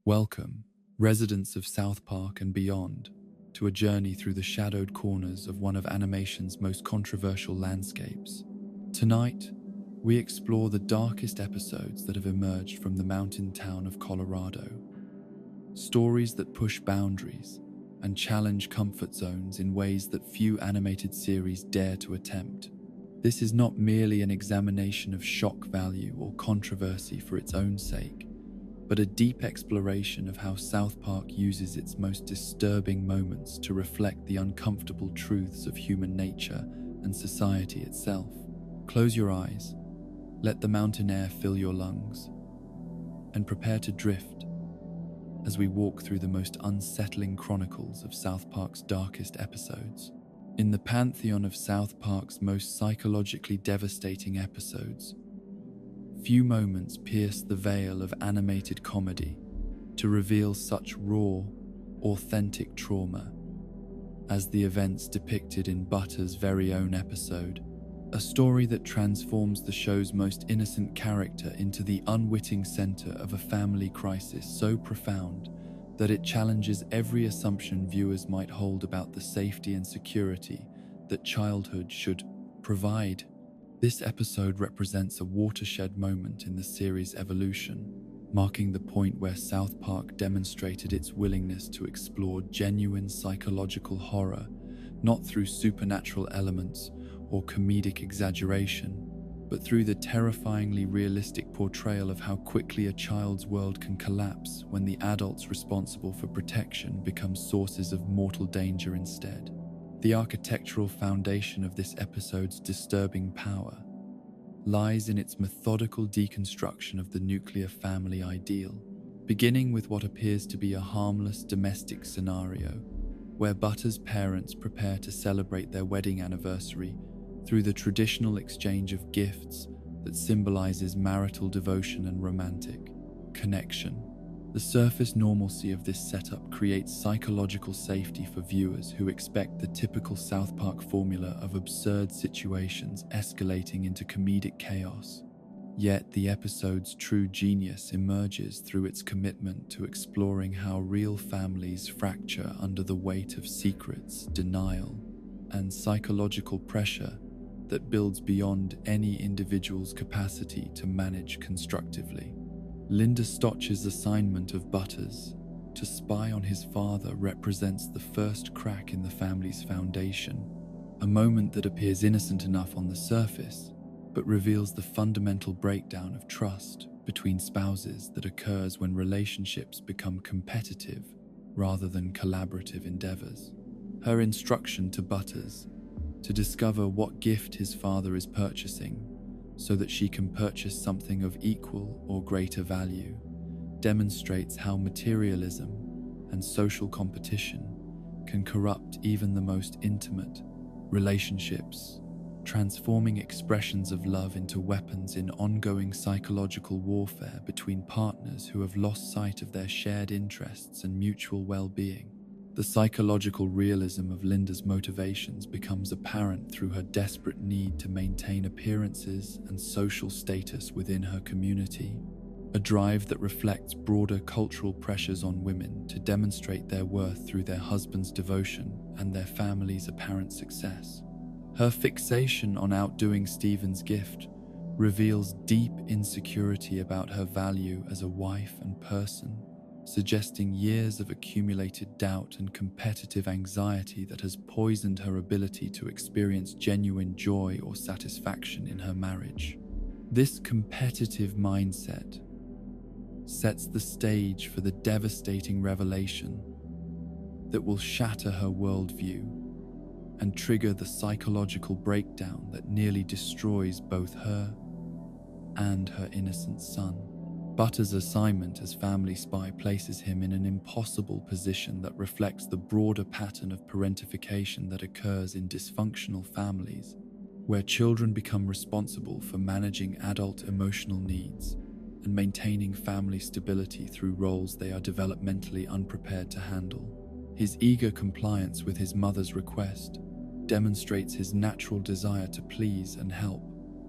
Welcome, residents of South Park and beyond, to a journey through the shadowed corners of one of animation's most controversial landscapes. Tonight, we explore the darkest episodes that have emerged from the mountain town of Colorado. Stories that push boundaries and challenge comfort zones in ways that few animated series dare to attempt. This is not merely an examination of shock value or controversy for its own sake, but a deep exploration of how South Park uses its most disturbing moments to reflect the uncomfortable truths of human nature and society itself. Close your eyes, let the mountain air fill your lungs, and prepare to drift as we walk through the most unsettling chronicles of South Park's darkest episodes. In the pantheon of South Park's most psychologically devastating episodes, few moments pierce the veil of animated comedy to reveal such raw, authentic trauma as the events depicted in Butters' very own episode, a story that transforms the show's most innocent character into the unwitting center of a family crisis so profound that it challenges every assumption viewers might hold about the safety and security that childhood should provide. This episode represents a watershed moment in the series' evolution, marking the point where South Park demonstrated its willingness to explore genuine psychological horror, not through supernatural elements or comedic exaggeration, but through the terrifyingly realistic portrayal of how quickly a child's world can collapse when the adults responsible for protection become sources of mortal danger instead. The architectural foundation of this episode's disturbing power lies in its methodical deconstruction of the nuclear family ideal, beginning with what appears to be a harmless domestic scenario where Butters' parents prepare to celebrate their wedding anniversary through the traditional exchange of gifts that symbolizes marital devotion and romantic connection. The surface normalcy of this setup creates psychological safety for viewers who expect the typical South Park formula of absurd situations escalating into comedic chaos. Yet the episode's true genius emerges through its commitment to exploring how real families fracture under the weight of secrets, denial, and psychological pressure that builds beyond any individual's capacity to manage constructively. Linda Stotch's assignment of Butters to spy on his father represents the first crack in the family's foundation, a moment that appears innocent enough on the surface, but reveals the fundamental breakdown of trust between spouses that occurs when relationships become competitive rather than collaborative endeavors. Her instruction to Butters to discover what gift his father is purchasing so that she can purchase something of equal or greater value demonstrates how materialism and social competition can corrupt even the most intimate relationships, transforming expressions of love into weapons in ongoing psychological warfare between partners who have lost sight of their shared interests and mutual well-being. The psychological realism of Linda's motivations becomes apparent through her desperate need to maintain appearances and social status within her community, a drive that reflects broader cultural pressures on women to demonstrate their worth through their husband's devotion and their family's apparent success. Her fixation on outdoing Steven's gift reveals deep insecurity about her value as a wife and person, suggesting years of accumulated doubt and competitive anxiety that has poisoned her ability to experience genuine joy or satisfaction in her marriage. This competitive mindset sets the stage for the devastating revelation that will shatter her worldview and trigger the psychological breakdown that nearly destroys both her and her innocent son. Butters' assignment as family spy places him in an impossible position that reflects the broader pattern of parentification that occurs in dysfunctional families, where children become responsible for managing adult emotional needs and maintaining family stability through roles they are developmentally unprepared to handle. His eager compliance with his mother's request demonstrates his natural desire to please and help,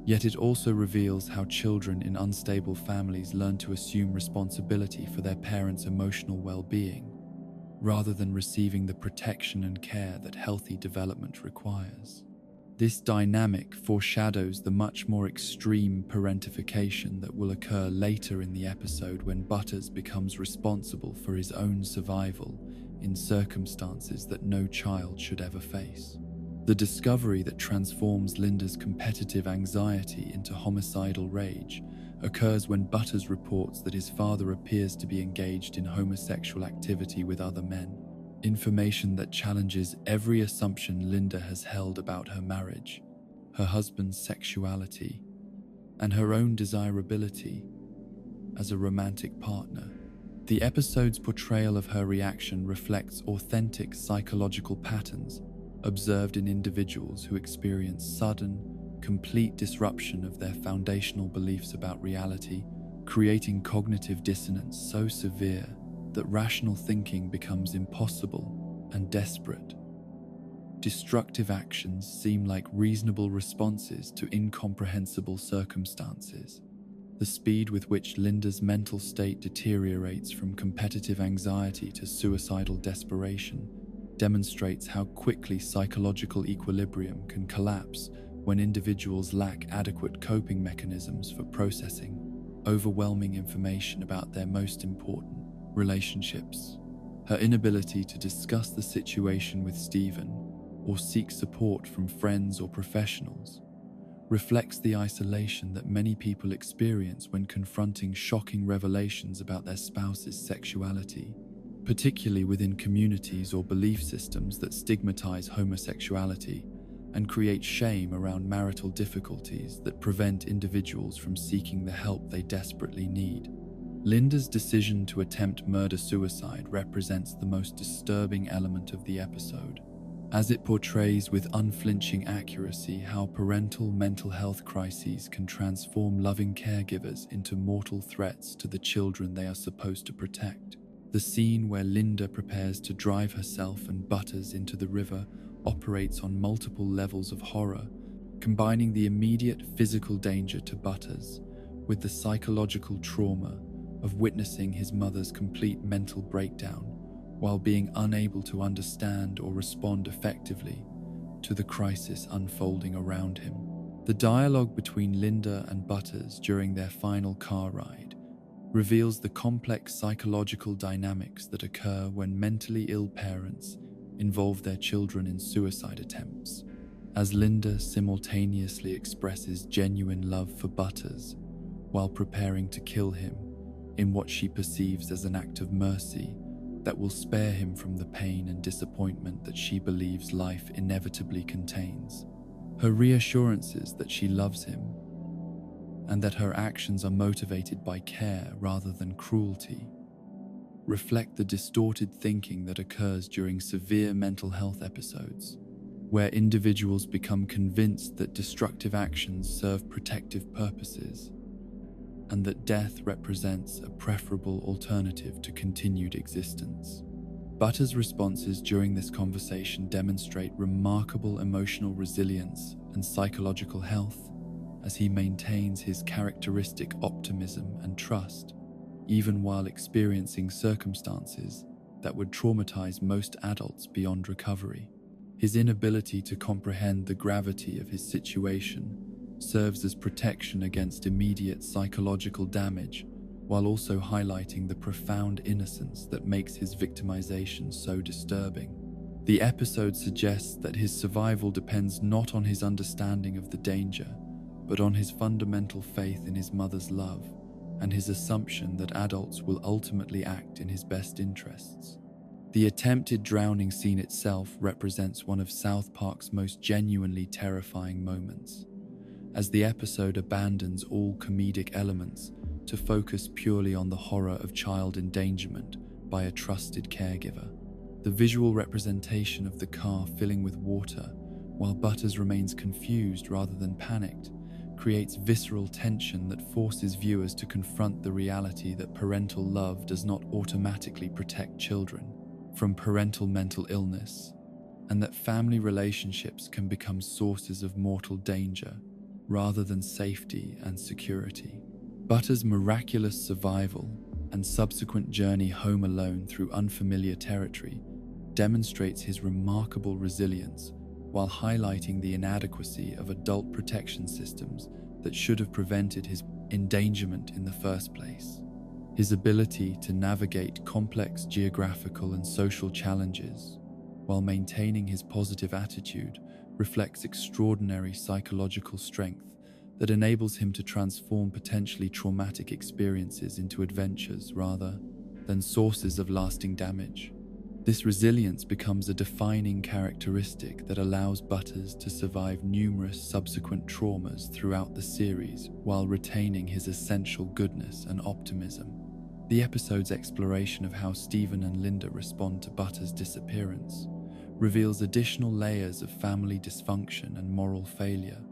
Yet it also reveals how children in unstable families learn to assume responsibility for their parents' emotional well-being, rather than receiving the protection and care that healthy development requires. This dynamic foreshadows the much more extreme parentification that will occur later in the episode when Butters becomes responsible for his own survival in circumstances that no child should ever face. The discovery that transforms Linda's competitive anxiety into homicidal rage occurs when Butters reports that his father appears to be engaged in homosexual activity with other men, information that challenges every assumption Linda has held about her marriage, her husband's sexuality, and her own desirability as a romantic partner. The episode's portrayal of her reaction reflects authentic psychological patterns observed in individuals who experience sudden, complete disruption of their foundational beliefs about reality, creating cognitive dissonance so severe that rational thinking becomes impossible and desperate. Destructive actions seem like reasonable responses to incomprehensible circumstances. The speed with which Linda's mental state deteriorates from competitive anxiety to suicidal desperation demonstrates how quickly psychological equilibrium can collapse when individuals lack adequate coping mechanisms for processing overwhelming information about their most important relationships. Her inability to discuss the situation with Stephen or seek support from friends or professionals reflects the isolation that many people experience when confronting shocking revelations about their spouse's sexuality, particularly within communities or belief systems that stigmatize homosexuality and create shame around marital difficulties that prevent individuals from seeking the help they desperately need. Linda's decision to attempt murder-suicide represents the most disturbing element of the episode, as it portrays with unflinching accuracy how parental mental health crises can transform loving caregivers into mortal threats to the children they are supposed to protect. The scene where Linda prepares to drive herself and Butters into the river operates on multiple levels of horror, combining the immediate physical danger to Butters with the psychological trauma of witnessing his mother's complete mental breakdown while being unable to understand or respond effectively to the crisis unfolding around him. The dialogue between Linda and Butters during their final car ride reveals the complex psychological dynamics that occur when mentally ill parents involve their children in suicide attempts. As Linda simultaneously expresses genuine love for Butters while preparing to kill him in what she perceives as an act of mercy that will spare him from the pain and disappointment that she believes life inevitably contains. Her reassurances that she loves him and that her actions are motivated by care rather than cruelty reflect the distorted thinking that occurs during severe mental health episodes, where individuals become convinced that destructive actions serve protective purposes and that death represents a preferable alternative to continued existence. Butters' responses during this conversation demonstrate remarkable emotional resilience and psychological health as he maintains his characteristic optimism and trust, even while experiencing circumstances that would traumatize most adults beyond recovery. His inability to comprehend the gravity of his situation serves as protection against immediate psychological damage, while also highlighting the profound innocence that makes his victimization so disturbing. The episode suggests that his survival depends not on his understanding of the danger, but on his fundamental faith in his mother's love and his assumption that adults will ultimately act in his best interests. The attempted drowning scene itself represents one of South Park's most genuinely terrifying moments, as the episode abandons all comedic elements to focus purely on the horror of child endangerment by a trusted caregiver. The visual representation of the car filling with water, while Butters remains confused rather than panicked, creates visceral tension that forces viewers to confront the reality that parental love does not automatically protect children from parental mental illness, and that family relationships can become sources of mortal danger rather than safety and security. Butters' miraculous survival and subsequent journey home alone through unfamiliar territory demonstrates his remarkable resilience while highlighting the inadequacy of adult protection systems that should have prevented his endangerment in the first place. His ability to navigate complex geographical and social challenges while maintaining his positive attitude reflects extraordinary psychological strength that enables him to transform potentially traumatic experiences into adventures rather than sources of lasting damage. This resilience becomes a defining characteristic that allows Butters to survive numerous subsequent traumas throughout the series while retaining his essential goodness and optimism. The episode's exploration of how Stephen and Linda respond to Butters' disappearance reveals additional layers of family dysfunction and moral failure,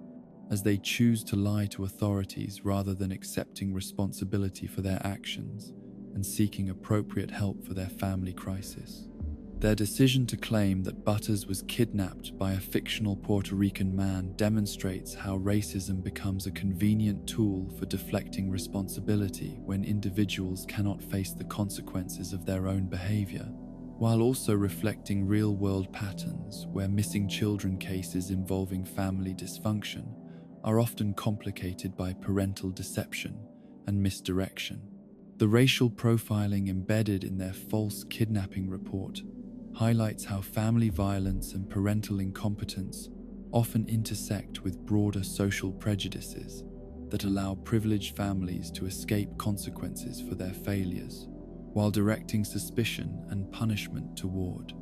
as they choose to lie to authorities rather than accepting responsibility for their actions and seeking appropriate help for their family crisis. Their decision to claim that Butters was kidnapped by a fictional Puerto Rican man demonstrates how racism becomes a convenient tool for deflecting responsibility when individuals cannot face the consequences of their own behavior, while also reflecting real-world patterns where missing children cases involving family dysfunction are often complicated by parental deception and misdirection. The racial profiling embedded in their false kidnapping report highlights how family violence and parental incompetence often intersect with broader social prejudices that allow privileged families to escape consequences for their failures, while directing suspicion and punishment toward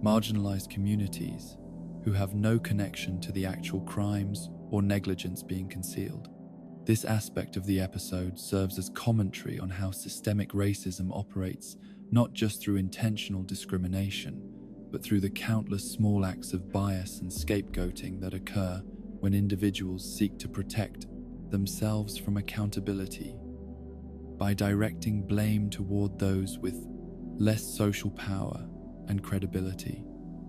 marginalized communities who have no connection to the actual crimes or negligence being concealed. This aspect of the episode serves as commentary on how systemic racism operates not just through intentional discrimination, but through the countless small acts of bias and scapegoating that occur when individuals seek to protect themselves from accountability by directing blame toward those with less social power and credibility.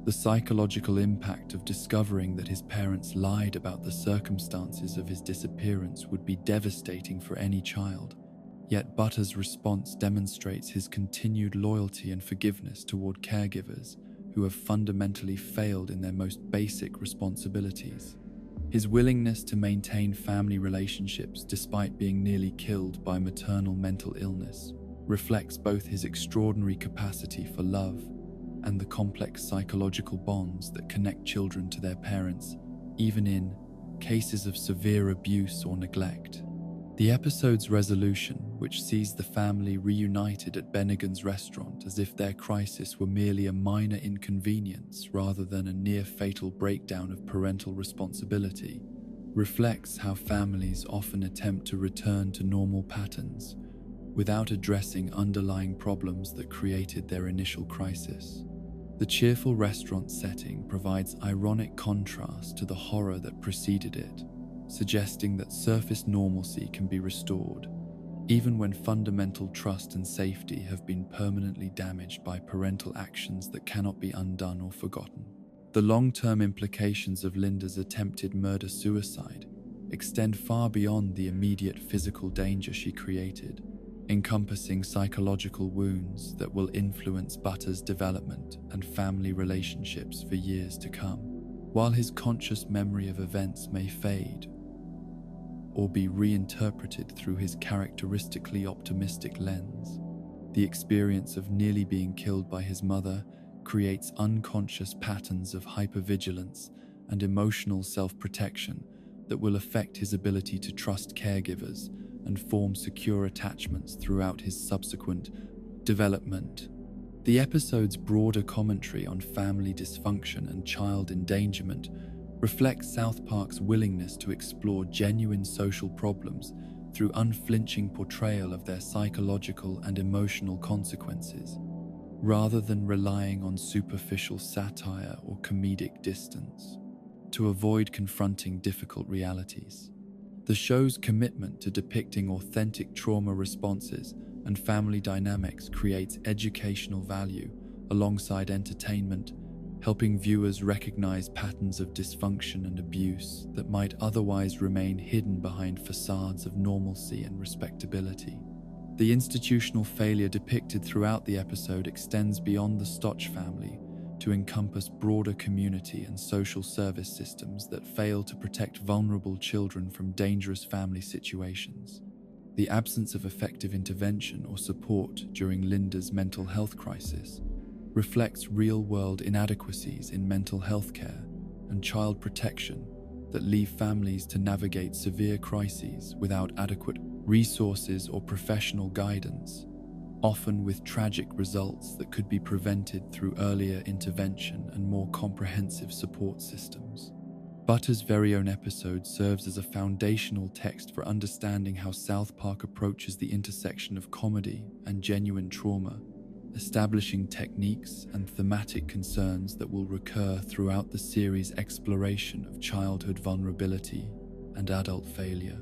The psychological impact of discovering that his parents lied about the circumstances of his disappearance would be devastating for any child. Yet Butters' response demonstrates his continued loyalty and forgiveness toward caregivers who have fundamentally failed in their most basic responsibilities. His willingness to maintain family relationships despite being nearly killed by maternal mental illness reflects both his extraordinary capacity for love and the complex psychological bonds that connect children to their parents, even in cases of severe abuse or neglect. The episode's resolution, which sees the family reunited at Bennigan's restaurant as if their crisis were merely a minor inconvenience rather than a near-fatal breakdown of parental responsibility, reflects how families often attempt to return to normal patterns without addressing underlying problems that created their initial crisis. The cheerful restaurant setting provides ironic contrast to the horror that preceded it, suggesting that surface normalcy can be restored, even when fundamental trust and safety have been permanently damaged by parental actions that cannot be undone or forgotten. The long-term implications of Linda's attempted murder-suicide extend far beyond the immediate physical danger she created, encompassing psychological wounds that will influence Butters' development and family relationships for years to come. While his conscious memory of events may fade or be reinterpreted through his characteristically optimistic lens, the experience of nearly being killed by his mother creates unconscious patterns of hypervigilance and emotional self-protection that will affect his ability to trust caregivers and form secure attachments throughout his subsequent development. The episode's broader commentary on family dysfunction and child endangerment reflects South Park's willingness to explore genuine social problems through unflinching portrayal of their psychological and emotional consequences, rather than relying on superficial satire or comedic distance to avoid confronting difficult realities. The show's commitment to depicting authentic trauma responses and family dynamics creates educational value alongside entertainment, helping viewers recognize patterns of dysfunction and abuse that might otherwise remain hidden behind facades of normalcy and respectability. The institutional failure depicted throughout the episode extends beyond the Stotch family to encompass broader community and social service systems that fail to protect vulnerable children from dangerous family situations. The absence of effective intervention or support during Linda's mental health crisis reflects real-world inadequacies in mental health care and child protection that leave families to navigate severe crises without adequate resources or professional guidance, often with tragic results that could be prevented through earlier intervention and more comprehensive support systems. Butter's very own episode serves as a foundational text for understanding how South Park approaches the intersection of comedy and genuine trauma, establishing techniques and thematic concerns that will recur throughout the series' exploration of childhood vulnerability and adult failure.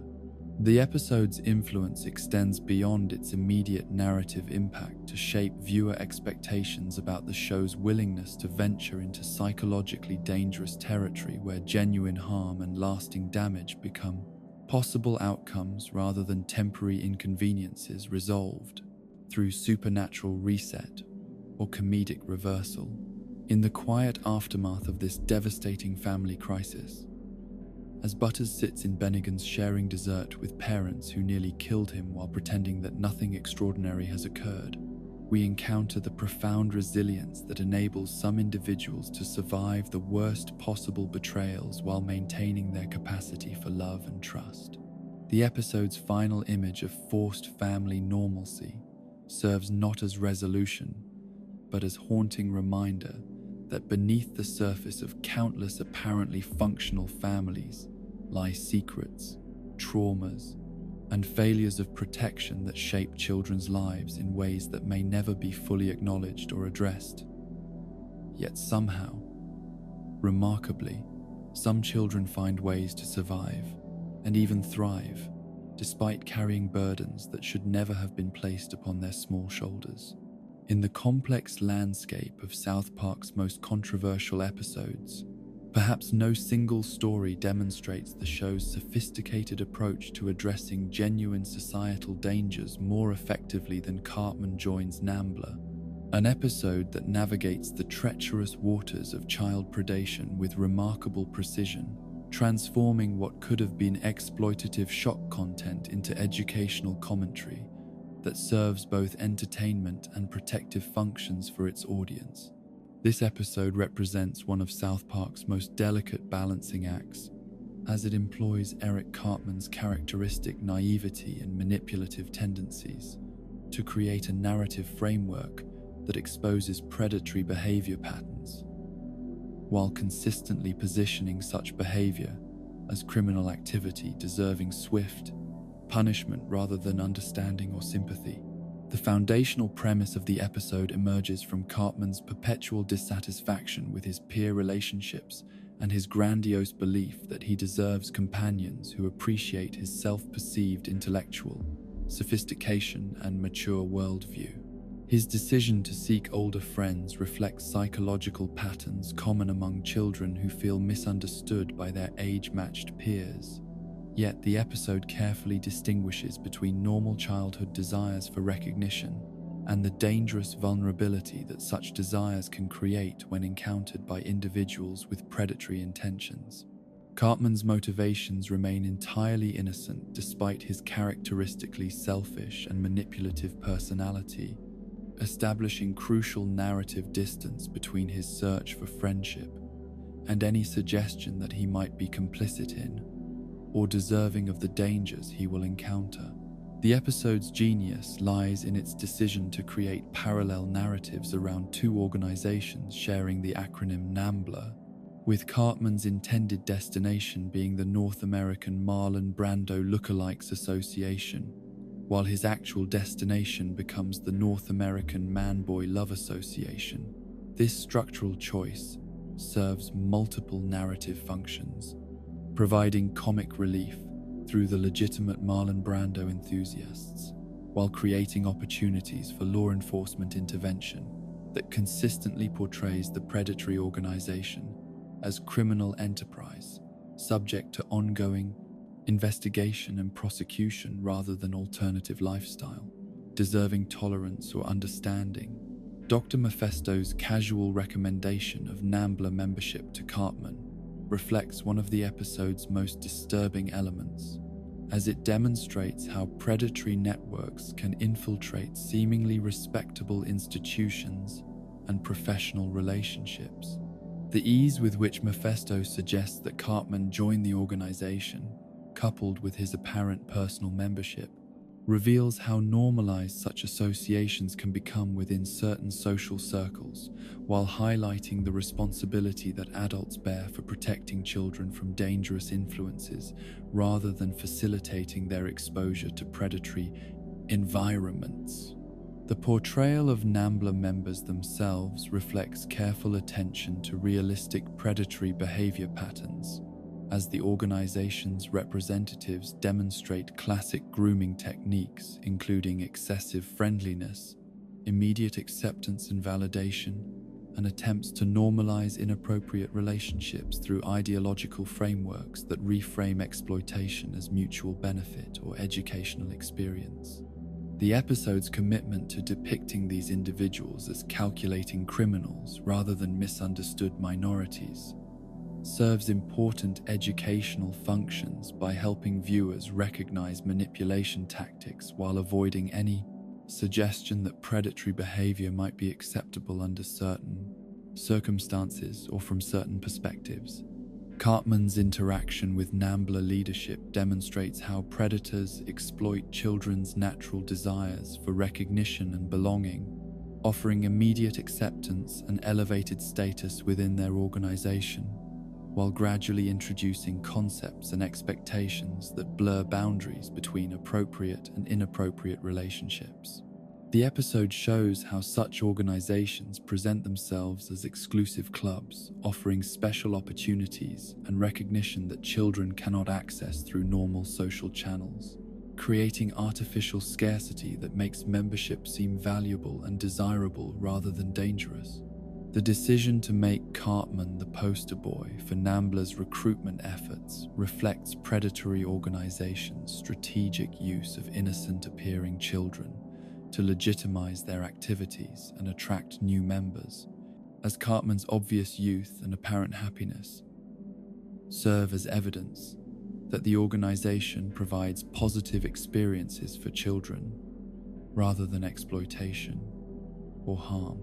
The episode's influence extends beyond its immediate narrative impact to shape viewer expectations about the show's willingness to venture into psychologically dangerous territory where genuine harm and lasting damage become possible outcomes rather than temporary inconveniences resolved through supernatural reset or comedic reversal. In the quiet aftermath of this devastating family crisis, as Butters sits in Bennigan's sharing dessert with parents who nearly killed him while pretending that nothing extraordinary has occurred, we encounter the profound resilience that enables some individuals to survive the worst possible betrayals while maintaining their capacity for love and trust. The episode's final image of forced family normalcy serves not as resolution, but as haunting reminder that beneath the surface of countless apparently functional families lie secrets, traumas, and failures of protection that shape children's lives in ways that may never be fully acknowledged or addressed. Yet somehow, remarkably, some children find ways to survive and even thrive, despite carrying burdens that should never have been placed upon their small shoulders. In the complex landscape of South Park's most controversial episodes, perhaps no single story demonstrates the show's sophisticated approach to addressing genuine societal dangers more effectively than Cartman Joins NAMBLA, an episode that navigates the treacherous waters of child predation with remarkable precision, transforming what could have been exploitative shock content into educational commentary that serves both entertainment and protective functions for its audience. This episode represents one of South Park's most delicate balancing acts, as it employs Eric Cartman's characteristic naivety and manipulative tendencies to create a narrative framework that exposes predatory behavior patterns, while consistently positioning such behavior as criminal activity deserving swift punishment rather than understanding or sympathy. The foundational premise of the episode emerges from Cartman's perpetual dissatisfaction with his peer relationships and his grandiose belief that he deserves companions who appreciate his self-perceived intellectual sophistication and mature worldview. His decision to seek older friends reflects psychological patterns common among children who feel misunderstood by their age-matched peers. Yet the episode carefully distinguishes between normal childhood desires for recognition and the dangerous vulnerability that such desires can create when encountered by individuals with predatory intentions. Cartman's motivations remain entirely innocent despite his characteristically selfish and manipulative personality, establishing crucial narrative distance between his search for friendship and any suggestion that he might be complicit in or deserving of the dangers he will encounter. The episode's genius lies in its decision to create parallel narratives around two organizations sharing the acronym NAMBLA, with Cartman's intended destination being the North American Marlon Brando Lookalikes Association, while his actual destination becomes the North American Man-Boy Love Association. This structural choice serves multiple narrative functions, providing comic relief through the legitimate Marlon Brando enthusiasts, while creating opportunities for law enforcement intervention that consistently portrays the predatory organization as criminal enterprise, subject to ongoing investigation and prosecution rather than alternative lifestyle, deserving tolerance or understanding. Dr. Mephisto's casual recommendation of NAMBLA membership to Cartman reflects one of the episode's most disturbing elements, as it demonstrates how predatory networks can infiltrate seemingly respectable institutions and professional relationships. The ease with which Mephisto suggests that Cartman join the organization, coupled with his apparent personal membership, reveals how normalized such associations can become within certain social circles, while highlighting the responsibility that adults bear for protecting children from dangerous influences rather than facilitating their exposure to predatory environments. The portrayal of NAMBLA members themselves reflects careful attention to realistic predatory behavior patterns, as the organization's representatives demonstrate classic grooming techniques including excessive friendliness, immediate acceptance and validation, and attempts to normalize inappropriate relationships through ideological frameworks that reframe exploitation as mutual benefit or educational experience. The episode's commitment to depicting these individuals as calculating criminals rather than misunderstood minorities serves important educational functions by helping viewers recognize manipulation tactics while avoiding any suggestion that predatory behavior might be acceptable under certain circumstances or from certain perspectives. Cartman's interaction with NAMBLA leadership demonstrates how predators exploit children's natural desires for recognition and belonging, offering immediate acceptance and elevated status within their organization, while gradually introducing concepts and expectations that blur boundaries between appropriate and inappropriate relationships. The episode shows how such organizations present themselves as exclusive clubs, offering special opportunities and recognition that children cannot access through normal social channels, creating artificial scarcity that makes membership seem valuable and desirable rather than dangerous. The decision to make Cartman the poster boy for NAMBLA's recruitment efforts reflects predatory organizations' strategic use of innocent-appearing children to legitimize their activities and attract new members, as Cartman's obvious youth and apparent happiness serve as evidence that the organization provides positive experiences for children rather than exploitation or harm.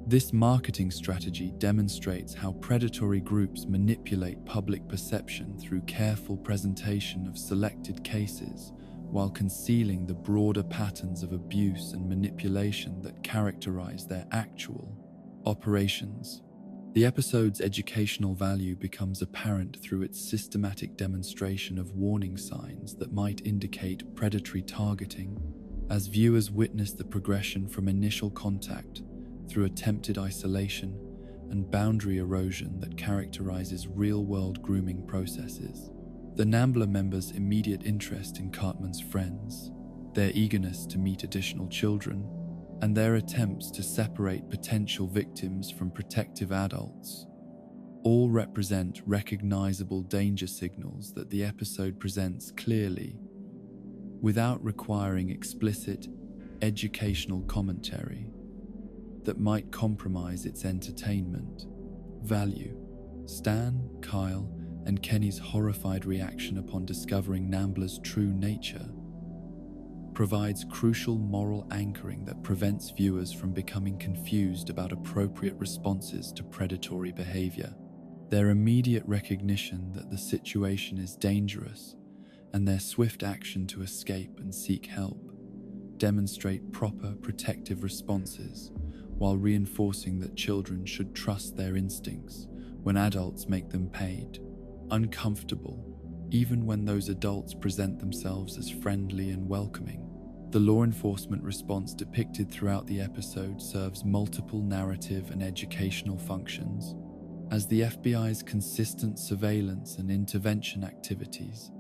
This marketing strategy demonstrates how predatory groups manipulate public perception through careful presentation of selected cases while concealing the broader patterns of abuse and manipulation that characterize their actual operations. The episode's educational value becomes apparent through its systematic demonstration of warning signs that might indicate predatory targeting, as viewers witness the progression from initial contact through attempted isolation and boundary erosion that characterizes real-world grooming processes. The NAMBLA members' immediate interest in Cartman's friends, their eagerness to meet additional children, and their attempts to separate potential victims from protective adults all represent recognizable danger signals that the episode presents clearly, without requiring explicit educational commentary that might compromise its entertainment value. Stan, Kyle, and Kenny's horrified reaction upon discovering NAMBLA's true nature provides crucial moral anchoring that prevents viewers from becoming confused about appropriate responses to predatory behavior. Their immediate recognition that the situation is dangerous and their swift action to escape and seek help demonstrate proper protective responses, while reinforcing that children should trust their instincts when adults make them paid uncomfortable, even when those adults present themselves as friendly and welcoming. The law enforcement response depicted throughout the episode serves multiple narrative and educational functions, as the FBI's consistent surveillance and intervention activities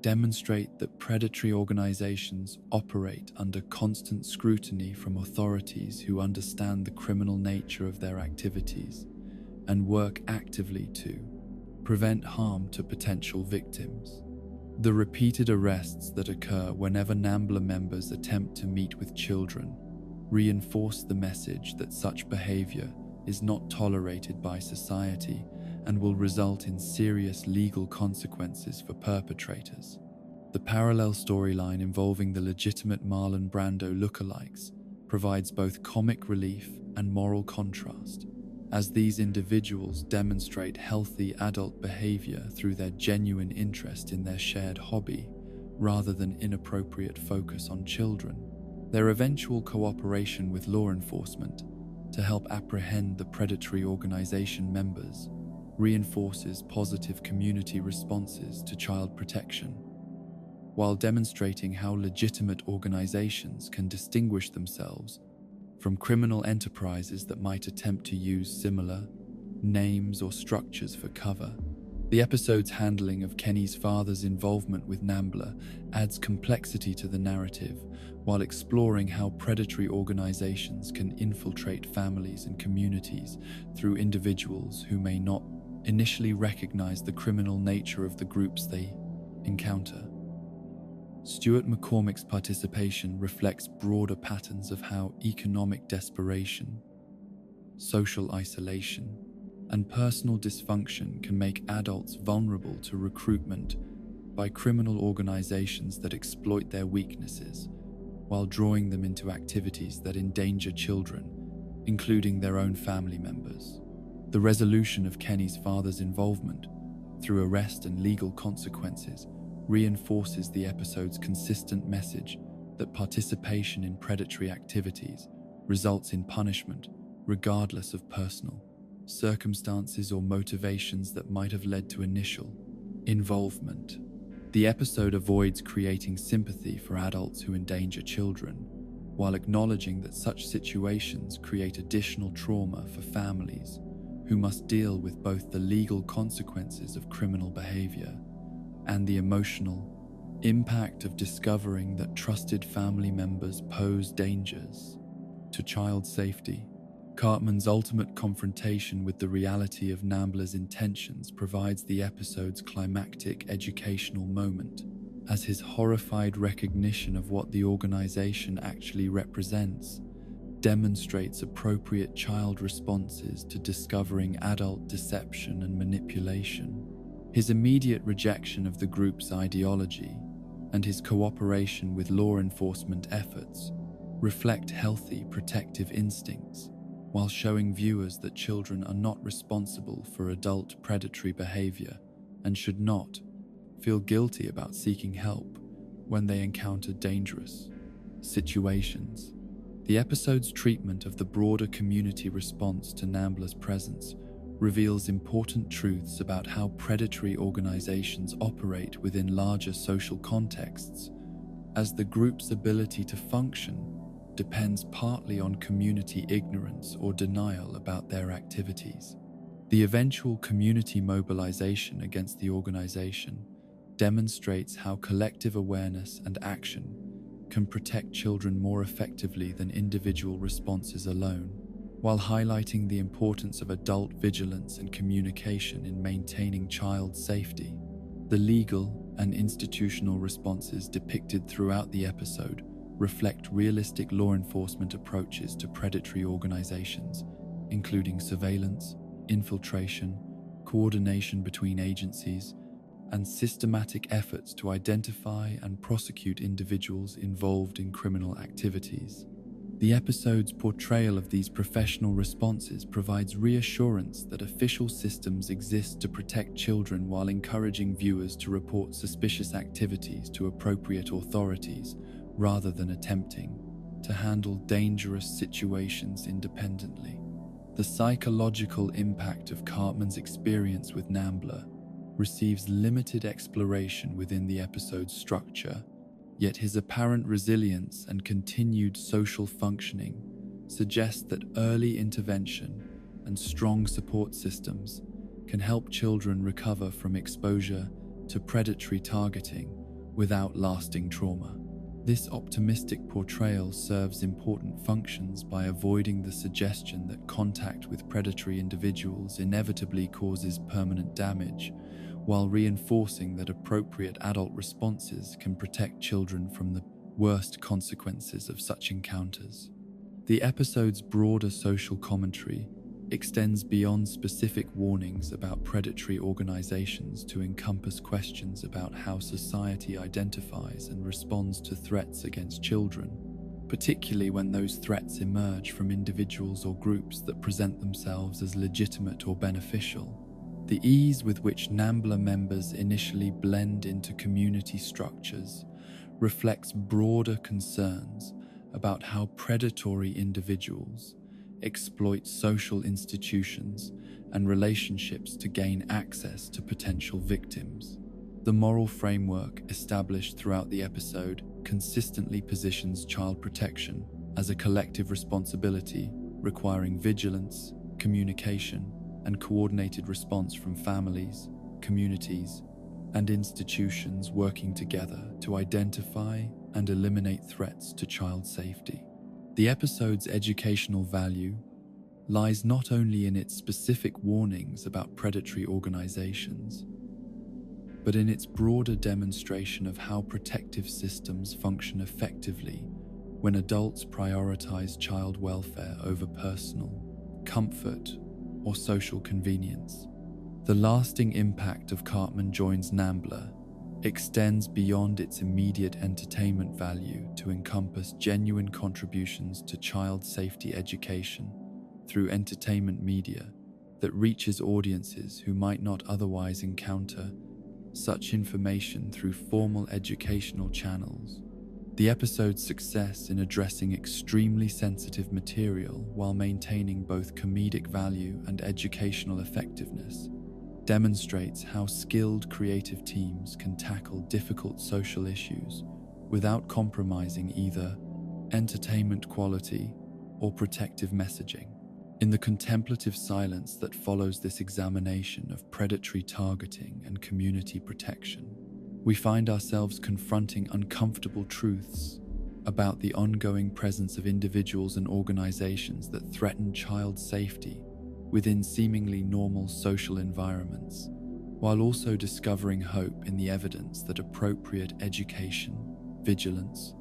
demonstrate that predatory organizations operate under constant scrutiny from authorities who understand the criminal nature of their activities and work actively to prevent harm to potential victims. The repeated arrests that occur whenever NAMBLA members attempt to meet with children reinforce the message that such behavior is not tolerated by society and will result in serious legal consequences for perpetrators. The parallel storyline involving the legitimate Marlon Brando lookalikes provides both comic relief and moral contrast, as these individuals demonstrate healthy adult behavior through their genuine interest in their shared hobby, rather than inappropriate focus on children. Their eventual cooperation with law enforcement to help apprehend the predatory organization members reinforces positive community responses to child protection, while demonstrating how legitimate organizations can distinguish themselves from criminal enterprises that might attempt to use similar names or structures for cover. The episode's handling of Kenny's father's involvement with NAMBLA adds complexity to the narrative, while exploring how predatory organizations can infiltrate families and communities through individuals who may not initially recognize the criminal nature of the groups they encounter. Stuart McCormick's participation reflects broader patterns of how economic desperation, social isolation, and personal dysfunction can make adults vulnerable to recruitment by criminal organizations that exploit their weaknesses, while drawing them into activities that endanger children, including their own family members. The resolution of Kenny's father's involvement, through arrest and legal consequences, reinforces the episode's consistent message that participation in predatory activities results in punishment, regardless of personal circumstances or motivations that might have led to initial involvement. The episode avoids creating sympathy for adults who endanger children, while acknowledging that such situations create additional trauma for families who must deal with both the legal consequences of criminal behavior and the emotional impact of discovering that trusted family members pose dangers to child safety. Cartman's ultimate confrontation with the reality of NAMBLA's intentions provides the episode's climactic educational moment, as his horrified recognition of what the organization actually represents demonstrates appropriate child responses to discovering adult deception and manipulation. His immediate rejection of the group's ideology and his cooperation with law enforcement efforts reflect healthy protective instincts, while showing viewers that children are not responsible for adult predatory behavior and should not feel guilty about seeking help when they encounter dangerous situations. The episode's treatment of the broader community response to NAMBLA's presence reveals important truths about how predatory organizations operate within larger social contexts, as the group's ability to function depends partly on community ignorance or denial about their activities. The eventual community mobilization against the organization demonstrates how collective awareness and action can protect children more effectively than individual responses alone, while highlighting the importance of adult vigilance and communication in maintaining child safety. The legal and institutional responses depicted throughout the episode reflect realistic law enforcement approaches to predatory organizations, including surveillance, infiltration, coordination between agencies, and systematic efforts to identify and prosecute individuals involved in criminal activities. The episode's portrayal of these professional responses provides reassurance that official systems exist to protect children, while encouraging viewers to report suspicious activities to appropriate authorities rather than attempting to handle dangerous situations independently. The psychological impact of Cartman's experience with NAMBLA receives limited exploration within the episode's structure, yet his apparent resilience and continued social functioning suggest that early intervention and strong support systems can help children recover from exposure to predatory targeting without lasting trauma. This optimistic portrayal serves important functions by avoiding the suggestion that contact with predatory individuals inevitably causes permanent damage, while reinforcing that appropriate adult responses can protect children from the worst consequences of such encounters. The episode's broader social commentary extends beyond specific warnings about predatory organizations to encompass questions about how society identifies and responds to threats against children, particularly when those threats emerge from individuals or groups that present themselves as legitimate or beneficial. The ease with which NAMBLA members initially blend into community structures reflects broader concerns about how predatory individuals exploit social institutions and relationships to gain access to potential victims. The moral framework established throughout the episode consistently positions child protection as a collective responsibility requiring vigilance, communication, and coordinated response from families, communities, and institutions working together to identify and eliminate threats to child safety. The episode's educational value lies not only in its specific warnings about predatory organizations, but in its broader demonstration of how protective systems function effectively when adults prioritize child welfare over personal comfort or social convenience. The lasting impact of Cartman Joins NAMBLA extends beyond its immediate entertainment value to encompass genuine contributions to child safety education through entertainment media that reaches audiences who might not otherwise encounter such information through formal educational channels. The episode's success in addressing extremely sensitive material while maintaining both comedic value and educational effectiveness demonstrates how skilled creative teams can tackle difficult social issues without compromising either entertainment quality or protective messaging. In the contemplative silence that follows this examination of predatory targeting and community protection, we find ourselves confronting uncomfortable truths about the ongoing presence of individuals and organizations that threaten child safety within seemingly normal social environments, while also discovering hope in the evidence that appropriate education, vigilance,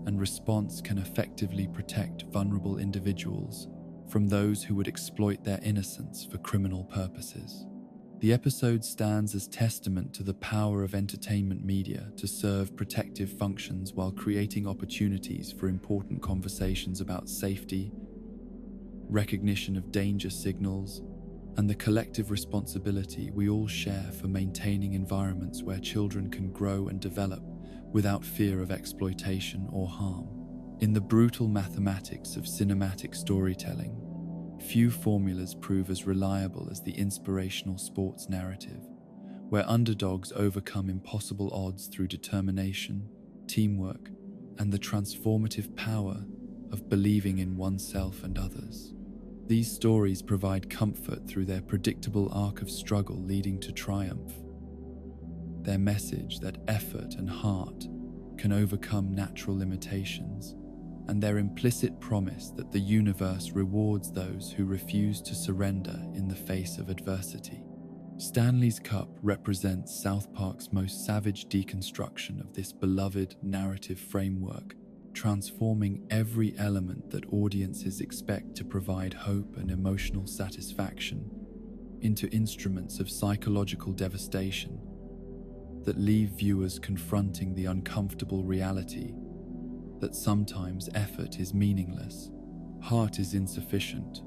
and response can effectively protect vulnerable individuals from those who would exploit their innocence for criminal purposes. The episode stands as testament to the power of entertainment media to serve protective functions while creating opportunities for important conversations about safety, recognition of danger signals, and the collective responsibility we all share for maintaining environments where children can grow and develop without fear of exploitation or harm. In the brutal mathematics of cinematic storytelling, few formulas prove as reliable as the inspirational sports narrative, where underdogs overcome impossible odds through determination, teamwork, and the transformative power of believing in oneself and others. These stories provide comfort through their predictable arc of struggle leading to triumph. Their message that effort and heart can overcome natural limitations, and their implicit promise that the universe rewards those who refuse to surrender in the face of adversity. Stanley's Cup represents South Park's most savage deconstruction of this beloved narrative framework, transforming every element that audiences expect to provide hope and emotional satisfaction into instruments of psychological devastation that leave viewers confronting the uncomfortable reality that sometimes effort is meaningless, heart is insufficient,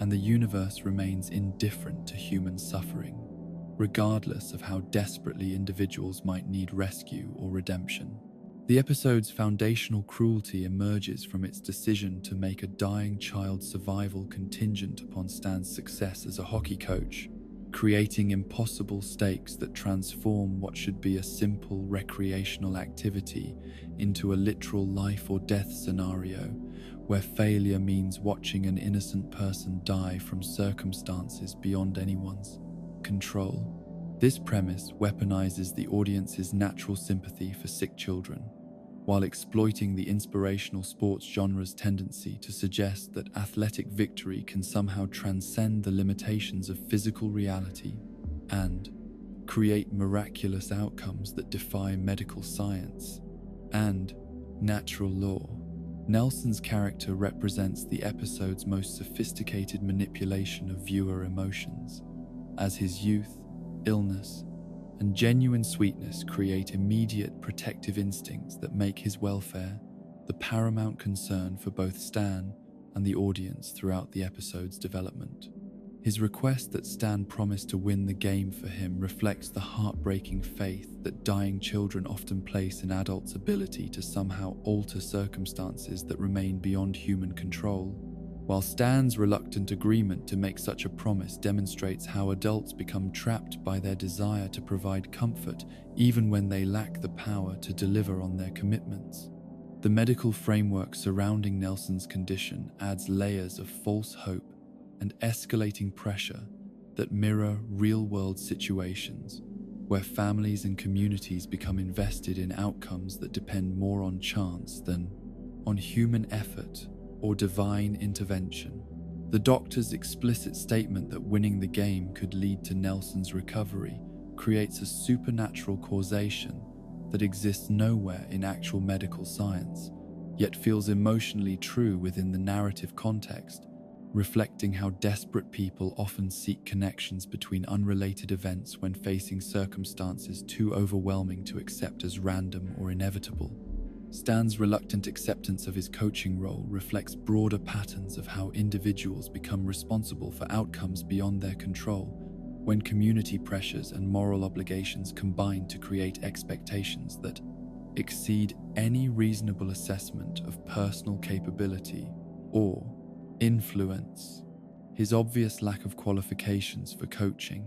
and the universe remains indifferent to human suffering, regardless of how desperately individuals might need rescue or redemption. The episode's foundational cruelty emerges from its decision to make a dying child's survival contingent upon Stan's success as a hockey coach, creating impossible stakes that transform what should be a simple recreational activity into a literal life or death scenario, where failure means watching an innocent person die from circumstances beyond anyone's control. This premise weaponizes the audience's natural sympathy for sick children, while exploiting the inspirational sports genre's tendency to suggest that athletic victory can somehow transcend the limitations of physical reality and create miraculous outcomes that defy medical science and natural law. Nelson's character represents the episode's most sophisticated manipulation of viewer emotions, as his youth, illness, and genuine sweetness create immediate protective instincts that make his welfare the paramount concern for both Stan and the audience throughout the episode's development. His request that Stan promise to win the game for him reflects the heartbreaking faith that dying children often place in adults' ability to somehow alter circumstances that remain beyond human control, while Stan's reluctant agreement to make such a promise demonstrates how adults become trapped by their desire to provide comfort even when they lack the power to deliver on their commitments. The medical framework surrounding Nelson's condition adds layers of false hope and escalating pressure that mirror real-world situations, where families and communities become invested in outcomes that depend more on chance than on human effort or divine intervention. The doctor's explicit statement that winning the game could lead to Nelson's recovery creates a supernatural causation that exists nowhere in actual medical science, yet feels emotionally true within the narrative context, reflecting how desperate people often seek connections between unrelated events when facing circumstances too overwhelming to accept as random or inevitable. Stan's reluctant acceptance of his coaching role reflects broader patterns of how individuals become responsible for outcomes beyond their control, when community pressures and moral obligations combine to create expectations that exceed any reasonable assessment of personal capability or influence. His obvious lack of qualifications for coaching,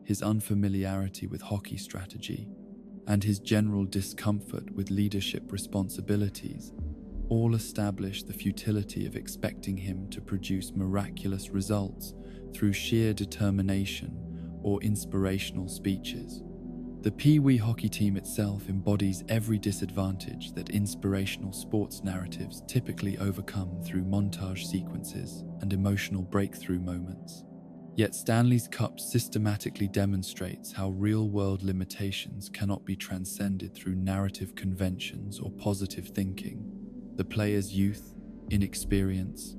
his unfamiliarity with hockey strategy, and his general discomfort with leadership responsibilities all establish the futility of expecting him to produce miraculous results through sheer determination or inspirational speeches. The Pee Wee hockey team itself embodies every disadvantage that inspirational sports narratives typically overcome through montage sequences and emotional breakthrough moments. Yet Stanley's Cup systematically demonstrates how real-world limitations cannot be transcended through narrative conventions or positive thinking. The player's youth, inexperience,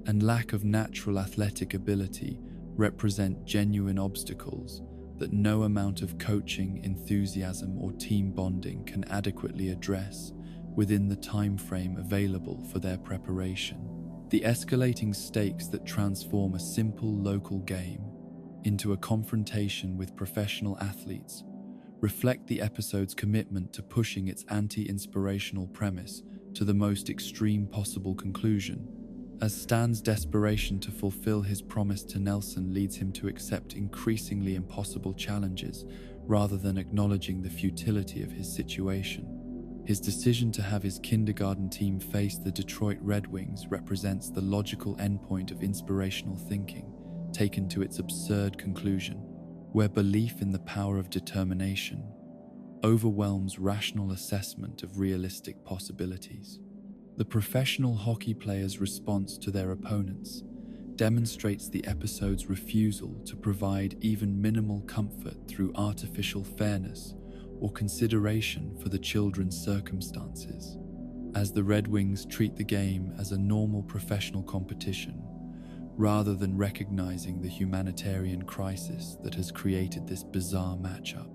and lack of natural athletic ability represent genuine obstacles that no amount of coaching, enthusiasm, or team bonding can adequately address within the time frame available for their preparation. The escalating stakes that transform a simple local game into a confrontation with professional athletes reflect the episode's commitment to pushing its anti-inspirational premise to the most extreme possible conclusion, as Stan's desperation to fulfill his promise to Nelson leads him to accept increasingly impossible challenges rather than acknowledging the futility of his situation. His decision to have his kindergarten team face the Detroit Red Wings represents the logical endpoint of inspirational thinking, taken to its absurd conclusion, where belief in the power of determination overwhelms rational assessment of realistic possibilities. The professional hockey player's response to their opponents demonstrates the episode's refusal to provide even minimal comfort through artificial fairness or consideration for the children's circumstances, as the Red Wings treat the game as a normal professional competition, rather than recognizing the humanitarian crisis that has created this bizarre matchup.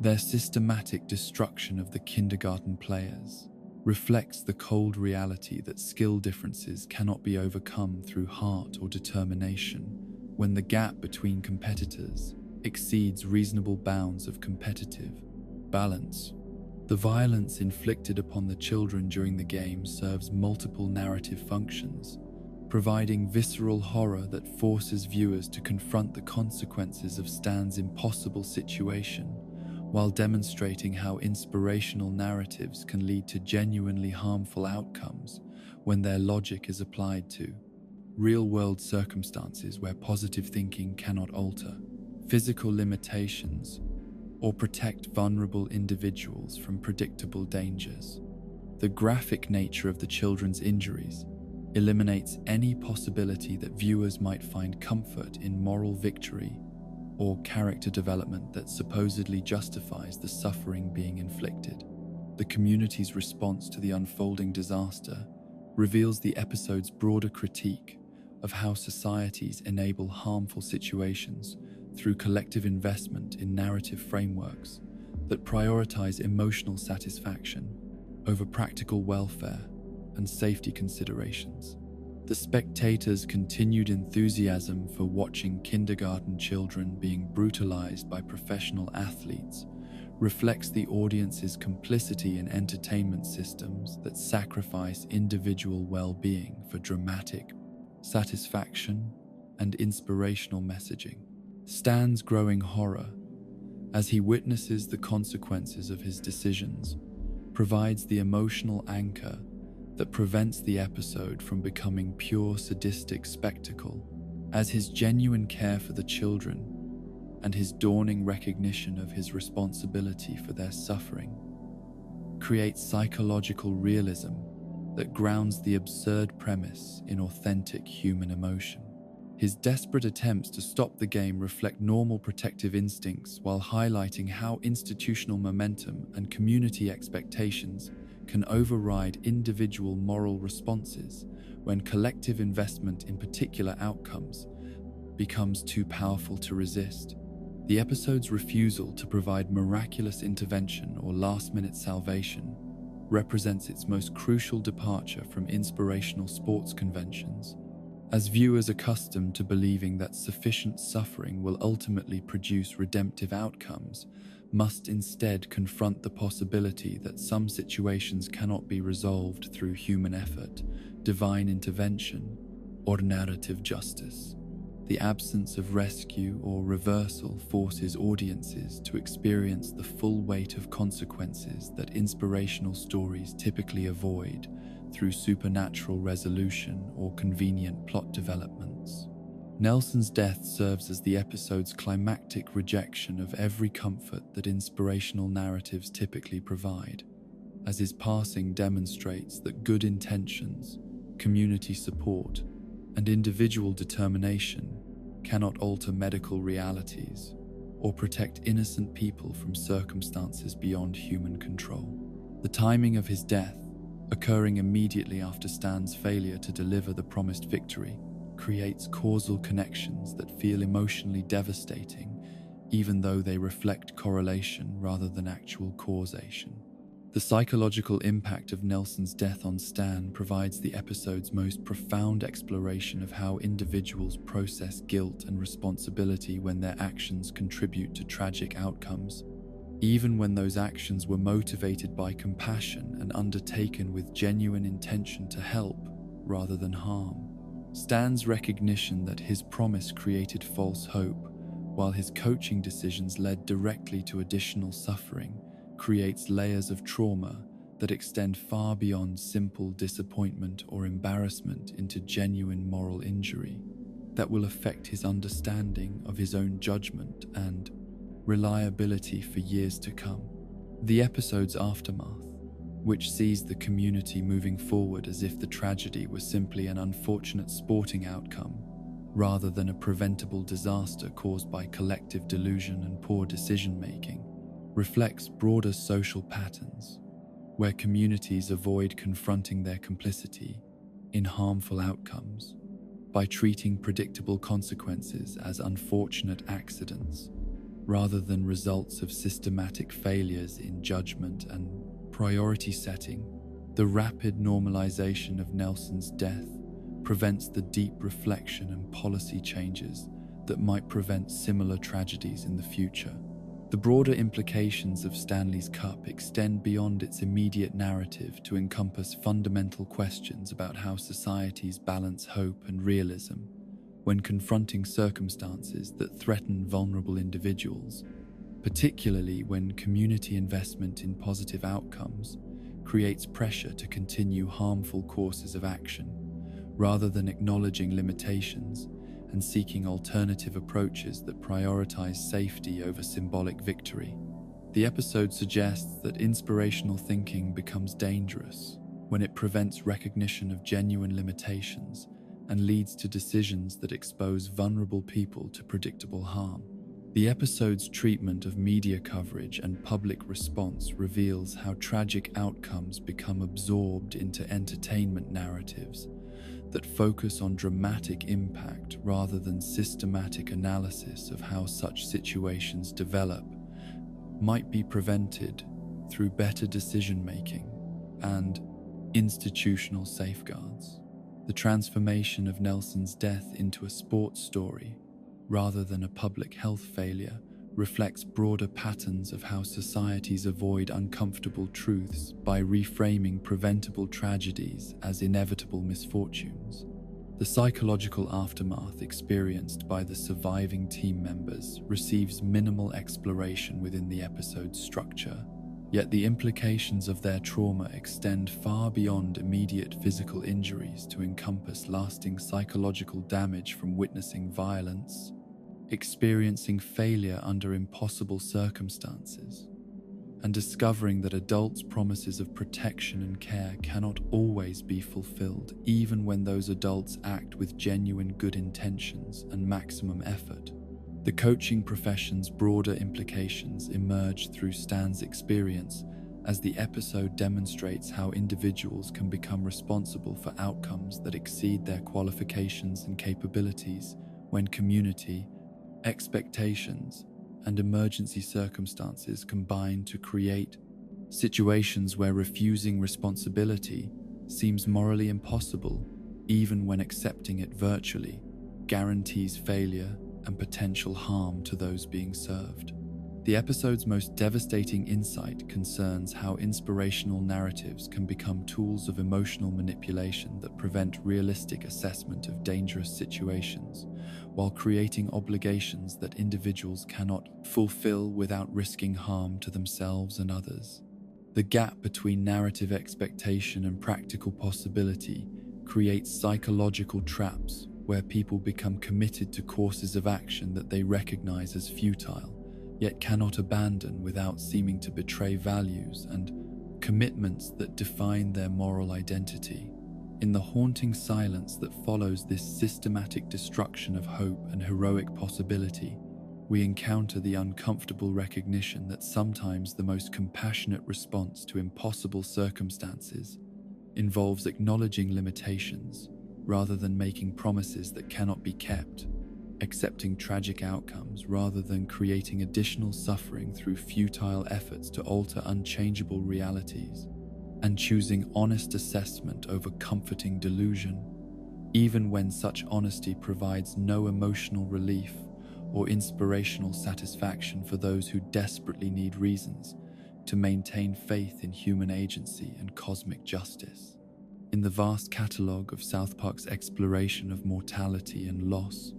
Their systematic destruction of the kindergarten players reflects the cold reality that skill differences cannot be overcome through heart or determination when the gap between competitors exceeds reasonable bounds of competitive balance. The violence inflicted upon the children during the game serves multiple narrative functions, providing visceral horror that forces viewers to confront the consequences of Stan's impossible situation, while demonstrating how inspirational narratives can lead to genuinely harmful outcomes when their logic is applied to real-world circumstances where positive thinking cannot alter. Physical limitations or protect vulnerable individuals from predictable dangers. The graphic nature of the children's injuries eliminates any possibility that viewers might find comfort in moral victory or character development that supposedly justifies the suffering being inflicted. The community's response to the unfolding disaster reveals the episode's broader critique of how societies enable harmful situations through collective investment in narrative frameworks that prioritize emotional satisfaction over practical welfare and safety considerations. The spectators' continued enthusiasm for watching kindergarten children being brutalized by professional athletes reflects the audience's complicity in entertainment systems that sacrifice individual well-being for dramatic satisfaction and inspirational messaging. Stan's growing horror, as he witnesses the consequences of his decisions, provides the emotional anchor that prevents the episode from becoming pure sadistic spectacle, as his genuine care for the children and his dawning recognition of his responsibility for their suffering creates psychological realism that grounds the absurd premise in authentic human emotion. His desperate attempts to stop the game reflect normal protective instincts while highlighting how institutional momentum and community expectations can override individual moral responses when collective investment in particular outcomes becomes too powerful to resist. The episode's refusal to provide miraculous intervention or last-minute salvation represents its most crucial departure from inspirational sports conventions, as viewers accustomed to believing that sufficient suffering will ultimately produce redemptive outcomes must instead confront the possibility that some situations cannot be resolved through human effort, divine intervention, or narrative justice. The absence of rescue or reversal forces audiences to experience the full weight of consequences that inspirational stories typically avoid through supernatural resolution or convenient plot developments. Nelson's death serves as the episode's climactic rejection of every comfort that inspirational narratives typically provide, as his passing demonstrates that good intentions, community support, and individual determination cannot alter medical realities or protect innocent people from circumstances beyond human control. The timing of his death, occurring immediately after Stan's failure to deliver the promised victory, creates causal connections that feel emotionally devastating, even though they reflect correlation rather than actual causation. The psychological impact of Nelson's death on Stan provides the episode's most profound exploration of how individuals process guilt and responsibility when their actions contribute to tragic outcomes, even when those actions were motivated by compassion and undertaken with genuine intention to help rather than harm. Stan's recognition that his promise created false hope, while his coaching decisions led directly to additional suffering, creates layers of trauma that extend far beyond simple disappointment or embarrassment into genuine moral injury that will affect his understanding of his own judgment and reliability for years to come. The episode's aftermath, which sees the community moving forward as if the tragedy was simply an unfortunate sporting outcome rather than a preventable disaster caused by collective delusion and poor decision-making, reflects broader social patterns where communities avoid confronting their complicity in harmful outcomes by treating predictable consequences as unfortunate accidents rather than results of systematic failures in judgment and priority setting. The rapid normalization of Nelson's death prevents the deep reflection and policy changes that might prevent similar tragedies in the future. The broader implications of Stanley's Cup extend beyond its immediate narrative to encompass fundamental questions about how societies balance hope and realism when confronting circumstances that threaten vulnerable individuals, particularly when community investment in positive outcomes creates pressure to continue harmful courses of action, rather than acknowledging limitations and seeking alternative approaches that prioritize safety over symbolic victory. The episode suggests that inspirational thinking becomes dangerous when it prevents recognition of genuine limitations and leads to decisions that expose vulnerable people to predictable harm. The episode's treatment of media coverage and public response reveals how tragic outcomes become absorbed into entertainment narratives that focus on dramatic impact rather than systematic analysis of how such situations develop might be prevented through better decision-making and institutional safeguards. The transformation of Nelson's death into a sports story, rather than a public health failure, reflects broader patterns of how societies avoid uncomfortable truths by reframing preventable tragedies as inevitable misfortunes. The psychological aftermath experienced by the surviving team members receives minimal exploration within the episode's structure, yet the implications of their trauma extend far beyond immediate physical injuries to encompass lasting psychological damage from witnessing violence, experiencing failure under impossible circumstances, and discovering that adults' promises of protection and care cannot always be fulfilled, even when those adults act with genuine good intentions and maximum effort. The coaching profession's broader implications emerge through Stan's experience as the episode demonstrates how individuals can become responsible for outcomes that exceed their qualifications and capabilities when community, expectations, and emergency circumstances combine to create situations where refusing responsibility seems morally impossible, even when accepting it virtually guarantees failure and potential harm to those being served. The episode's most devastating insight concerns how inspirational narratives can become tools of emotional manipulation that prevent realistic assessment of dangerous situations, while creating obligations that individuals cannot fulfill without risking harm to themselves and others. The gap between narrative expectation and practical possibility creates psychological traps where people become committed to courses of action that they recognize as futile, yet cannot abandon without seeming to betray values and commitments that define their moral identity. In the haunting silence that follows this systematic destruction of hope and heroic possibility, we encounter the uncomfortable recognition that sometimes the most compassionate response to impossible circumstances involves acknowledging limitations rather than making promises that cannot be kept, accepting tragic outcomes rather than creating additional suffering through futile efforts to alter unchangeable realities, and choosing honest assessment over comforting delusion, even when such honesty provides no emotional relief or inspirational satisfaction for those who desperately need reasons to maintain faith in human agency and cosmic justice. In the vast catalogue of South Park's exploration of mortality and loss,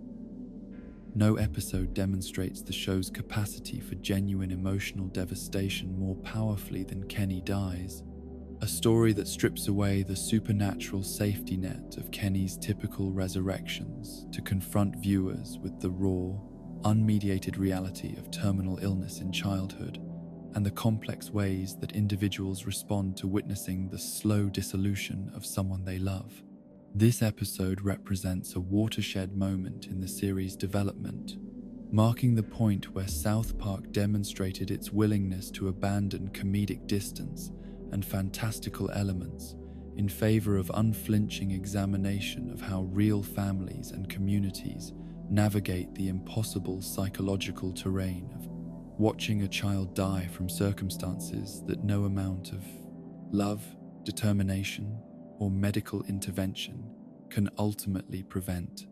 no episode demonstrates the show's capacity for genuine emotional devastation more powerfully than Kenny Dies, a story that strips away the supernatural safety net of Kenny's typical resurrections to confront viewers with the raw, unmediated reality of terminal illness in childhood and the complex ways that individuals respond to witnessing the slow dissolution of someone they love. This episode represents a watershed moment in the series' development, marking the point where South Park demonstrated its willingness to abandon comedic distance and fantastical elements in favor of unflinching examination of how real families and communities navigate the impossible psychological terrain of watching a child die from circumstances that no amount of love, determination, or medical intervention can ultimately prevent.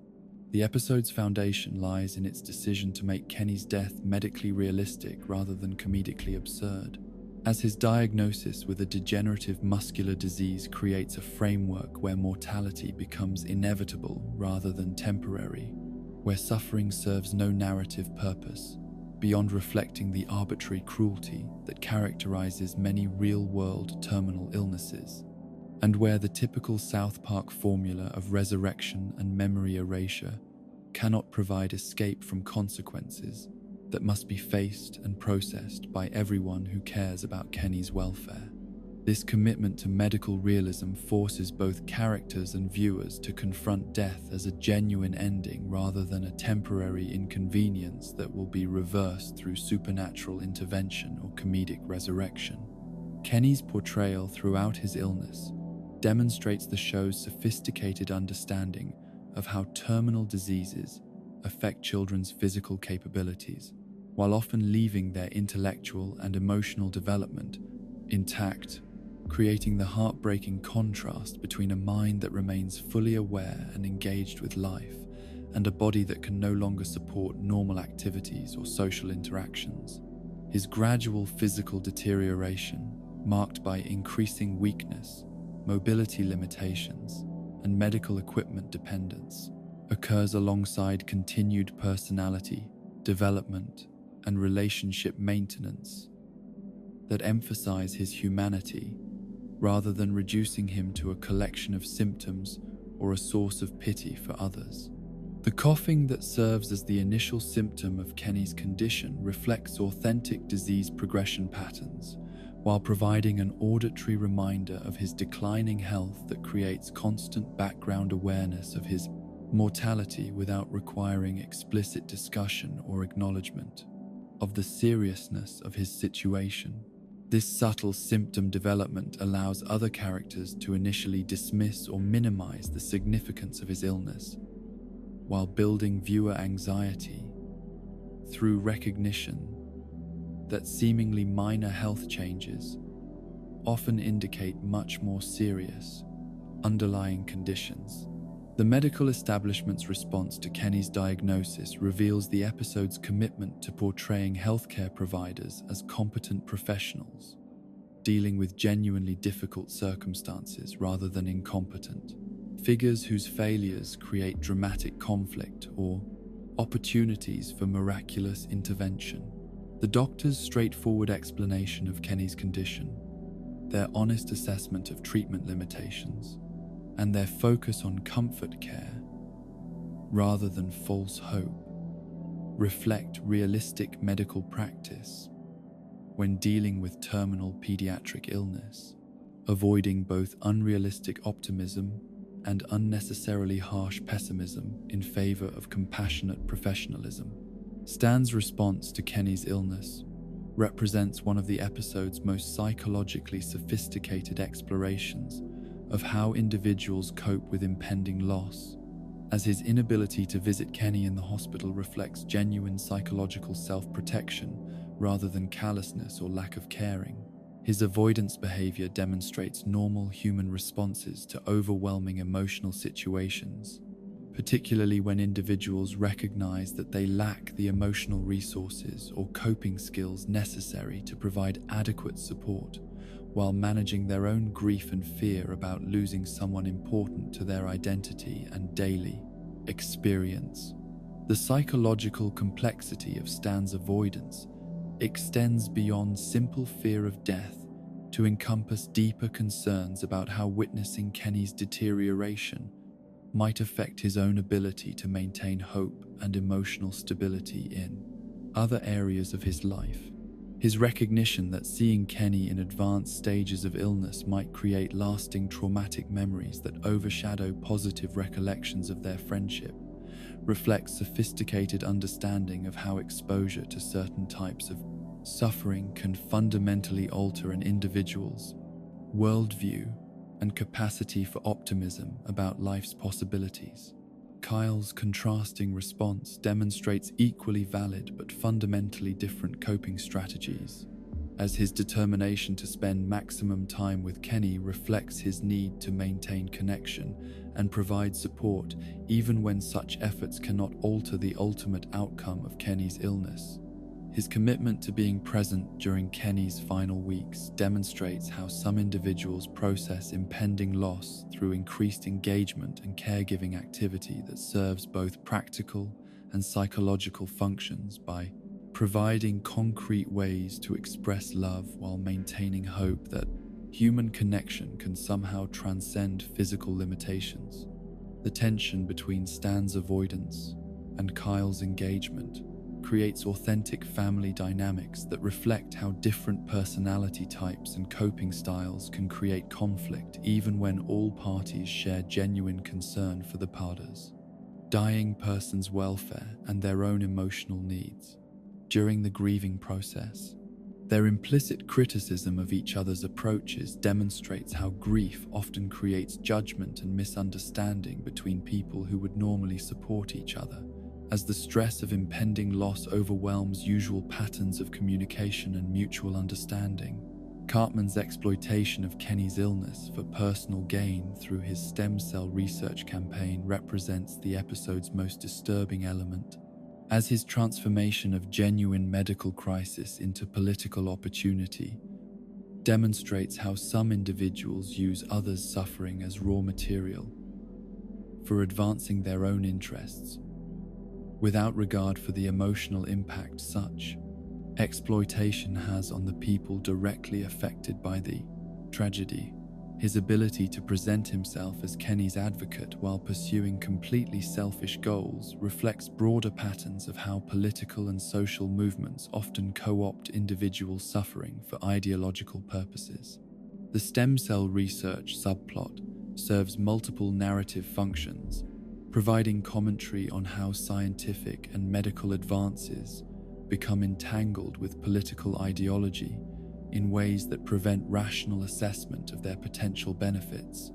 The episode's foundation lies in its decision to make Kenny's death medically realistic rather than comedically absurd, as his diagnosis with a degenerative muscular disease creates a framework where mortality becomes inevitable rather than temporary, where suffering serves no narrative purpose beyond reflecting the arbitrary cruelty that characterizes many real-world terminal illnesses, and where the typical South Park formula of resurrection and memory erasure cannot provide escape from consequences, that must be faced and processed by everyone who cares about Kenny's welfare. This commitment to medical realism forces both characters and viewers to confront death as a genuine ending rather than a temporary inconvenience that will be reversed through supernatural intervention or comedic resurrection. Kenny's portrayal throughout his illness demonstrates the show's sophisticated understanding of how terminal diseases affect children's physical capabilities, while often leaving their intellectual and emotional development intact, creating the heartbreaking contrast between a mind that remains fully aware and engaged with life and a body that can no longer support normal activities or social interactions. His gradual physical deterioration, marked by increasing weakness, mobility limitations, and medical equipment dependence, occurs alongside continued personality, development, and relationship maintenance that emphasize his humanity rather than reducing him to a collection of symptoms or a source of pity for others. The coughing that serves as the initial symptom of Kenny's condition reflects authentic disease progression patterns, while providing an auditory reminder of his declining health that creates constant background awareness of his mortality without requiring explicit discussion or acknowledgement of the seriousness of his situation. This subtle symptom development allows other characters to initially dismiss or minimize the significance of his illness, while building viewer anxiety through recognition that seemingly minor health changes often indicate much more serious underlying conditions. The medical establishment's response to Kenny's diagnosis reveals the episode's commitment to portraying healthcare providers as competent professionals, dealing with genuinely difficult circumstances rather than incompetent figures whose failures create dramatic conflict or opportunities for miraculous intervention. The doctor's straightforward explanation of Kenny's condition, their honest assessment of treatment limitations, and their focus on comfort care rather than false hope reflect realistic medical practice when dealing with terminal pediatric illness, avoiding both unrealistic optimism and unnecessarily harsh pessimism in favor of compassionate professionalism. Stan's response to Kenny's illness represents one of the episode's most psychologically sophisticated explorations of how individuals cope with impending loss, as his inability to visit Kenny in the hospital reflects genuine psychological self-protection rather than callousness or lack of caring. His avoidance behavior demonstrates normal human responses to overwhelming emotional situations, particularly when individuals recognize that they lack the emotional resources or coping skills necessary to provide adequate support, while managing their own grief and fear about losing someone important to their identity and daily experience. The psychological complexity of Stan's avoidance extends beyond simple fear of death to encompass deeper concerns about how witnessing Kenny's deterioration might affect his own ability to maintain hope and emotional stability in other areas of his life. His recognition that seeing Kenny in advanced stages of illness might create lasting traumatic memories that overshadow positive recollections of their friendship reflects sophisticated understanding of how exposure to certain types of suffering can fundamentally alter an individual's worldview and capacity for optimism about life's possibilities. Kyle's contrasting response demonstrates equally valid but fundamentally different coping strategies, as his determination to spend maximum time with Kenny reflects his need to maintain connection and provide support even when such efforts cannot alter the ultimate outcome of Kenny's illness. His commitment to being present during Kenny's final weeks demonstrates how some individuals process impending loss through increased engagement and caregiving activity that serves both practical and psychological functions by providing concrete ways to express love while maintaining hope that human connection can somehow transcend physical limitations. The tension between Stan's avoidance and Kyle's engagement creates authentic family dynamics that reflect how different personality types and coping styles can create conflict even when all parties share genuine concern for the Pardas, dying person's welfare and their own emotional needs. During the grieving process, their implicit criticism of each other's approaches demonstrates how grief often creates judgment and misunderstanding between people who would normally support each other. As the stress of impending loss overwhelms usual patterns of communication and mutual understanding, Cartman's exploitation of Kenny's illness for personal gain through his stem cell research campaign represents the episode's most disturbing element, as his transformation of genuine medical crisis into political opportunity demonstrates how some individuals use others' suffering as raw material for advancing their own interests, without regard for the emotional impact such exploitation has on the people directly affected by the tragedy. His ability to present himself as Kenny's advocate while pursuing completely selfish goals reflects broader patterns of how political and social movements often co-opt individual suffering for ideological purposes. The stem cell research subplot serves multiple narrative functions, providing commentary on how scientific and medical advances become entangled with political ideology in ways that prevent rational assessment of their potential benefits,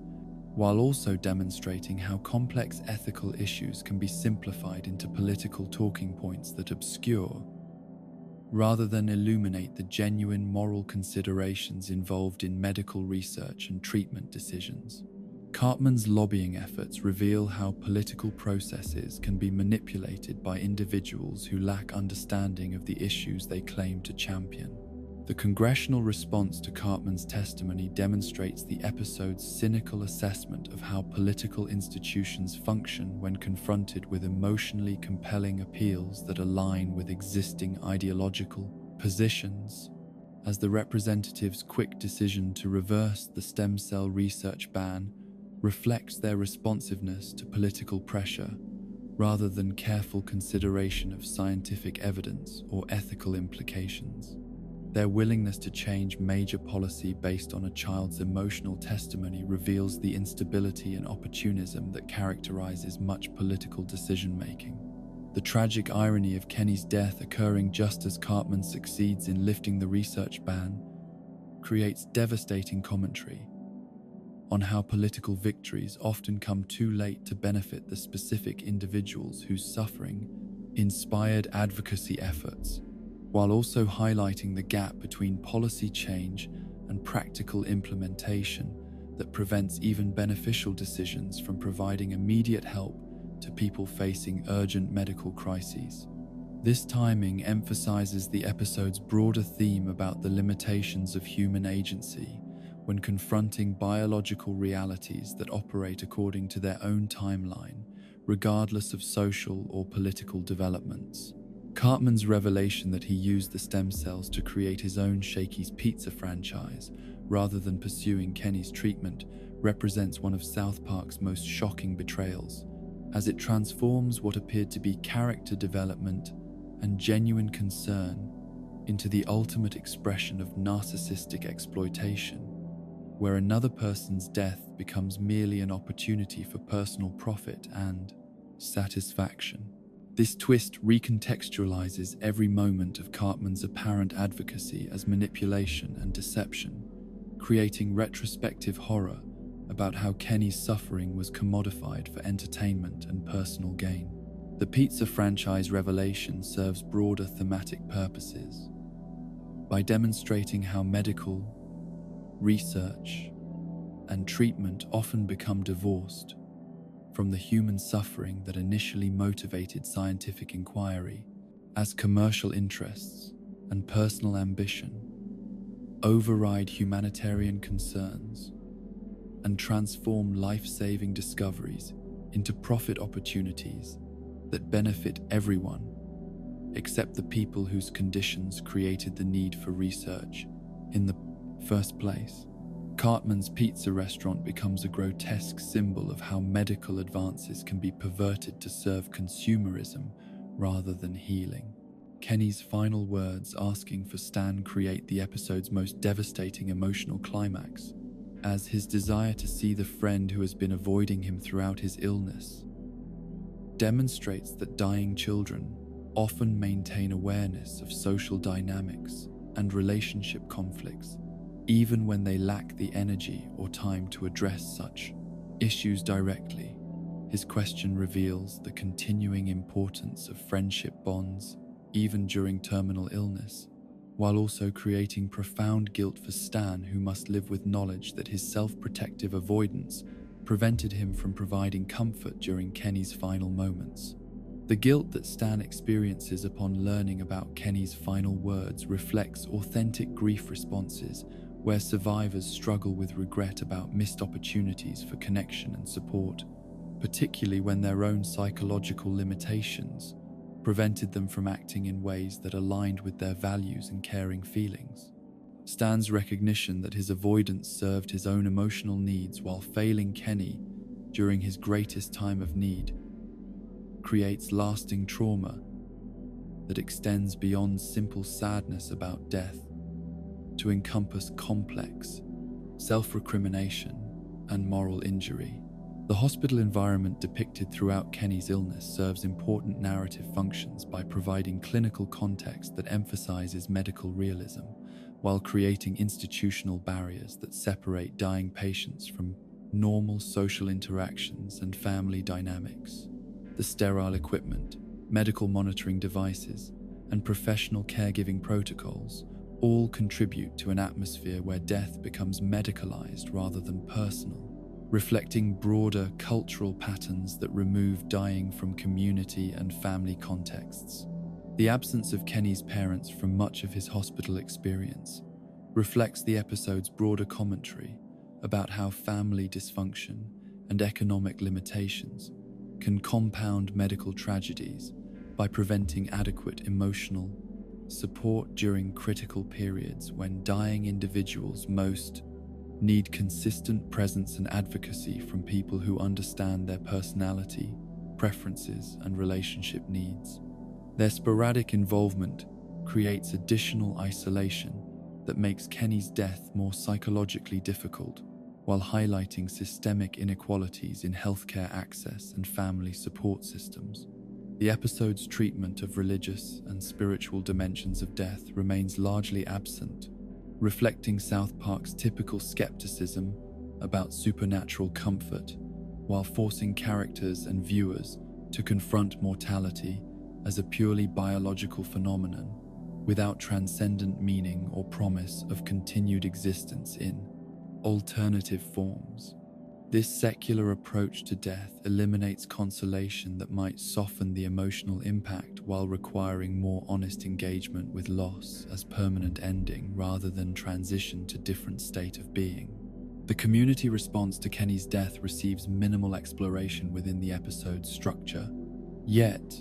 while also demonstrating how complex ethical issues can be simplified into political talking points that obscure, rather than illuminate, the genuine moral considerations involved in medical research and treatment decisions. Cartman's lobbying efforts reveal how political processes can be manipulated by individuals who lack understanding of the issues they claim to champion. The congressional response to Cartman's testimony demonstrates the episode's cynical assessment of how political institutions function when confronted with emotionally compelling appeals that align with existing ideological positions, as the representatives' quick decision to reverse the stem cell research ban reflects their responsiveness to political pressure rather than careful consideration of scientific evidence or ethical implications. Their willingness to change major policy based on a child's emotional testimony reveals the instability and opportunism that characterizes much political decision-making. The tragic irony of Kenny's death occurring just as Cartman succeeds in lifting the research ban creates devastating commentary on how political victories often come too late to benefit the specific individuals whose suffering inspired advocacy efforts, while also highlighting the gap between policy change and practical implementation that prevents even beneficial decisions from providing immediate help to people facing urgent medical crises. This timing emphasizes the episode's broader theme about the limitations of human agency when confronting biological realities that operate according to their own timeline, regardless of social or political developments. Cartman's revelation that he used the stem cells to create his own Shakey's Pizza franchise rather than pursuing Kenny's treatment represents one of South Park's most shocking betrayals, as it transforms what appeared to be character development and genuine concern into the ultimate expression of narcissistic exploitation, where another person's death becomes merely an opportunity for personal profit and satisfaction. This twist recontextualizes every moment of Cartman's apparent advocacy as manipulation and deception, creating retrospective horror about how Kenny's suffering was commodified for entertainment and personal gain. The pizza franchise revelation serves broader thematic purposes by demonstrating how medical research and treatment often become divorced from the human suffering that initially motivated scientific inquiry, as commercial interests and personal ambition override humanitarian concerns and transform life-saving discoveries into profit opportunities that benefit everyone except the people whose conditions created the need for research in the first place. Cartman's Pizza restaurant becomes a grotesque symbol of how medical advances can be perverted to serve consumerism rather than healing. Kenny's final words asking for Stan create the episode's most devastating emotional climax, as his desire to see the friend who has been avoiding him throughout his illness demonstrates that dying children often maintain awareness of social dynamics and relationship conflicts, even when they lack the energy or time to address such issues directly. His question reveals the continuing importance of friendship bonds, even during terminal illness, while also creating profound guilt for Stan, who must live with knowledge that his self-protective avoidance prevented him from providing comfort during Kenny's final moments. The guilt that Stan experiences upon learning about Kenny's final words reflects authentic grief responses, where survivors struggle with regret about missed opportunities for connection and support, particularly when their own psychological limitations prevented them from acting in ways that aligned with their values and caring feelings. Stan's recognition that his avoidance served his own emotional needs while failing Kenny during his greatest time of need creates lasting trauma that extends beyond simple sadness about death to encompass complex self-recrimination and moral injury. The hospital environment depicted throughout Kenny's illness serves important narrative functions by providing clinical context that emphasizes medical realism, while creating institutional barriers that separate dying patients from normal social interactions and family dynamics. The sterile equipment, medical monitoring devices, and professional caregiving protocols all contribute to an atmosphere where death becomes medicalized rather than personal, reflecting broader cultural patterns that remove dying from community and family contexts. The absence of Kenny's parents from much of his hospital experience reflects the episode's broader commentary about how family dysfunction and economic limitations can compound medical tragedies by preventing adequate emotional support during critical periods when dying individuals most need consistent presence and advocacy from people who understand their personality, preferences, and relationship needs. Their sporadic involvement creates additional isolation that makes Kenny's death more psychologically difficult, while highlighting systemic inequalities in healthcare access and family support systems. The episode's treatment of religious and spiritual dimensions of death remains largely absent, reflecting South Park's typical skepticism about supernatural comfort, while forcing characters and viewers to confront mortality as a purely biological phenomenon, without transcendent meaning or promise of continued existence in alternative forms. This secular approach to death eliminates consolation that might soften the emotional impact while requiring more honest engagement with loss as permanent ending rather than transition to different state of being. The community response to Kenny's death receives minimal exploration within the episode's structure, yet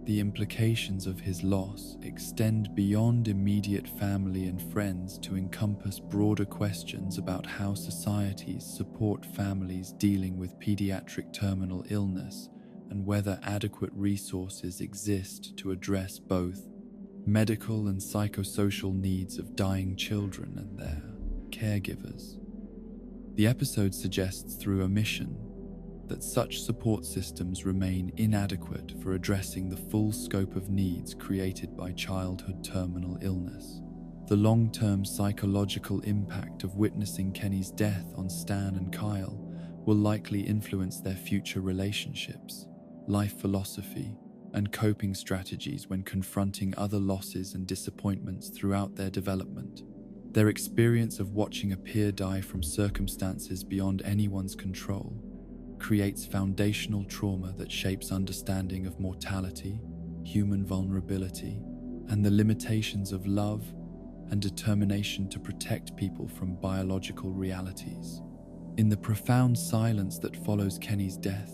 the implications of his loss extend beyond immediate family and friends to encompass broader questions about how societies support families dealing with pediatric terminal illness and whether adequate resources exist to address both medical and psychosocial needs of dying children and their caregivers. The episode suggests through omission that such support systems remain inadequate for addressing the full scope of needs created by childhood terminal illness. The long-term psychological impact of witnessing Kenny's death on Stan and Kyle will likely influence their future relationships, life philosophy, and coping strategies when confronting other losses and disappointments throughout their development. Their experience of watching a peer die from circumstances beyond anyone's control creates foundational trauma that shapes understanding of mortality, human vulnerability, and the limitations of love and determination to protect people from biological realities. In the profound silence that follows Kenny's death,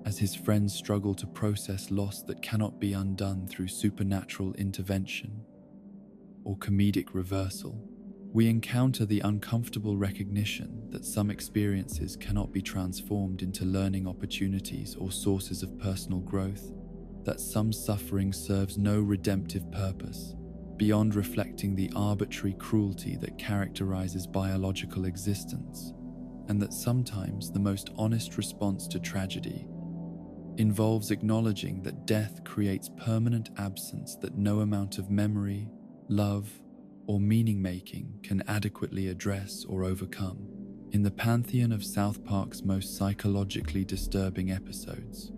as his friends struggle to process loss that cannot be undone through supernatural intervention or comedic reversal, we encounter the uncomfortable recognition that some experiences cannot be transformed into learning opportunities or sources of personal growth. that some suffering serves no redemptive purpose, beyond reflecting the arbitrary cruelty that characterizes biological existence, and that sometimes the most honest response to tragedy involves acknowledging that death creates permanent absence that no amount of memory, love, or meaning-making can adequately address or overcome. In the pantheon of South Park's most psychologically disturbing episodes,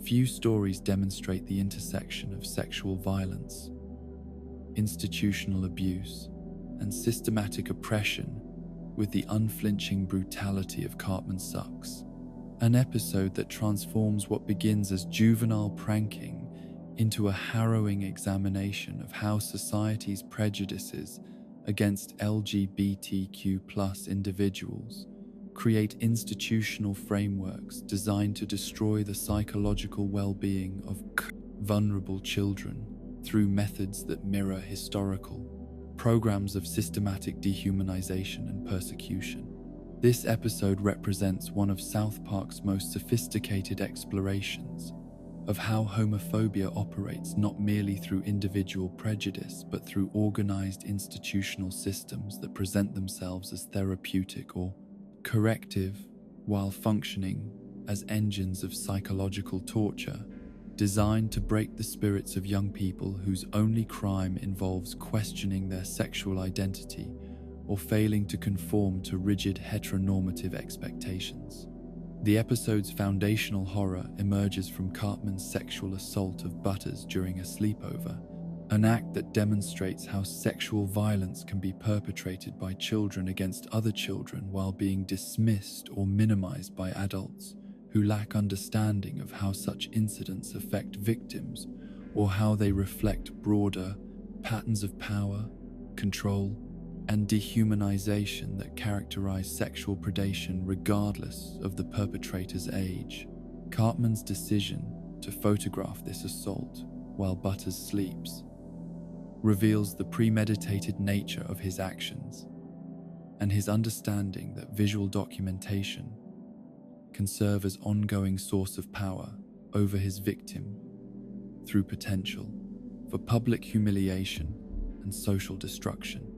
few stories demonstrate the intersection of sexual violence, institutional abuse, and systematic oppression with the unflinching brutality of Cartman Sucks, an episode that transforms what begins as juvenile pranking into a harrowing examination of how society's prejudices against LGBTQ+ individuals create institutional frameworks designed to destroy the psychological well-being of vulnerable children through methods that mirror historical programs of systematic dehumanization and persecution. This episode represents one of South Park's most sophisticated explorations of how homophobia operates not merely through individual prejudice, but through organized institutional systems that present themselves as therapeutic or corrective while functioning as engines of psychological torture, designed to break the spirits of young people whose only crime involves questioning their sexual identity or failing to conform to rigid heteronormative expectations. The episode's foundational horror emerges from Cartman's sexual assault of Butters during a sleepover, an act that demonstrates how sexual violence can be perpetrated by children against other children while being dismissed or minimized by adults who lack understanding of how such incidents affect victims or how they reflect broader patterns of power, control, and dehumanization that characterize sexual predation regardless of the perpetrator's age. Cartman's decision to photograph this assault while Butters sleeps reveals the premeditated nature of his actions and his understanding that visual documentation can serve as ongoing source of power over his victim through potential for public humiliation and social destruction.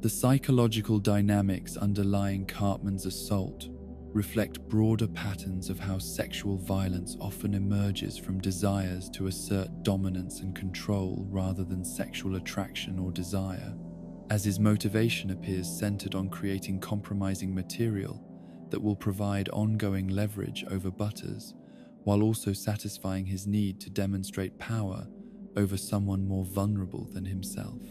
The psychological dynamics underlying Cartman's assault reflect broader patterns of how sexual violence often emerges from desires to assert dominance and control rather than sexual attraction or desire, as his motivation appears centered on creating compromising material that will provide ongoing leverage over Butters, while also satisfying his need to demonstrate power over someone more vulnerable than himself.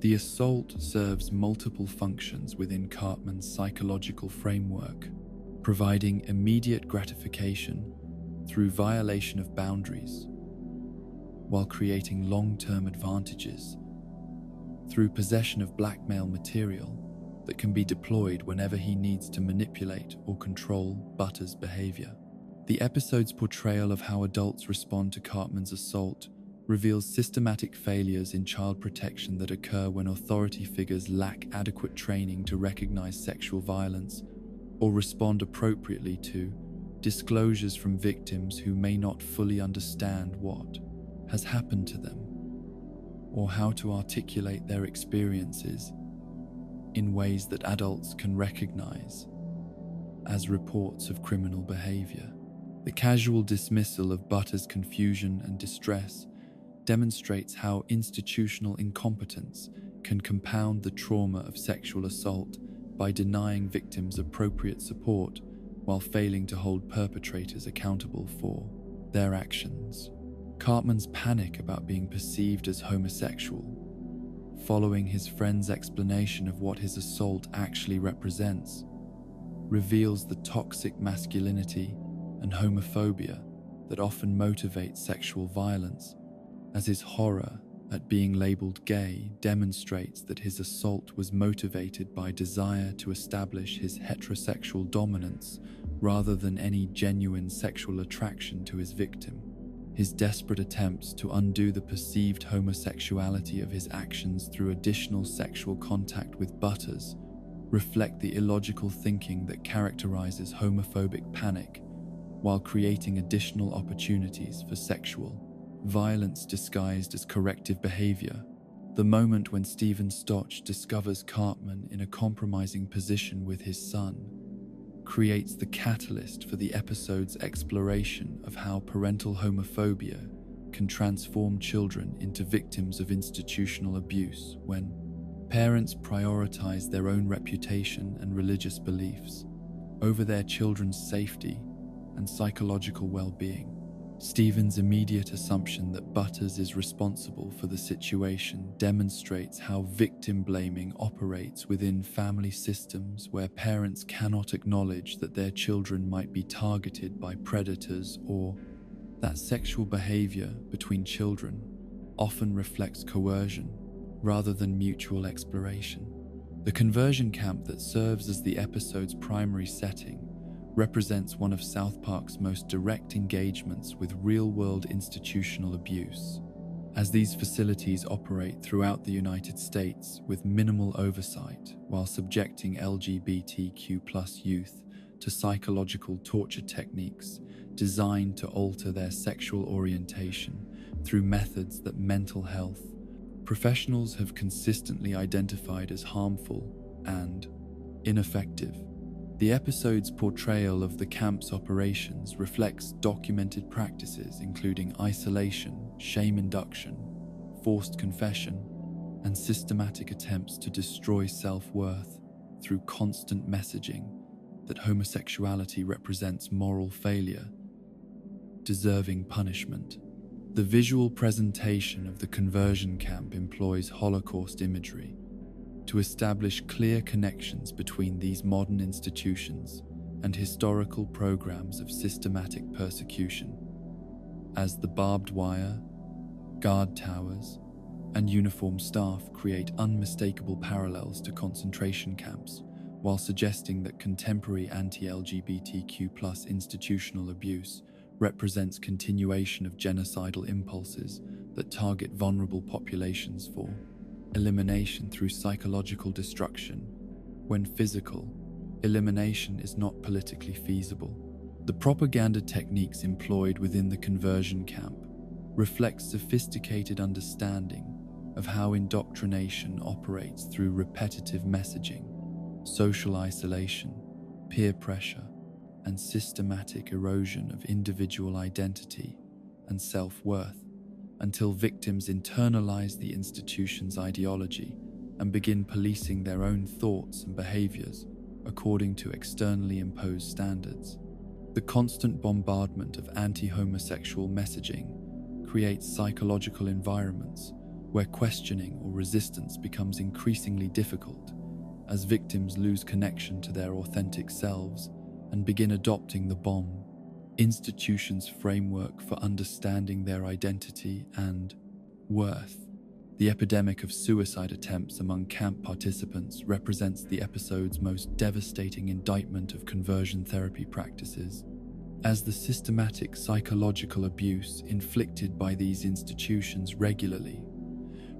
The assault serves multiple functions within Cartman's psychological framework, providing immediate gratification through violation of boundaries, while creating long-term advantages through possession of blackmail material that can be deployed whenever he needs to manipulate or control Butters' behavior. The episode's portrayal of how adults respond to Cartman's assault reveals systematic failures in child protection that occur when authority figures lack adequate training to recognize sexual violence or respond appropriately to disclosures from victims who may not fully understand what has happened to them or how to articulate their experiences in ways that adults can recognize as reports of criminal behavior. The casual dismissal of Butters' confusion and distress demonstrates how institutional incompetence can compound the trauma of sexual assault by denying victims appropriate support while failing to hold perpetrators accountable for their actions. Cartman's panic about being perceived as homosexual, following his friend's explanation of what his assault actually represents, reveals the toxic masculinity and homophobia that often motivates sexual violence, as his horror at being labeled gay demonstrates that his assault was motivated by desire to establish his heterosexual dominance rather than any genuine sexual attraction to his victim. His desperate attempts to undo the perceived homosexuality of his actions through additional sexual contact with Butters reflect the illogical thinking that characterizes homophobic panic while creating additional opportunities for sexual violence disguised as corrective behavior. The moment when Stephen Stotch discovers Cartman in a compromising position with his son creates the catalyst for the episode's exploration of how parental homophobia can transform children into victims of institutional abuse when parents prioritize their own reputation and religious beliefs over their children's safety and psychological well-being. Stephen's immediate assumption that Butters is responsible for the situation demonstrates how victim blaming operates within family systems where parents cannot acknowledge that their children might be targeted by predators, or that sexual behavior between children often reflects coercion rather than mutual exploration. The conversion camp that serves as the episode's primary setting represents one of South Park's most direct engagements with real-world institutional abuse, as these facilities operate throughout the United States with minimal oversight while subjecting LGBTQ+ youth to psychological torture techniques designed to alter their sexual orientation through methods that mental health professionals have consistently identified as harmful and ineffective. The episode's portrayal of the camp's operations reflects documented practices including isolation, shame induction, forced confession, and systematic attempts to destroy self-worth through constant messaging that homosexuality represents moral failure, deserving punishment. The visual presentation of the conversion camp employs Holocaust imagery to establish clear connections between these modern institutions and historical programs of systematic persecution, as the barbed wire, guard towers, and uniformed staff create unmistakable parallels to concentration camps, while suggesting that contemporary anti-LGBTQ+ institutional abuse represents continuation of genocidal impulses that target vulnerable populations for elimination through psychological destruction, when physical elimination is not politically feasible. The propaganda techniques employed within the conversion camp reflect sophisticated understanding of how indoctrination operates through repetitive messaging, social isolation, peer pressure, and systematic erosion of individual identity and self-worth, until victims internalize the institution's ideology and begin policing their own thoughts and behaviors according to externally imposed standards. The constant bombardment of anti-homosexual messaging creates psychological environments where questioning or resistance becomes increasingly difficult as victims lose connection to their authentic selves and begin adopting the bomb institution's framework for understanding their identity and worth. The epidemic of suicide attempts among camp participants represents the episode's most devastating indictment of conversion therapy practices, as the systematic psychological abuse inflicted by these institutions regularly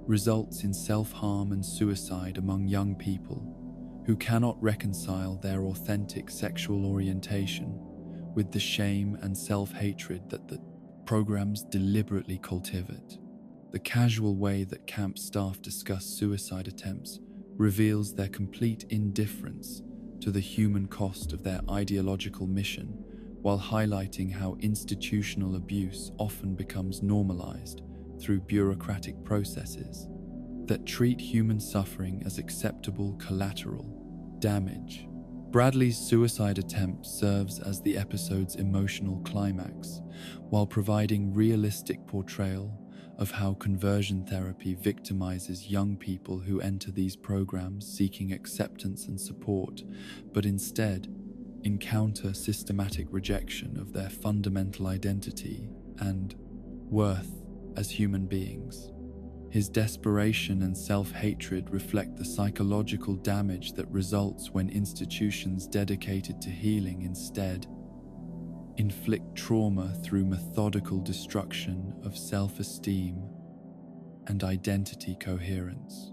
results in self-harm and suicide among young people who cannot reconcile their authentic sexual orientation with the shame and self-hatred that the programs deliberately cultivate. The casual way that camp staff discuss suicide attempts reveals their complete indifference to the human cost of their ideological mission, while highlighting how institutional abuse often becomes normalized through bureaucratic processes that treat human suffering as acceptable collateral damage. Bradley's suicide attempt serves as the episode's emotional climax, while providing realistic portrayal of how conversion therapy victimizes young people who enter these programs seeking acceptance and support, but instead encounter systematic rejection of their fundamental identity and worth as human beings. His desperation and self-hatred reflect the psychological damage that results when institutions dedicated to healing instead inflict trauma through methodical destruction of self-esteem and identity coherence.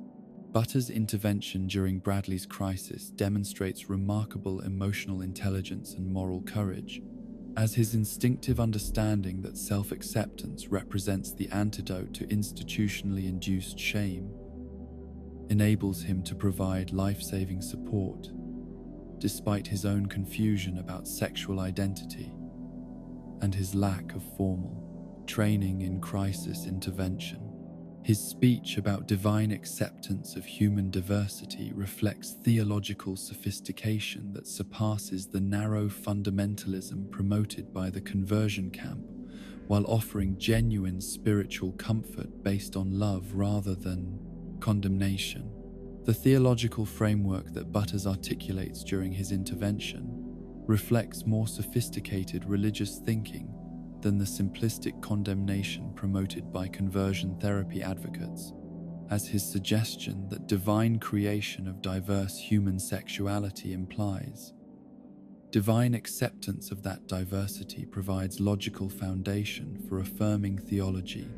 Butters' intervention during Bradley's crisis demonstrates remarkable emotional intelligence and moral courage, as his instinctive understanding that self-acceptance represents the antidote to institutionally induced shame enables him to provide life-saving support despite his own confusion about sexual identity and his lack of formal training in crisis intervention. His speech about divine acceptance of human diversity reflects theological sophistication that surpasses the narrow fundamentalism promoted by the conversion camp, while offering genuine spiritual comfort based on love rather than condemnation. The theological framework that Butters articulates during his intervention reflects more sophisticated religious thinking than the simplistic condemnation promoted by conversion therapy advocates, as his suggestion that divine creation of diverse human sexuality implies. Divine acceptance of that diversity provides logical foundation for affirming theology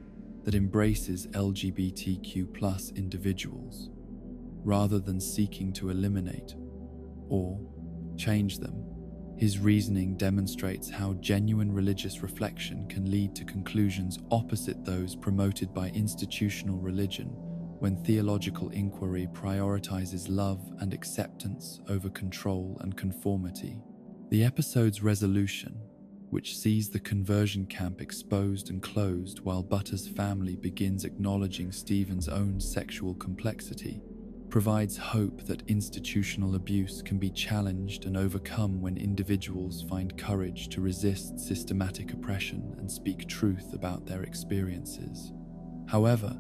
that embraces LGBTQ+ individuals, rather than seeking to eliminate or change them. His reasoning demonstrates how genuine religious reflection can lead to conclusions opposite those promoted by institutional religion when theological inquiry prioritizes love and acceptance over control and conformity. The episode's resolution, which sees the conversion camp exposed and closed while Butters' family begins acknowledging Stephen's own sexual complexity, provides hope that institutional abuse can be challenged and overcome when individuals find courage to resist systematic oppression and speak truth about their experiences. However,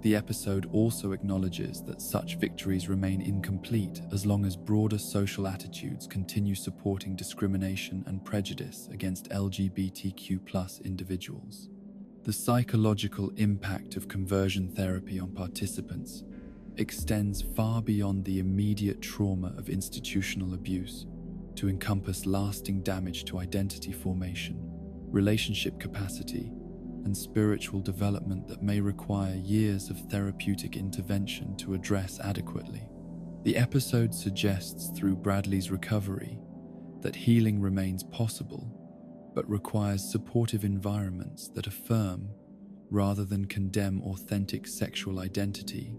the episode also acknowledges that such victories remain incomplete as long as broader social attitudes continue supporting discrimination and prejudice against LGBTQ+ individuals. The psychological impact of conversion therapy on participants extends far beyond the immediate trauma of institutional abuse to encompass lasting damage to identity formation, relationship capacity, and spiritual development that may require years of therapeutic intervention to address adequately. The episode suggests through Bradley's recovery that healing remains possible, but requires supportive environments that affirm rather than condemn authentic sexual identity,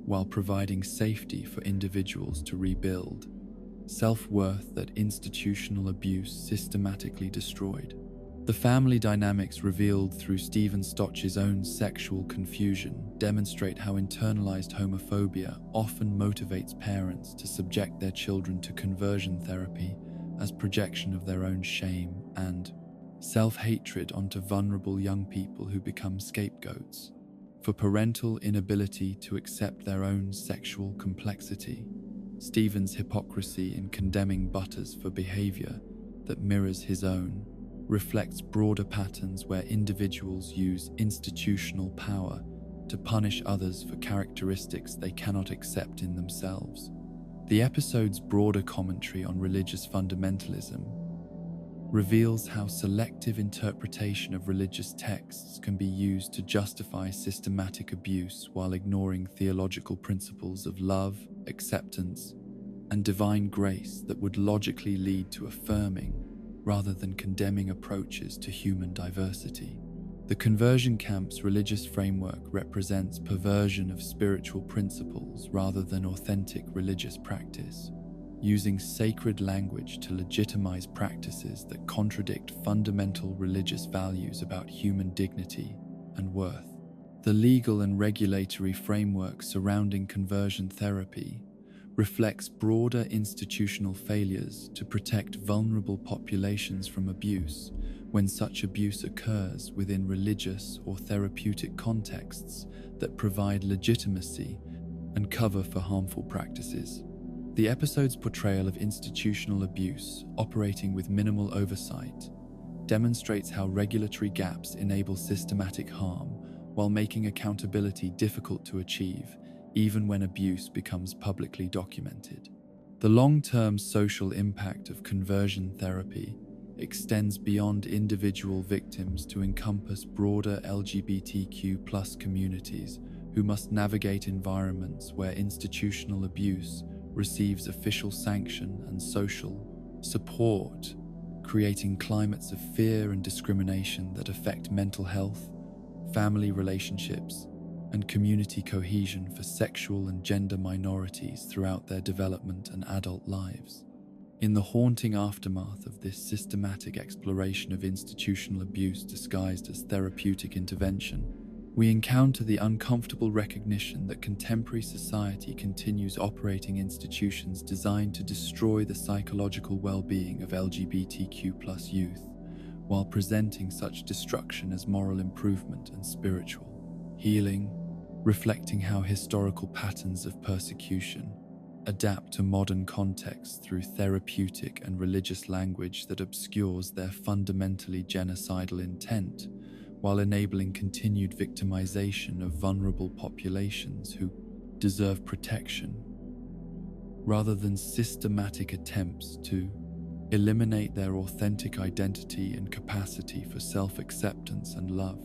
while providing safety for individuals to rebuild self-worth that institutional abuse systematically destroyed. The family dynamics revealed through Stephen Stotch's own sexual confusion demonstrate how internalized homophobia often motivates parents to subject their children to conversion therapy as projection of their own shame and self-hatred onto vulnerable young people who become scapegoats for parental inability to accept their own sexual complexity. Stephen's hypocrisy in condemning Butters for behavior that mirrors his own reflects broader patterns where individuals use institutional power to punish others for characteristics they cannot accept in themselves. The episode's broader commentary on religious fundamentalism reveals how selective interpretation of religious texts can be used to justify systematic abuse while ignoring theological principles of love, acceptance, and divine grace that would logically lead to affirming rather than condemning approaches to human diversity. The conversion camp's religious framework represents perversion of spiritual principles rather than authentic religious practice, using sacred language to legitimize practices that contradict fundamental religious values about human dignity and worth. The legal and regulatory framework surrounding conversion therapy reflects broader institutional failures to protect vulnerable populations from abuse when such abuse occurs within religious or therapeutic contexts that provide legitimacy and cover for harmful practices. The episode's portrayal of institutional abuse operating with minimal oversight demonstrates how regulatory gaps enable systematic harm while making accountability difficult to achieve, even when abuse becomes publicly documented. The long-term social impact of conversion therapy extends beyond individual victims to encompass broader LGBTQ+ communities who must navigate environments where institutional abuse receives official sanction and social support, creating climates of fear and discrimination that affect mental health, family relationships, and community cohesion for sexual and gender minorities throughout their development and adult lives. In the haunting aftermath of this systematic exploration of institutional abuse disguised as therapeutic intervention, we encounter the uncomfortable recognition that contemporary society continues operating institutions designed to destroy the psychological well-being of LGBTQ+ youth, while presenting such destruction as moral improvement and spiritual healing, reflecting how historical patterns of persecution adapt to modern contexts through therapeutic and religious language that obscures their fundamentally genocidal intent, while enabling continued victimization of vulnerable populations who deserve protection, rather than systematic attempts to eliminate their authentic identity and capacity for self-acceptance and love.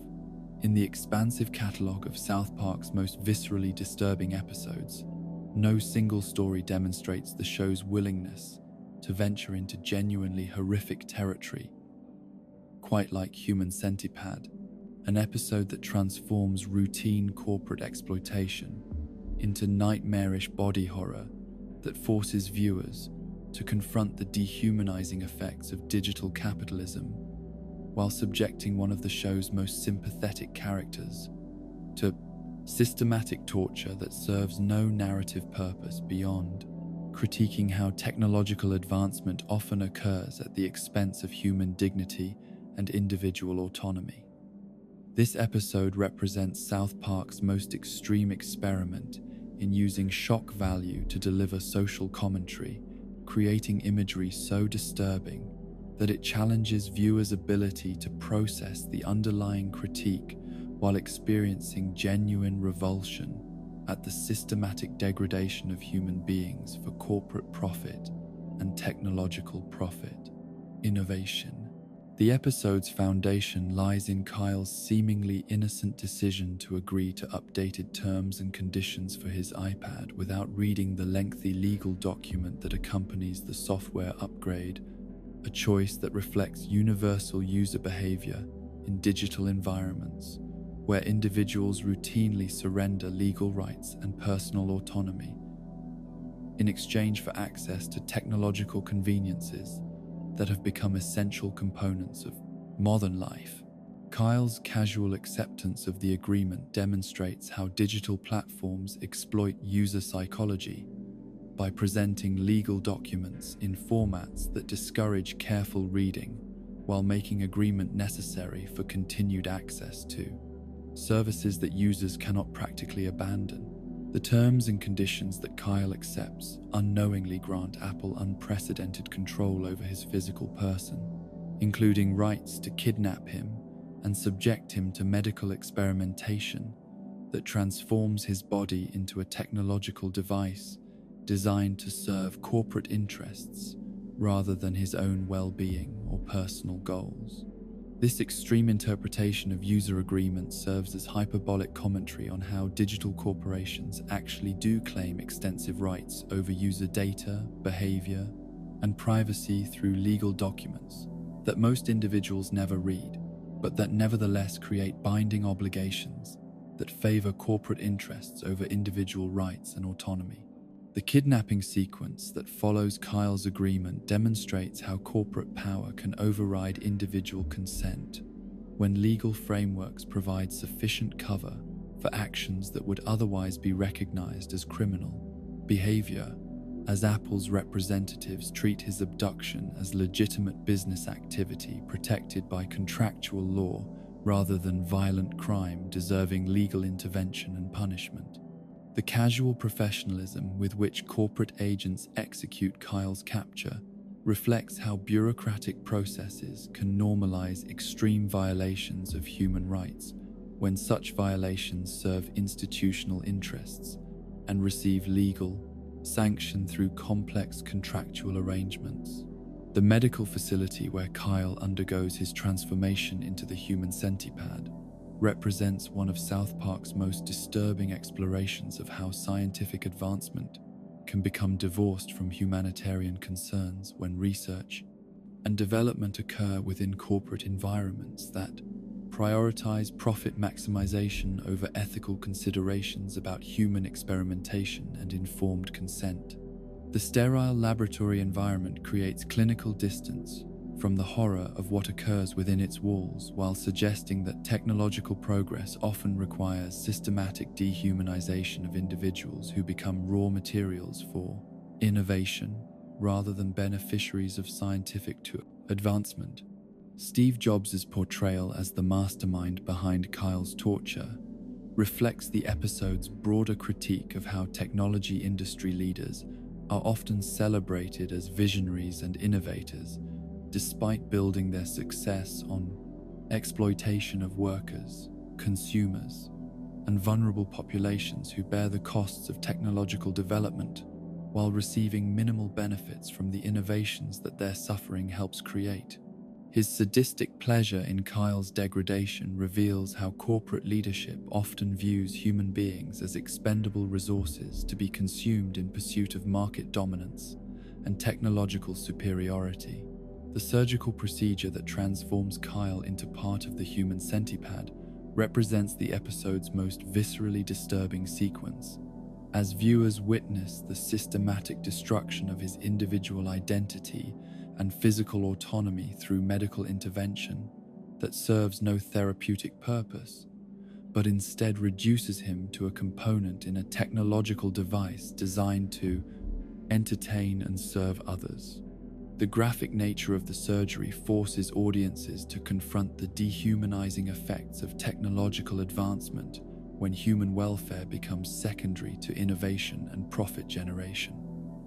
In the expansive catalogue of South Park's most viscerally disturbing episodes, no single story demonstrates the show's willingness to venture into genuinely horrific territory. Quite like Human Centipede, an episode that transforms routine corporate exploitation into nightmarish body horror that forces viewers to confront the dehumanizing effects of digital capitalism, while subjecting one of the show's most sympathetic characters to systematic torture that serves no narrative purpose beyond critiquing how technological advancement often occurs at the expense of human dignity and individual autonomy. This episode represents South Park's most extreme experiment in using shock value to deliver social commentary, creating imagery so disturbing that it challenges viewers' ability to process the underlying critique while experiencing genuine revulsion at the systematic degradation of human beings for corporate profit and technological profit. Innovation. The episode's foundation lies in Kyle's seemingly innocent decision to agree to updated terms and conditions for his iPad without reading the lengthy legal document that accompanies the software upgrade, a choice that reflects universal user behavior in digital environments, where individuals routinely surrender legal rights and personal autonomy in exchange for access to technological conveniences that have become essential components of modern life. Kyle's casual acceptance of the agreement demonstrates how digital platforms exploit user psychology by presenting legal documents in formats that discourage careful reading while making agreement necessary for continued access to services that users cannot practically abandon. The terms and conditions that Kyle accepts unknowingly grant Apple unprecedented control over his physical person, including rights to kidnap him and subject him to medical experimentation that transforms his body into a technological device designed to serve corporate interests rather than his own well-being or personal goals. This extreme interpretation of user agreements serves as hyperbolic commentary on how digital corporations actually do claim extensive rights over user data, behavior, and privacy through legal documents that most individuals never read, but that nevertheless create binding obligations that favor corporate interests over individual rights and autonomy. The kidnapping sequence that follows Kyle's agreement demonstrates how corporate power can override individual consent when legal frameworks provide sufficient cover for actions that would otherwise be recognized as criminal behavior, as Apple's representatives treat his abduction as legitimate business activity protected by contractual law rather than violent crime deserving legal intervention and punishment. The casual professionalism with which corporate agents execute Kyle's capture reflects how bureaucratic processes can normalize extreme violations of human rights when such violations serve institutional interests and receive legal sanction through complex contractual arrangements. The medical facility where Kyle undergoes his transformation into the Human Centipede represents one of South Park's most disturbing explorations of how scientific advancement can become divorced from humanitarian concerns when research and development occur within corporate environments that prioritize profit maximization over ethical considerations about human experimentation and informed consent. The sterile laboratory environment creates clinical distance from the horror of what occurs within its walls, while suggesting that technological progress often requires systematic dehumanization of individuals who become raw materials for innovation rather than beneficiaries of scientific advancement. Steve Jobs' portrayal as the mastermind behind Kyle's torture reflects the episode's broader critique of how technology industry leaders are often celebrated as visionaries and innovators, despite building their success on exploitation of workers, consumers, and vulnerable populations who bear the costs of technological development while receiving minimal benefits from the innovations that their suffering helps create. His sadistic pleasure in Kyle's degradation reveals how corporate leadership often views human beings as expendable resources to be consumed in pursuit of market dominance and technological superiority. The surgical procedure that transforms Kyle into part of the human centipede represents the episode's most viscerally disturbing sequence, as viewers witness the systematic destruction of his individual identity and physical autonomy through medical intervention that serves no therapeutic purpose, but instead reduces him to a component in a technological device designed to entertain and serve others. The graphic nature of the surgery forces audiences to confront the dehumanizing effects of technological advancement when human welfare becomes secondary to innovation and profit generation.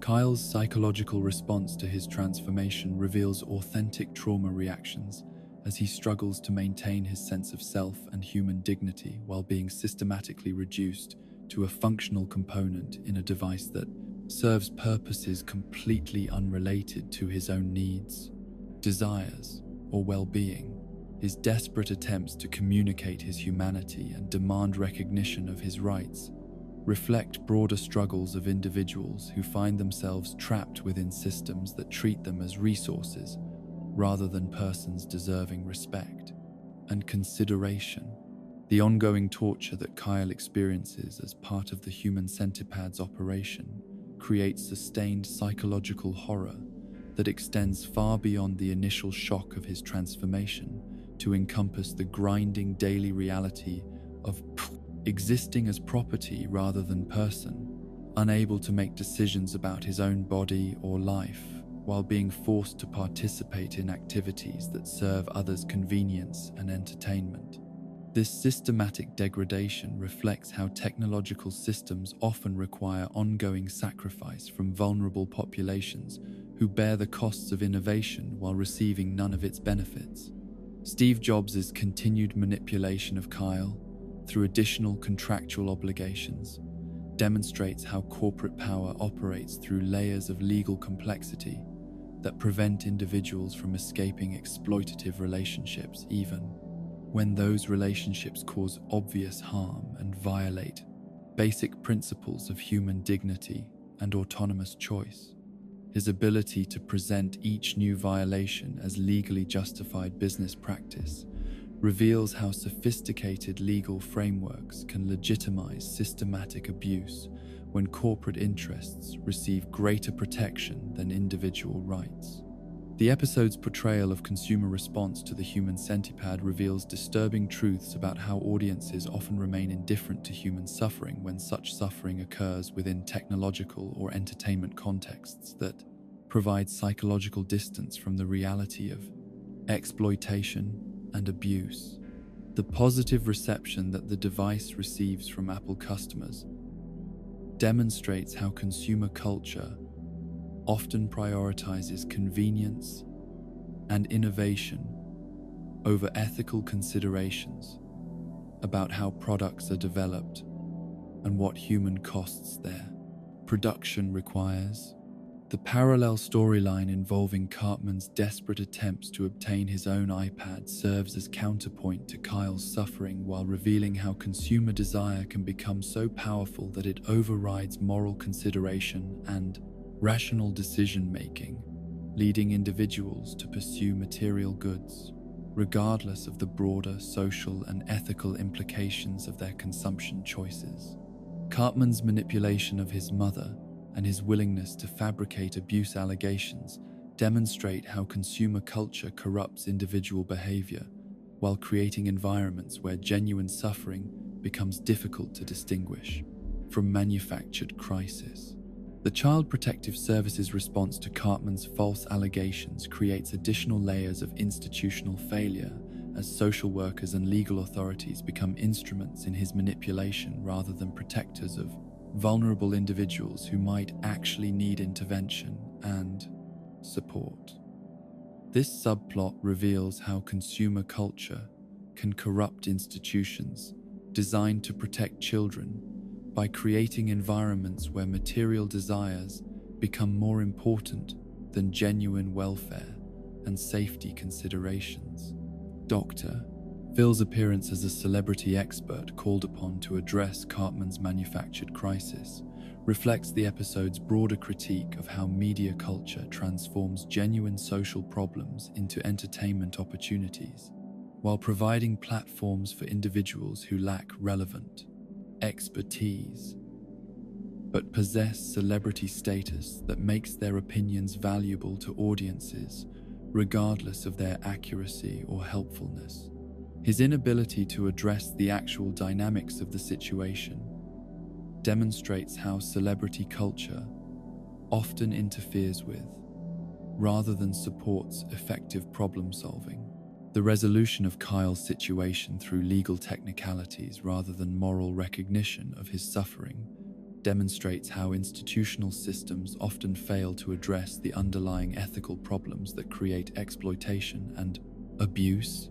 Kyle's psychological response to his transformation reveals authentic trauma reactions as he struggles to maintain his sense of self and human dignity while being systematically reduced to a functional component in a device that serves purposes completely unrelated to his own needs, desires, or well-being. His desperate attempts to communicate his humanity and demand recognition of his rights reflect broader struggles of individuals who find themselves trapped within systems that treat them as resources rather than persons deserving respect and consideration. The ongoing torture that Kyle experiences as part of the human centipede's operation creates sustained psychological horror that extends far beyond the initial shock of his transformation to encompass the grinding daily reality of existing as property rather than person, unable to make decisions about his own body or life, while being forced to participate in activities that serve others' convenience and entertainment. This systematic degradation reflects how technological systems often require ongoing sacrifice from vulnerable populations who bear the costs of innovation while receiving none of its benefits. Steve Jobs' continued manipulation of Kyle through additional contractual obligations demonstrates how corporate power operates through layers of legal complexity that prevent individuals from escaping exploitative relationships, even when those relationships cause obvious harm and violate basic principles of human dignity and autonomous choice. His ability to present each new violation as legally justified business practice reveals how sophisticated legal frameworks can legitimize systematic abuse when corporate interests receive greater protection than individual rights. The episode's portrayal of consumer response to the human centipede reveals disturbing truths about how audiences often remain indifferent to human suffering when such suffering occurs within technological or entertainment contexts that provide psychological distance from the reality of exploitation and abuse. The positive reception that the device receives from Apple customers demonstrates how consumer culture often prioritizes convenience and innovation over ethical considerations about how products are developed and what human costs their production requires. The parallel storyline involving Cartman's desperate attempts to obtain his own iPad serves as counterpoint to Kyle's suffering while revealing how consumer desire can become so powerful that it overrides moral consideration and rational decision-making, leading individuals to pursue material goods, regardless of the broader social and ethical implications of their consumption choices. Cartman's manipulation of his mother and his willingness to fabricate abuse allegations demonstrate how consumer culture corrupts individual behavior while creating environments where genuine suffering becomes difficult to distinguish from manufactured crisis. The Child Protective Service's response to Cartman's false allegations creates additional layers of institutional failure as social workers and legal authorities become instruments in his manipulation rather than protectors of vulnerable individuals who might actually need intervention and support. This subplot reveals how consumer culture can corrupt institutions designed to protect children by creating environments where material desires become more important than genuine welfare and safety considerations. Dr. Phil's appearance as a celebrity expert called upon to address Cartman's manufactured crisis reflects the episode's broader critique of how media culture transforms genuine social problems into entertainment opportunities, while providing platforms for individuals who lack relevant expertise but possess celebrity status that makes their opinions valuable to audiences, regardless of their accuracy or helpfulness. His inability to address the actual dynamics of the situation demonstrates how celebrity culture often interferes with, rather than supports, effective problem solving. The resolution of Kyle's situation through legal technicalities rather than moral recognition of his suffering demonstrates how institutional systems often fail to address the underlying ethical problems that create exploitation and abuse,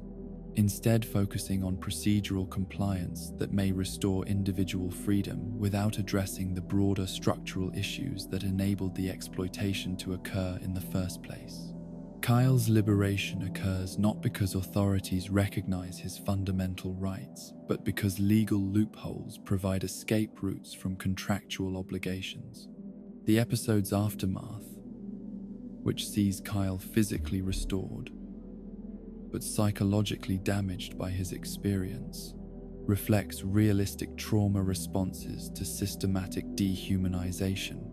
instead focusing on procedural compliance that may restore individual freedom without addressing the broader structural issues that enabled the exploitation to occur in the first place. Kyle's liberation occurs not because authorities recognize his fundamental rights, but because legal loopholes provide escape routes from contractual obligations. The episode's aftermath, which sees Kyle physically restored, but psychologically damaged by his experience, reflects realistic trauma responses to systematic dehumanization,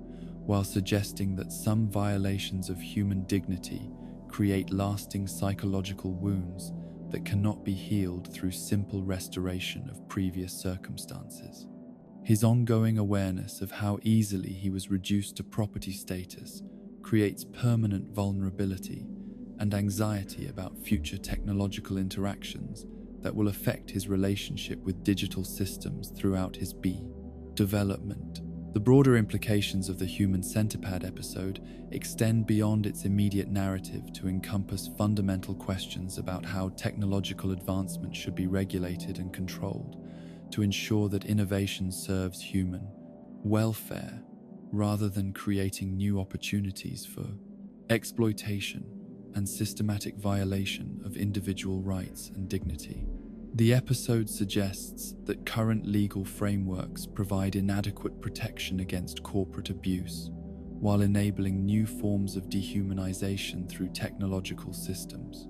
while suggesting that some violations of human dignity create lasting psychological wounds that cannot be healed through simple restoration of previous circumstances. His ongoing awareness of how easily he was reduced to property status creates permanent vulnerability and anxiety about future technological interactions that will affect his relationship with digital systems throughout his development. The broader implications of the Human Centipede episode extend beyond its immediate narrative to encompass fundamental questions about how technological advancement should be regulated and controlled to ensure that innovation serves human welfare rather than creating new opportunities for exploitation and systematic violation of individual rights and dignity. The episode suggests that current legal frameworks provide inadequate protection against corporate abuse, while enabling new forms of dehumanization through technological systems.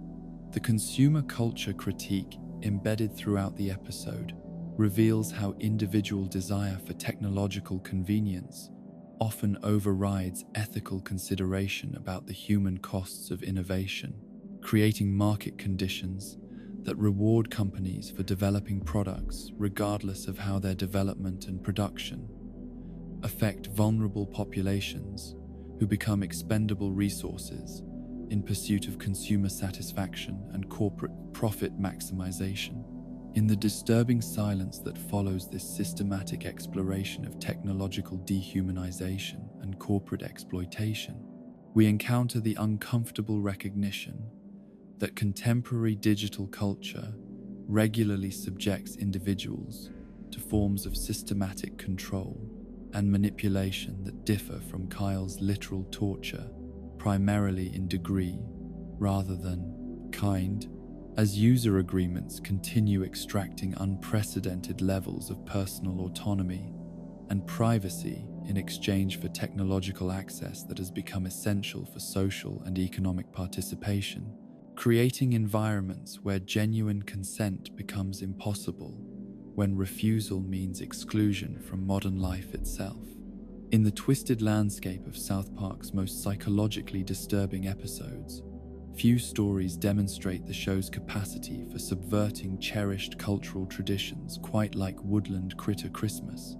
The consumer culture critique embedded throughout the episode reveals how individual desire for technological convenience often overrides ethical consideration about the human costs of innovation, creating market conditions that reward companies for developing products regardless of how their development and production affect vulnerable populations who become expendable resources in pursuit of consumer satisfaction and corporate profit maximization. In the disturbing silence that follows this systematic exploration of technological dehumanization and corporate exploitation, we encounter the uncomfortable recognition that contemporary digital culture regularly subjects individuals to forms of systematic control and manipulation that differ from Kyle's literal torture, primarily in degree rather than kind, as user agreements continue extracting unprecedented levels of personal autonomy and privacy in exchange for technological access that has become essential for social and economic participation, creating environments where genuine consent becomes impossible when refusal means exclusion from modern life itself. In the twisted landscape of South Park's most psychologically disturbing episodes, few stories demonstrate the show's capacity for subverting cherished cultural traditions quite like Woodland Critter Christmas,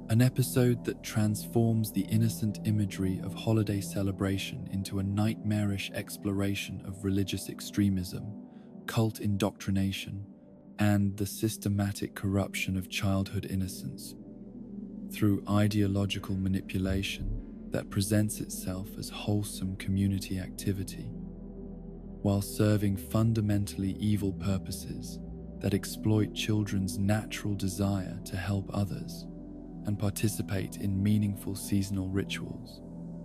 an episode that transforms the innocent imagery of holiday celebration into a nightmarish exploration of religious extremism, cult indoctrination, and the systematic corruption of childhood innocence through ideological manipulation that presents itself as wholesome community activity, while serving fundamentally evil purposes that exploit children's natural desire to help others and participate in meaningful seasonal rituals.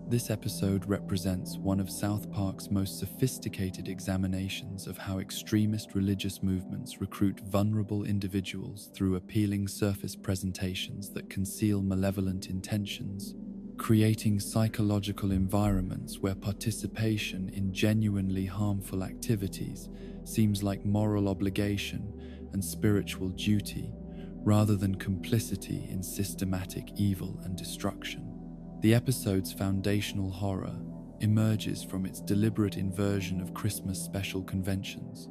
This episode represents one of South Park's most sophisticated examinations of how extremist religious movements recruit vulnerable individuals through appealing surface presentations that conceal malevolent intentions, creating psychological environments where participation in genuinely harmful activities seems like moral obligation and spiritual duty, rather than complicity in systematic evil and destruction. The episode's foundational horror emerges from its deliberate inversion of Christmas special conventions.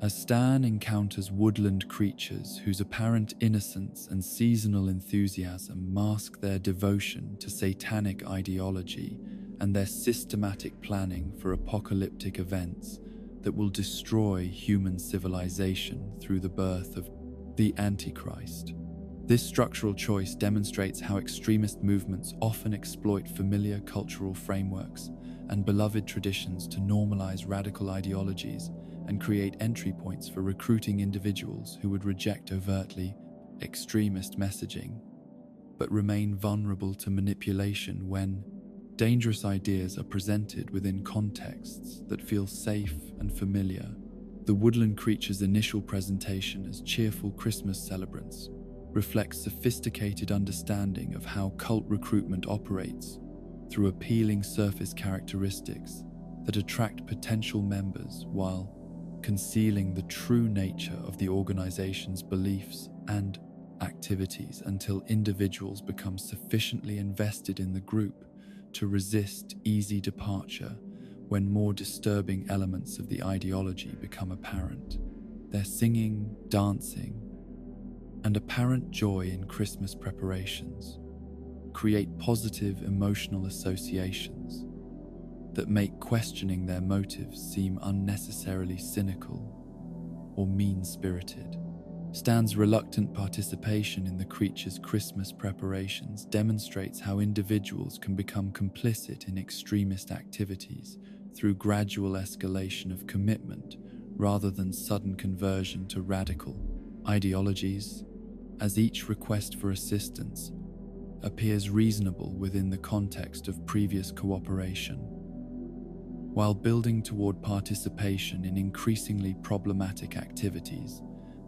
As Stan encounters woodland creatures whose apparent innocence and seasonal enthusiasm mask their devotion to satanic ideology and their systematic planning for apocalyptic events that will destroy human civilization through the birth of the Antichrist. This structural choice demonstrates how extremist movements often exploit familiar cultural frameworks and beloved traditions to normalize radical ideologies and create entry points for recruiting individuals who would reject overtly extremist messaging, but remain vulnerable to manipulation when dangerous ideas are presented within contexts that feel safe and familiar. The woodland creatures' initial presentation as cheerful Christmas celebrants reflects sophisticated understanding of how cult recruitment operates through appealing surface characteristics that attract potential members while concealing the true nature of the organization's beliefs and activities until individuals become sufficiently invested in the group to resist easy departure when more disturbing elements of the ideology become apparent. Their singing, dancing, and apparent joy in Christmas preparations create positive emotional associations that make questioning their motives seem unnecessarily cynical or mean-spirited. Stan's reluctant participation in the creature's Christmas preparations demonstrates how individuals can become complicit in extremist activities through gradual escalation of commitment rather than sudden conversion to radical ideologies, as each request for assistance appears reasonable within the context of previous cooperation, while building toward participation in increasingly problematic activities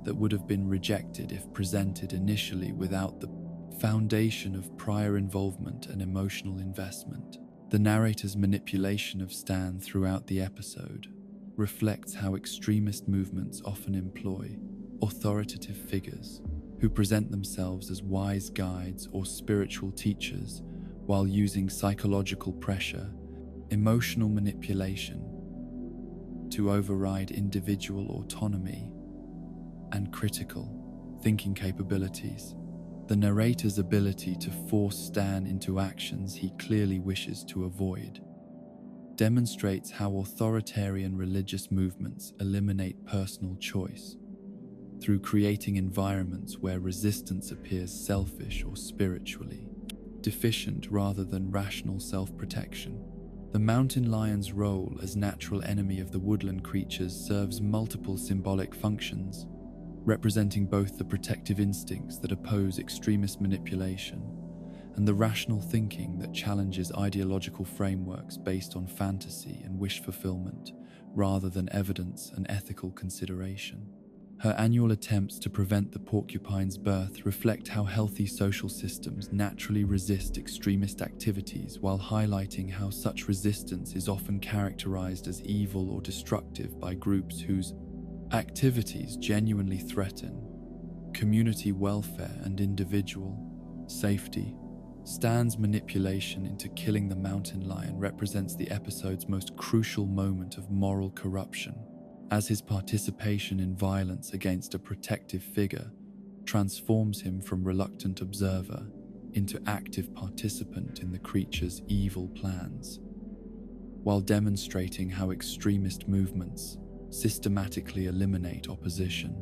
that would have been rejected if presented initially without the foundation of prior involvement and emotional investment. The narrator's manipulation of Stan throughout the episode reflects how extremist movements often employ authoritative figures who present themselves as wise guides or spiritual teachers while using psychological pressure, emotional manipulation to override individual autonomy and critical thinking capabilities. The narrator's ability to force Stan into actions he clearly wishes to avoid demonstrates how authoritarian religious movements eliminate personal choice through creating environments where resistance appears selfish or spiritually deficient rather than rational self-protection. The mountain lion's role as natural enemy of the woodland creatures serves multiple symbolic functions, representing both the protective instincts that oppose extremist manipulation and the rational thinking that challenges ideological frameworks based on fantasy and wish fulfillment rather than evidence and ethical consideration. Her annual attempts to prevent the porcupine's birth reflect how healthy social systems naturally resist extremist activities, while highlighting how such resistance is often characterized as evil or destructive by groups whose activities genuinely threaten community welfare and individual safety. Stan's manipulation into killing the mountain lion represents the episode's most crucial moment of moral corruption, as his participation in violence against a protective figure transforms him from reluctant observer into active participant in the creature's evil plans, while demonstrating how extremist movements systematically eliminate opposition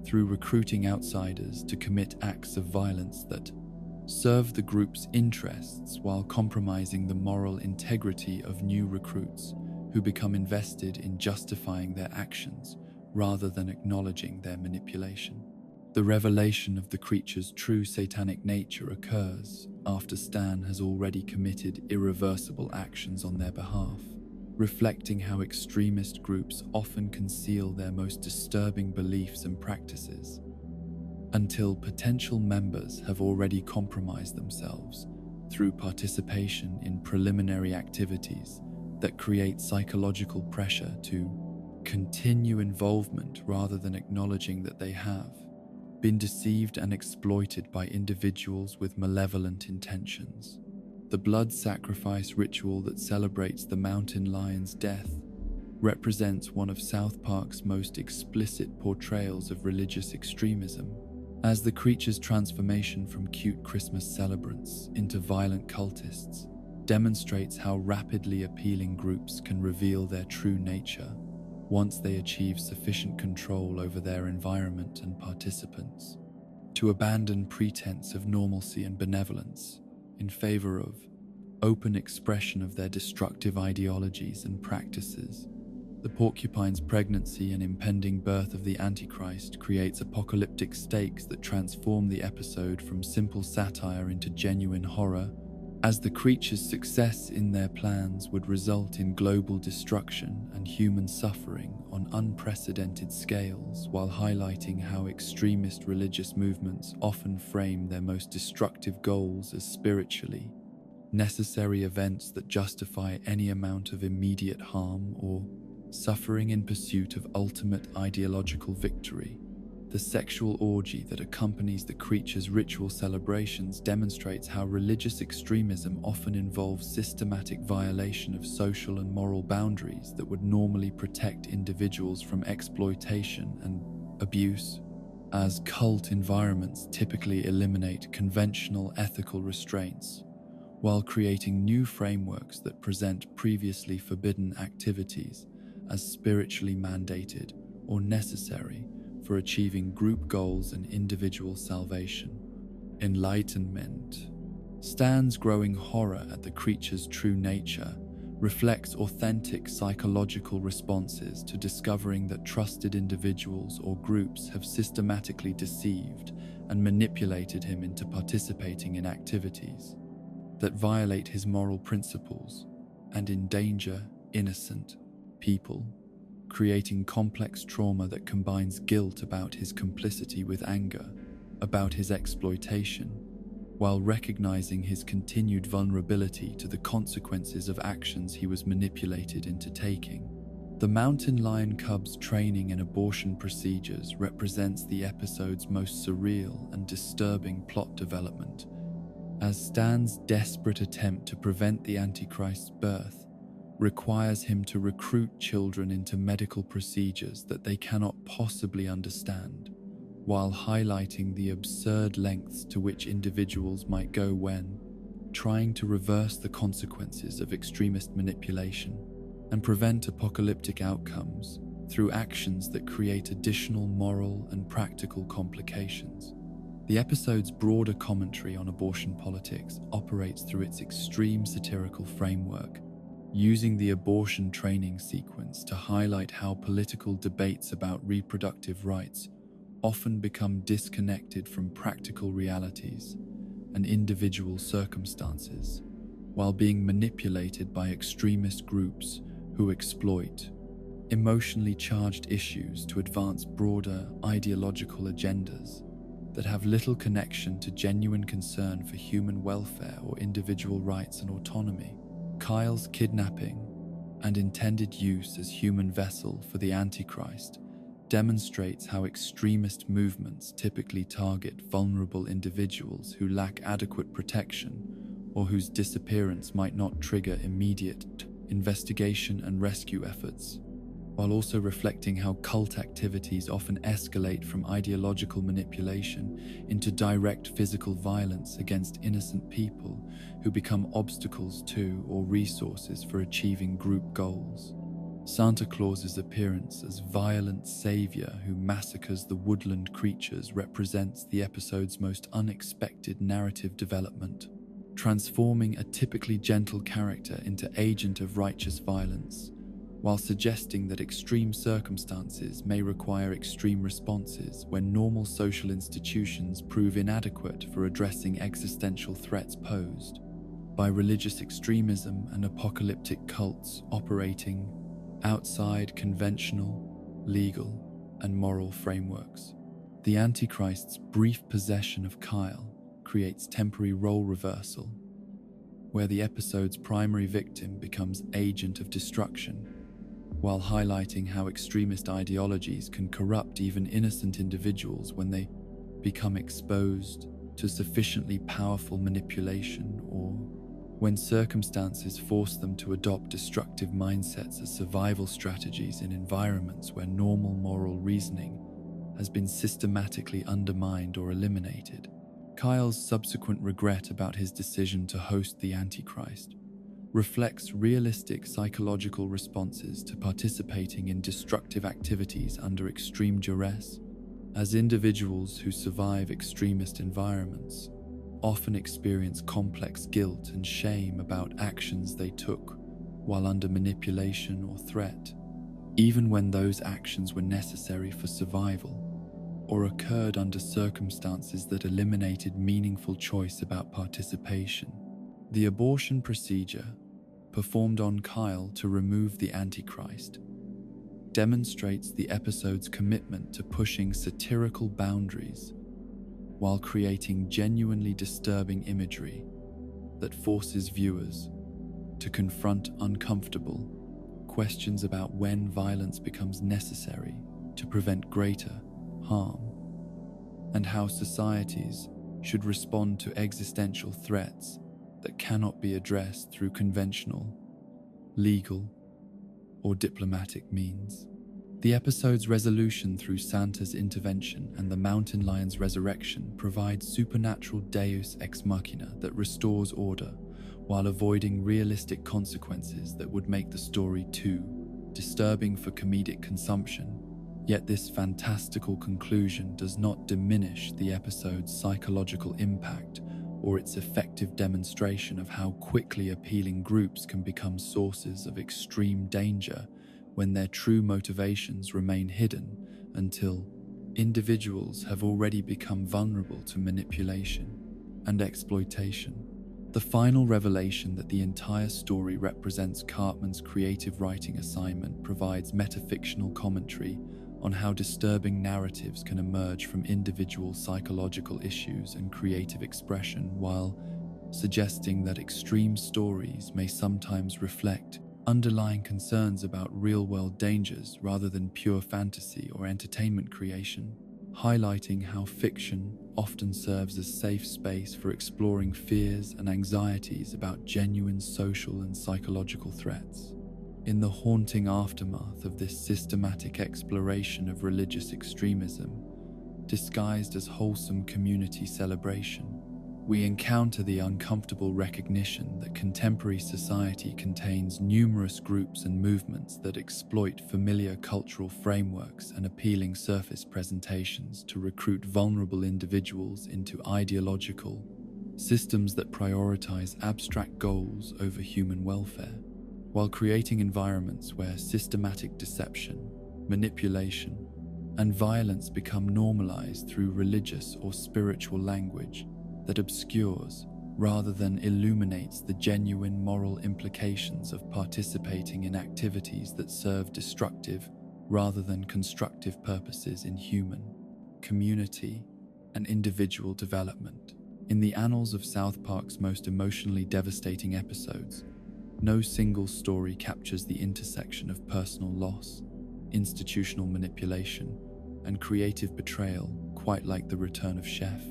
through recruiting outsiders to commit acts of violence that serve the group's interests while compromising the moral integrity of new recruits who become invested in justifying their actions rather than acknowledging their manipulation. The revelation of the creature's true satanic nature occurs after Stan has already committed irreversible actions on their behalf, reflecting how extremist groups often conceal their most disturbing beliefs and practices until potential members have already compromised themselves through participation in preliminary activities that create psychological pressure to continue involvement rather than acknowledging that they have been deceived and exploited by individuals with malevolent intentions. The blood sacrifice ritual that celebrates the mountain lion's death represents one of South Park's most explicit portrayals of religious extremism, as the creature's transformation from cute Christmas celebrants into violent cultists demonstrates how rapidly appealing groups can reveal their true nature once they achieve sufficient control over their environment and participants. To abandon pretense of normalcy and benevolence in favor of open expression of their destructive ideologies and practices. The porcupine's pregnancy and impending birth of the Antichrist creates apocalyptic stakes that transform the episode from simple satire into genuine horror, as the creature's success in their plans would result in global destruction and human suffering on unprecedented scales, while highlighting how extremist religious movements often frame their most destructive goals as spiritually necessary events that justify any amount of immediate harm or suffering in pursuit of ultimate ideological victory. The sexual orgy that accompanies the creature's ritual celebrations demonstrates how religious extremism often involves systematic violation of social and moral boundaries that would normally protect individuals from exploitation and abuse, as cult environments typically eliminate conventional ethical restraints, while creating new frameworks that present previously forbidden activities as spiritually mandated or necessary for achieving group goals and individual salvation. Enlightenment. Stan's growing horror at the creature's true nature reflects authentic psychological responses to discovering that trusted individuals or groups have systematically deceived and manipulated him into participating in activities that violate his moral principles and endanger innocent people, creating complex trauma that combines guilt about his complicity with anger about his exploitation, while recognizing his continued vulnerability to the consequences of actions he was manipulated into taking. The mountain lion cub's training in abortion procedures represents the episode's most surreal and disturbing plot development, as Stan's desperate attempt to prevent the Antichrist's birth requires him to recruit children into medical procedures that they cannot possibly understand, while highlighting the absurd lengths to which individuals might go when trying to reverse the consequences of extremist manipulation and prevent apocalyptic outcomes through actions that create additional moral and practical complications. The episode's broader commentary on abortion politics operates through its extreme satirical framework, using the abortion training sequence to highlight how political debates about reproductive rights often become disconnected from practical realities and individual circumstances, while being manipulated by extremist groups who exploit emotionally charged issues to advance broader ideological agendas that have little connection to genuine concern for human welfare or individual rights and autonomy. Kyle's kidnapping and intended use as human vessel for the Antichrist demonstrates how extremist movements typically target vulnerable individuals who lack adequate protection or whose disappearance might not trigger immediate investigation and rescue efforts, while also reflecting how cult activities often escalate from ideological manipulation into direct physical violence against innocent people who become obstacles to or resources for achieving group goals. Santa Claus's appearance as violent savior who massacres the woodland creatures represents the episode's most unexpected narrative development, transforming a typically gentle character into agent of righteous violence, while suggesting that extreme circumstances may require extreme responses when normal social institutions prove inadequate for addressing existential threats posed by religious extremism and apocalyptic cults operating outside conventional, legal, and moral frameworks. The Antichrist's brief possession of Kyle creates temporary role reversal, where the episode's primary victim becomes agent of destruction, while highlighting how extremist ideologies can corrupt even innocent individuals when they become exposed to sufficiently powerful manipulation or when circumstances force them to adopt destructive mindsets as survival strategies in environments where normal moral reasoning has been systematically undermined or eliminated. Kyle's subsequent regret about his decision to host the Antichrist reflects realistic psychological responses to participating in destructive activities under extreme duress, as individuals who survive extremist environments often experience complex guilt and shame about actions they took while under manipulation or threat, even when those actions were necessary for survival or occurred under circumstances that eliminated meaningful choice about participation. The abortion procedure performed on Kyle to remove the Antichrist demonstrates the episode's commitment to pushing satirical boundaries while creating genuinely disturbing imagery that forces viewers to confront uncomfortable questions about when violence becomes necessary to prevent greater harm, and how societies should respond to existential threats that cannot be addressed through conventional, legal, or diplomatic means. The episode's resolution through Santa's intervention and the mountain lion's resurrection provides supernatural deus ex machina that restores order while avoiding realistic consequences that would make the story too disturbing for comedic consumption. Yet this fantastical conclusion does not diminish the episode's psychological impact or its effective demonstration of how quickly appealing groups can become sources of extreme danger when their true motivations remain hidden until individuals have already become vulnerable to manipulation and exploitation. The final revelation that the entire story represents Cartman's creative writing assignment provides metafictional commentary on how disturbing narratives can emerge from individual psychological issues and creative expression, while suggesting that extreme stories may sometimes reflect underlying concerns about real-world dangers rather than pure fantasy or entertainment creation, highlighting how fiction often serves as safe space for exploring fears and anxieties about genuine social and psychological threats. In the haunting aftermath of this systematic exploration of religious extremism, disguised as wholesome community celebration, we encounter the uncomfortable recognition that contemporary society contains numerous groups and movements that exploit familiar cultural frameworks and appealing surface presentations to recruit vulnerable individuals into ideological systems that prioritize abstract goals over human welfare, while creating environments where systematic deception, manipulation, and violence become normalized through religious or spiritual language that obscures rather than illuminates the genuine moral implications of participating in activities that serve destructive rather than constructive purposes in human, community, and individual development. In the annals of South Park's most emotionally devastating episodes, no single story captures the intersection of personal loss, institutional manipulation, and creative betrayal quite like The Return of Chef.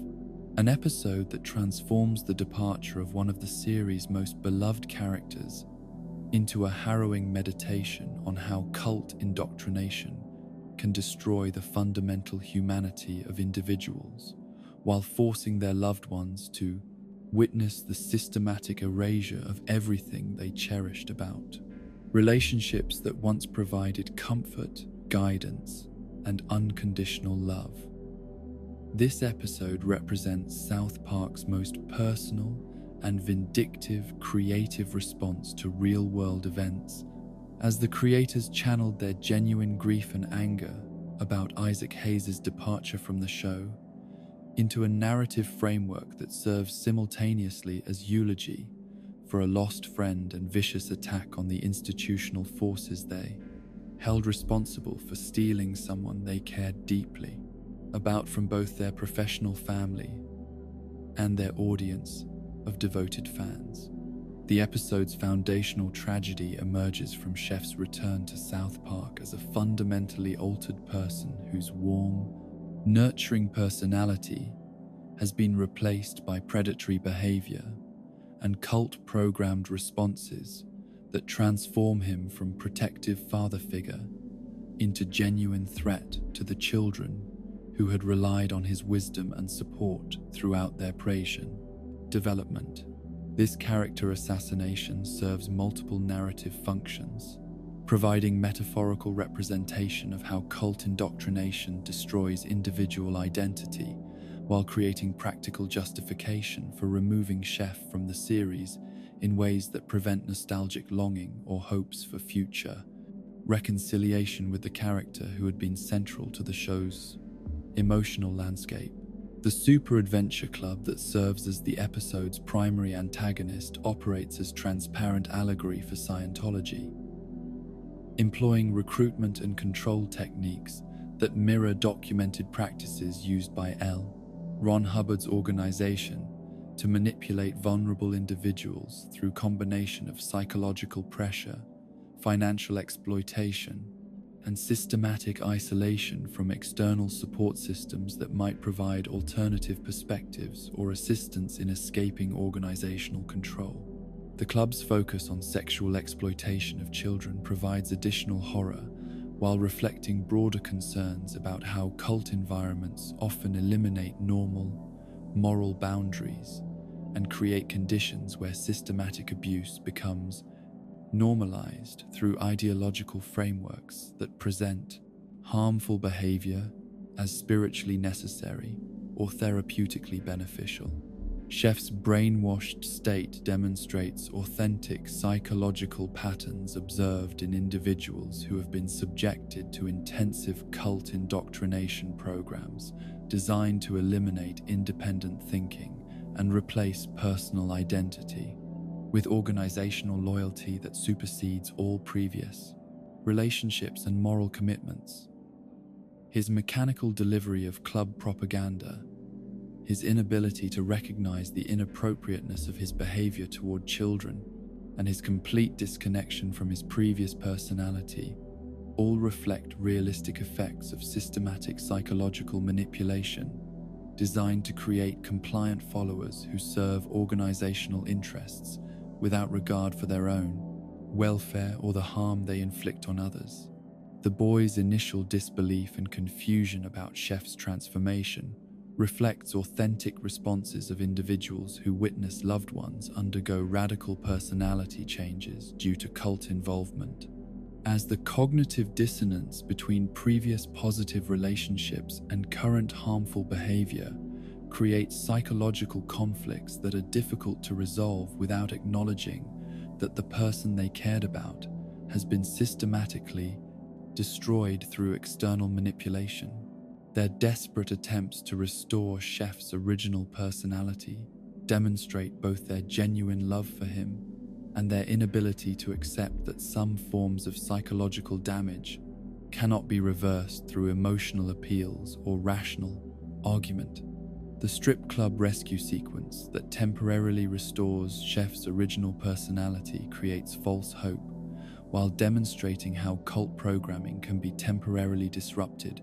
An episode that transforms the departure of one of the series' most beloved characters into a harrowing meditation on how cult indoctrination can destroy the fundamental humanity of individuals while forcing their loved ones to witness the systematic erasure of everything they cherished about. Relationships that once provided comfort, guidance, and unconditional love. This episode represents South Park's most personal and vindictive creative response to real-world events, as the creators channeled their genuine grief and anger about Isaac Hayes' departure from the show into a narrative framework that serves simultaneously as eulogy for a lost friend and vicious attack on the institutional forces they held responsible for stealing someone they cared deeply about from both their professional family and their audience of devoted fans. The episode's foundational tragedy emerges from Chef's return to South Park as a fundamentally altered person whose warm, nurturing personality has been replaced by predatory behavior and cult-programmed responses that transform him from protective father figure into genuine threat to the children who had relied on his wisdom and support throughout their creation. Development. This character assassination serves multiple narrative functions, providing metaphorical representation of how cult indoctrination destroys individual identity while creating practical justification for removing Chef from the series in ways that prevent nostalgic longing or hopes for future reconciliation with the character who had been central to the show's emotional landscape. The Super Adventure Club that serves as the episode's primary antagonist operates as transparent allegory for Scientology, employing recruitment and control techniques that mirror documented practices used by L. Ron Hubbard's organization to manipulate vulnerable individuals through combination of psychological pressure, financial exploitation, and systematic isolation from external support systems that might provide alternative perspectives or assistance in escaping organizational control. The club's focus on sexual exploitation of children provides additional horror, while reflecting broader concerns about how cult environments often eliminate normal, moral boundaries and create conditions where systematic abuse becomes normalized through ideological frameworks that present harmful behavior as spiritually necessary or therapeutically beneficial. Chef's brainwashed state demonstrates authentic psychological patterns observed in individuals who have been subjected to intensive cult indoctrination programs designed to eliminate independent thinking and replace personal identity with organizational loyalty that supersedes all previous relationships and moral commitments. His mechanical delivery of club propaganda, his inability to recognize the inappropriateness of his behavior toward children, and his complete disconnection from his previous personality all reflect realistic effects of systematic psychological manipulation designed to create compliant followers who serve organizational interests without regard for their own welfare or the harm they inflict on others. The boys' initial disbelief and confusion about Chef's transformation reflects authentic responses of individuals who witness loved ones undergo radical personality changes due to cult involvement. As the cognitive dissonance between previous positive relationships and current harmful behavior creates psychological conflicts that are difficult to resolve without acknowledging that the person they cared about has been systematically destroyed through external manipulation. Their desperate attempts to restore Chef's original personality demonstrate both their genuine love for him and their inability to accept that some forms of psychological damage cannot be reversed through emotional appeals or rational argument. The strip club rescue sequence that temporarily restores Chef's original personality creates false hope, while demonstrating how cult programming can be temporarily disrupted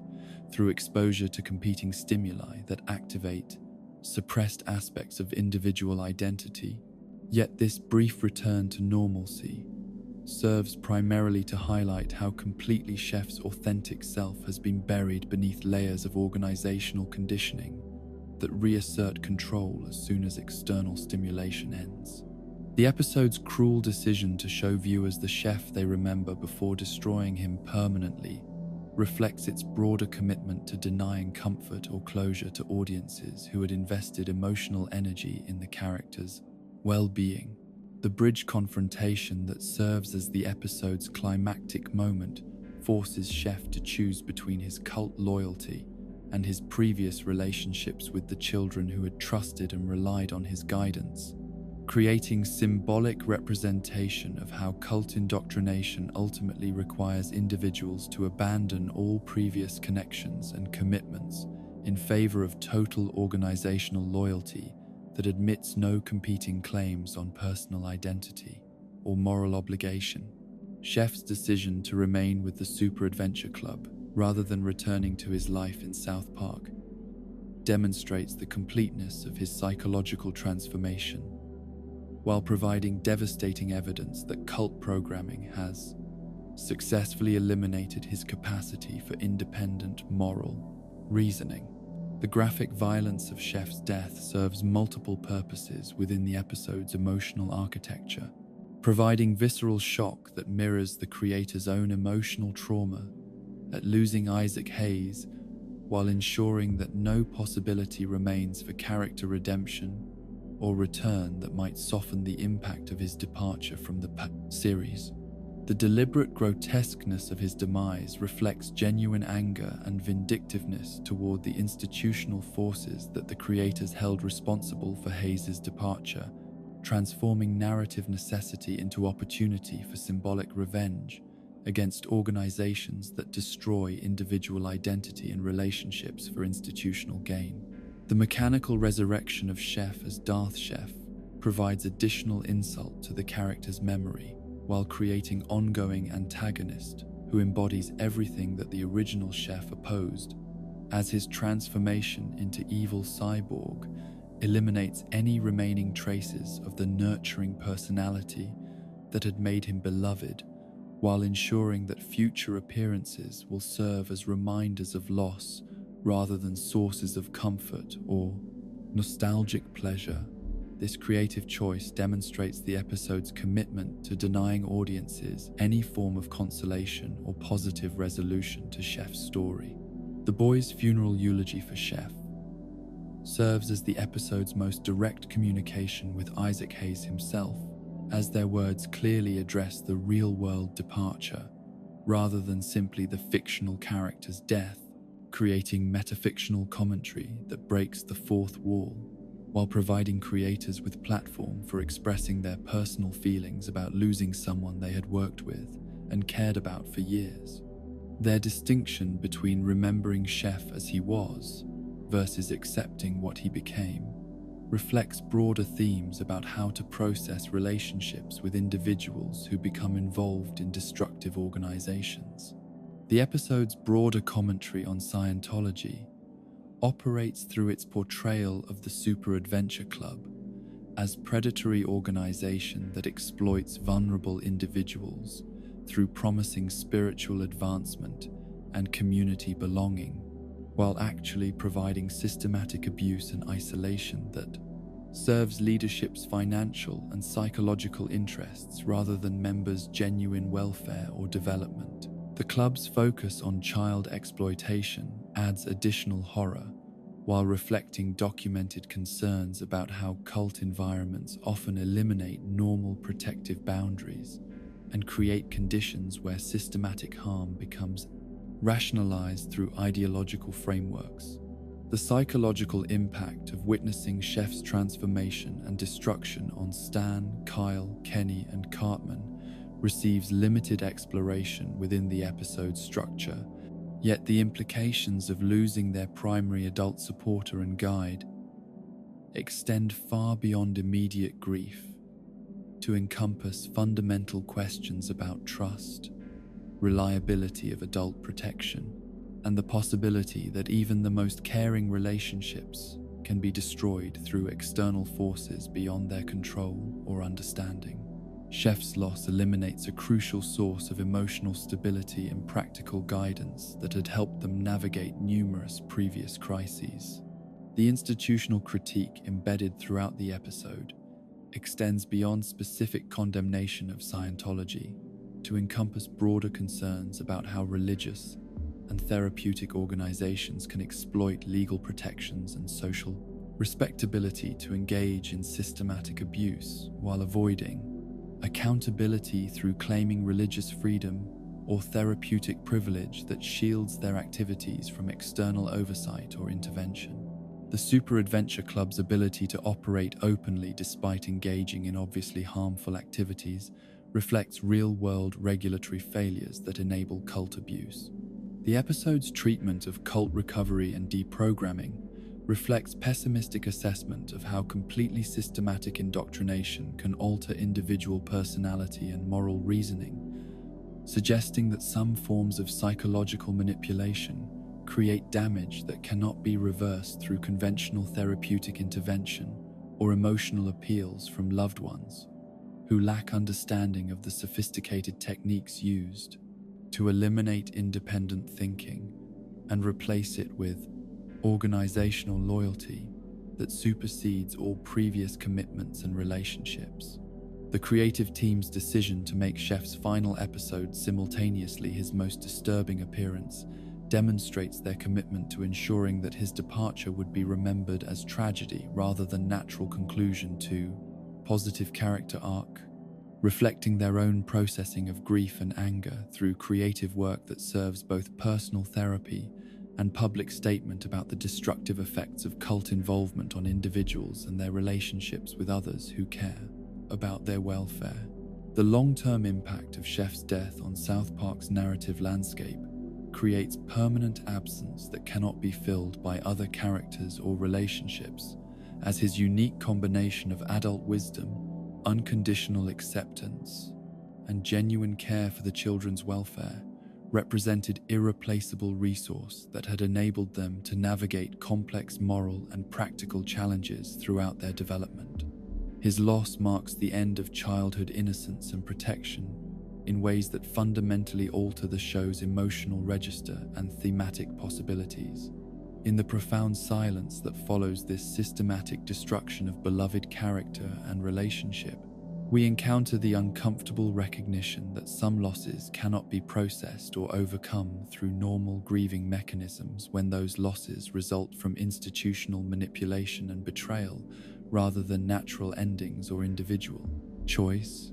through exposure to competing stimuli that activate suppressed aspects of individual identity. Yet this brief return to normalcy serves primarily to highlight how completely Chef's authentic self has been buried beneath layers of organizational conditioning that reassert control as soon as external stimulation ends. The episode's cruel decision to show viewers the chef they remember before destroying him permanently reflects its broader commitment to denying comfort or closure to audiences who had invested emotional energy in the character's well-being. The bridge confrontation that serves as the episode's climactic moment forces Chef to choose between his cult loyalty and his previous relationships with the children who had trusted and relied on his guidance, creating symbolic representation of how cult indoctrination ultimately requires individuals to abandon all previous connections and commitments in favor of total organizational loyalty that admits no competing claims on personal identity or moral obligation. Chef's decision to remain with the Super Adventure Club rather than returning to his life in South Park demonstrates the completeness of his psychological transformation, while providing devastating evidence that cult programming has successfully eliminated his capacity for independent moral reasoning. The graphic violence of Chef's death serves multiple purposes within the episode's emotional architecture, providing visceral shock that mirrors the creator's own emotional trauma at losing Isaac Hayes, while ensuring that no possibility remains for character redemption or return that might soften the impact of his departure from the series. The deliberate grotesqueness of his demise reflects genuine anger and vindictiveness toward the institutional forces that the creators held responsible for Hayes' departure, transforming narrative necessity into opportunity for symbolic revenge against organizations that destroy individual identity and relationships for institutional gain. The mechanical resurrection of Chef as Darth Chef provides additional insult to the character's memory, while creating ongoing antagonist who embodies everything that the original Chef opposed, as his transformation into evil cyborg eliminates any remaining traces of the nurturing personality that had made him beloved, while ensuring that future appearances will serve as reminders of loss rather than sources of comfort or nostalgic pleasure. This creative choice demonstrates the episode's commitment to denying audiences any form of consolation or positive resolution to Chef's story. The boys' funeral eulogy for Chef serves as the episode's most direct communication with Isaac Hayes himself, as their words clearly address the real-world departure rather than simply the fictional character's death, creating metafictional commentary that breaks the fourth wall, while providing creators with platform for expressing their personal feelings about losing someone they had worked with and cared about for years. Their distinction between remembering Chef as he was versus accepting what he became reflects broader themes about how to process relationships with individuals who become involved in destructive organizations. The episode's broader commentary on Scientology operates through its portrayal of the Super Adventure Club as a predatory organization that exploits vulnerable individuals through promising spiritual advancement and community belonging, while actually providing systematic abuse and isolation that serves leadership's financial and psychological interests rather than members' genuine welfare or development. The club's focus on child exploitation adds additional horror, while reflecting documented concerns about how cult environments often eliminate normal protective boundaries and create conditions where systematic harm becomes rationalized through ideological frameworks. The psychological impact of witnessing Chef's transformation and destruction on Stan, Kyle, Kenny, and Cartman receives limited exploration within the episode's structure, yet the implications of losing their primary adult supporter and guide extend far beyond immediate grief to encompass fundamental questions about trust, reliability of adult protection, and the possibility that even the most caring relationships can be destroyed through external forces beyond their control or understanding. Chef's loss eliminates a crucial source of emotional stability and practical guidance that had helped them navigate numerous previous crises. The institutional critique embedded throughout the episode extends beyond specific condemnation of Scientology to encompass broader concerns about how religious and therapeutic organizations can exploit legal protections and social respectability to engage in systematic abuse while avoiding accountability through claiming religious freedom or therapeutic privilege that shields their activities from external oversight or intervention. The Super Adventure Club's ability to operate openly despite engaging in obviously harmful activities reflects real-world regulatory failures that enable cult abuse. The episode's treatment of cult recovery and deprogramming reflects pessimistic assessment of how completely systematic indoctrination can alter individual personality and moral reasoning, suggesting that some forms of psychological manipulation create damage that cannot be reversed through conventional therapeutic intervention or emotional appeals from loved ones who lack understanding of the sophisticated techniques used to eliminate independent thinking and replace it with organizational loyalty that supersedes all previous commitments and relationships. The creative team's decision to make Chef's final episode simultaneously his most disturbing appearance demonstrates their commitment to ensuring that his departure would be remembered as tragedy rather than natural conclusion to positive character arc, reflecting their own processing of grief and anger through creative work that serves both personal therapy and public statement about the destructive effects of cult involvement on individuals and their relationships with others who care about their welfare. The long-term impact of Chef's death on South Park's narrative landscape creates permanent absence that cannot be filled by other characters or relationships, as his unique combination of adult wisdom, unconditional acceptance, and genuine care for the children's welfare represented irreplaceable resource that had enabled them to navigate complex moral and practical challenges throughout their development. His loss marks the end of childhood innocence and protection in ways that fundamentally alter the show's emotional register and thematic possibilities. In the profound silence that follows this systematic destruction of beloved character and relationship, we encounter the uncomfortable recognition that some losses cannot be processed or overcome through normal grieving mechanisms when those losses result from institutional manipulation and betrayal rather than natural endings or individual choice,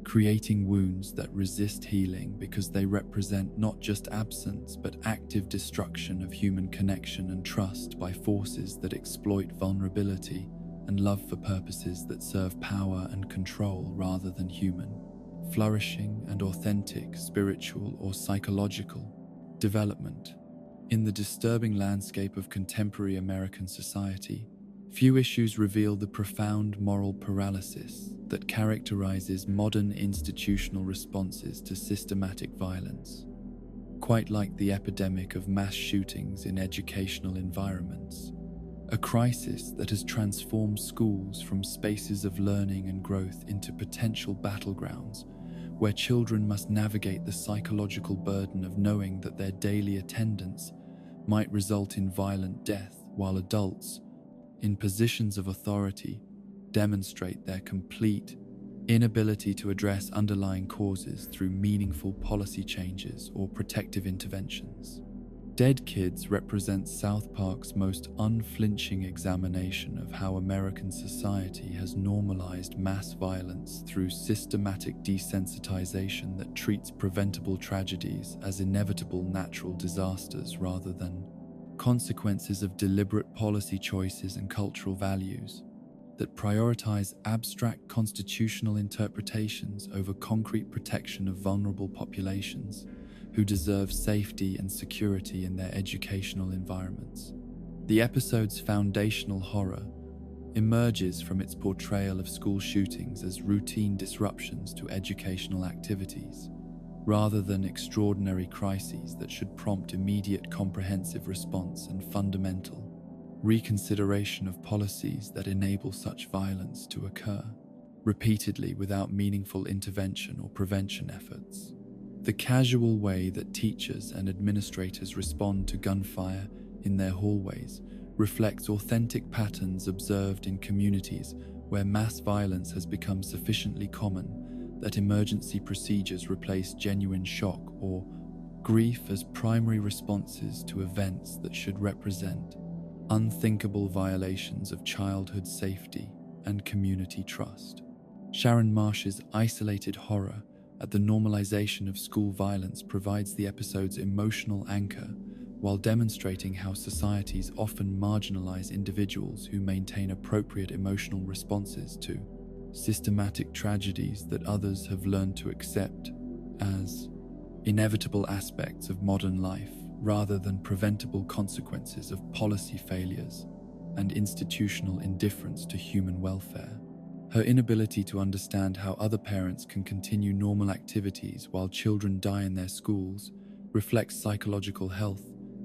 creating wounds that resist healing because they represent not just absence but active destruction of human connection and trust by forces that exploit vulnerability and love for purposes that serve power and control rather than human, flourishing and authentic spiritual or psychological development. In the disturbing landscape of contemporary American society, few issues reveal the profound moral paralysis that characterizes modern institutional responses to systematic violence. Quite like the epidemic of mass shootings in educational environments, a crisis that has transformed schools from spaces of learning and growth into potential battlegrounds where children must navigate the psychological burden of knowing that their daily attendance might result in violent death, while adults, in positions of authority, demonstrate their complete inability to address underlying causes through meaningful policy changes or protective interventions. Dead Kids represents South Park's most unflinching examination of how American society has normalized mass violence through systematic desensitization that treats preventable tragedies as inevitable natural disasters rather than consequences of deliberate policy choices and cultural values that prioritize abstract constitutional interpretations over concrete protection of vulnerable populations who deserve safety and security in their educational environments. The episode's foundational horror emerges from its portrayal of school shootings as routine disruptions to educational activities, rather than extraordinary crises that should prompt immediate comprehensive response and fundamental reconsideration of policies that enable such violence to occur, repeatedly without meaningful intervention or prevention efforts. The casual way that teachers and administrators respond to gunfire in their hallways reflects authentic patterns observed in communities where mass violence has become sufficiently common that emergency procedures replace genuine shock or grief as primary responses to events that should represent unthinkable violations of childhood safety and community trust. Sharon Marsh's isolated horror at the normalization of school violence provides the episode's emotional anchor while demonstrating how societies often marginalize individuals who maintain appropriate emotional responses to systematic tragedies that others have learned to accept as inevitable aspects of modern life rather than preventable consequences of policy failures and institutional indifference to human welfare. Her inability to understand how other parents can continue normal activities while children die in their schools reflects psychological health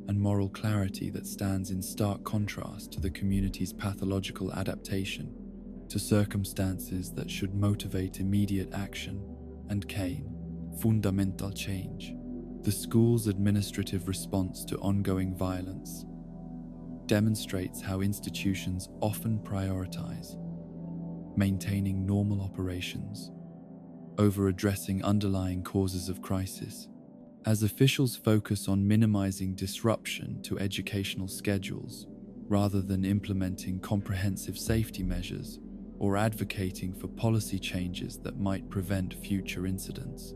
and moral clarity that stands in stark contrast to the community's pathological adaptation to circumstances that should motivate immediate action and fundamental change. The school's administrative response to ongoing violence demonstrates how institutions often prioritize maintaining normal operations over addressing underlying causes of crisis. As officials focus on minimizing disruption to educational schedules rather than implementing comprehensive safety measures or advocating for policy changes that might prevent future incidents.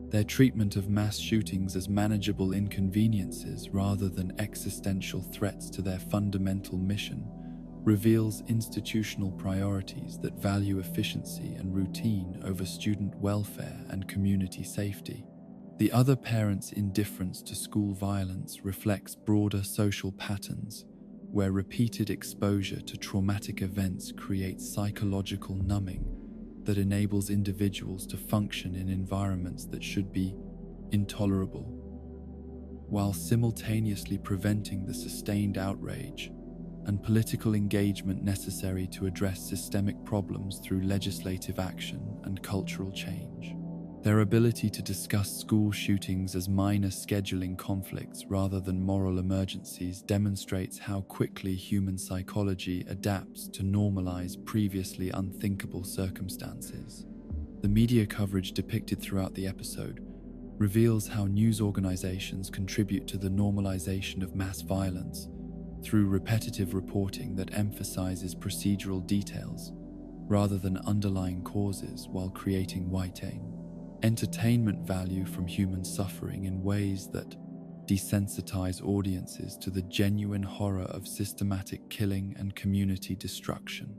Their treatment of mass shootings as manageable inconveniences rather than existential threats to their fundamental mission reveals institutional priorities that value efficiency and routine over student welfare and community safety. The other parent's indifference to school violence reflects broader social patterns where repeated exposure to traumatic events creates psychological numbing that enables individuals to function in environments that should be intolerable, while simultaneously preventing the sustained outrage and political engagement necessary to address systemic problems through legislative action and cultural change. Their ability to discuss school shootings as minor scheduling conflicts rather than moral emergencies demonstrates how quickly human psychology adapts to normalize previously unthinkable circumstances. The media coverage depicted throughout the episode reveals how news organizations contribute to the normalization of mass violence through repetitive reporting that emphasizes procedural details rather than underlying causes while creating entertainment value from human suffering in ways that desensitize audiences to the genuine horror of systematic killing and community destruction.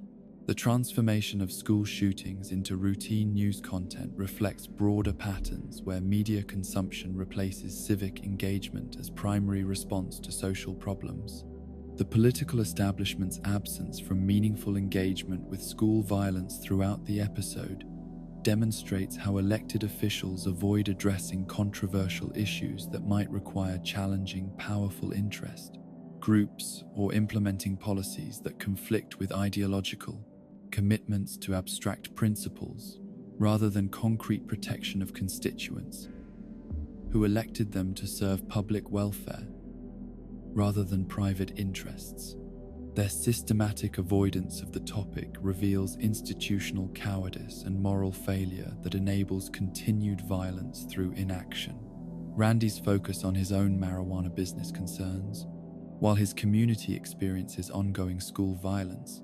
The transformation of school shootings into routine news content reflects broader patterns where media consumption replaces civic engagement as primary response to social problems. The political establishment's absence from meaningful engagement with school violence throughout the episode demonstrates how elected officials avoid addressing controversial issues that might require challenging powerful interest groups or implementing policies that conflict with ideological commitments to abstract principles rather than concrete protection of constituents who elected them to serve public welfare rather than private interests. Their systematic avoidance of the topic reveals institutional cowardice and moral failure that enables continued violence through inaction. Randy's focus on his own marijuana business concerns, while his community experiences ongoing school violence,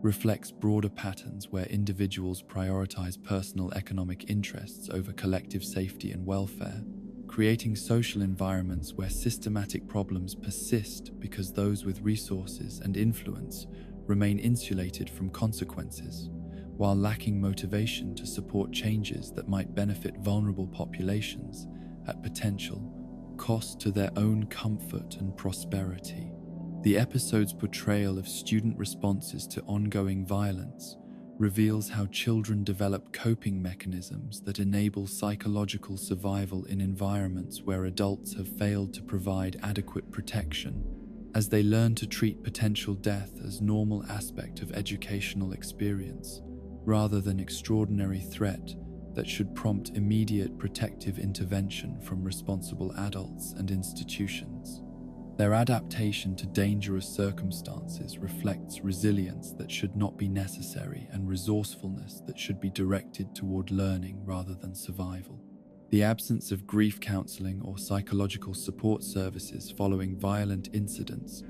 reflects broader patterns where individuals prioritize personal economic interests over collective safety and welfare, creating social environments where systematic problems persist because those with resources and influence remain insulated from consequences, while lacking motivation to support changes that might benefit vulnerable populations at potential cost to their own comfort and prosperity. The episode's portrayal of student responses to ongoing violence reveals how children develop coping mechanisms that enable psychological survival in environments where adults have failed to provide adequate protection, as they learn to treat potential death as normal aspect of educational experience, rather than extraordinary threat that should prompt immediate protective intervention from responsible adults and institutions. Their adaptation to dangerous circumstances reflects resilience that should not be necessary and resourcefulness that should be directed toward learning rather than survival. The absence of grief counseling or psychological support services following violent incidents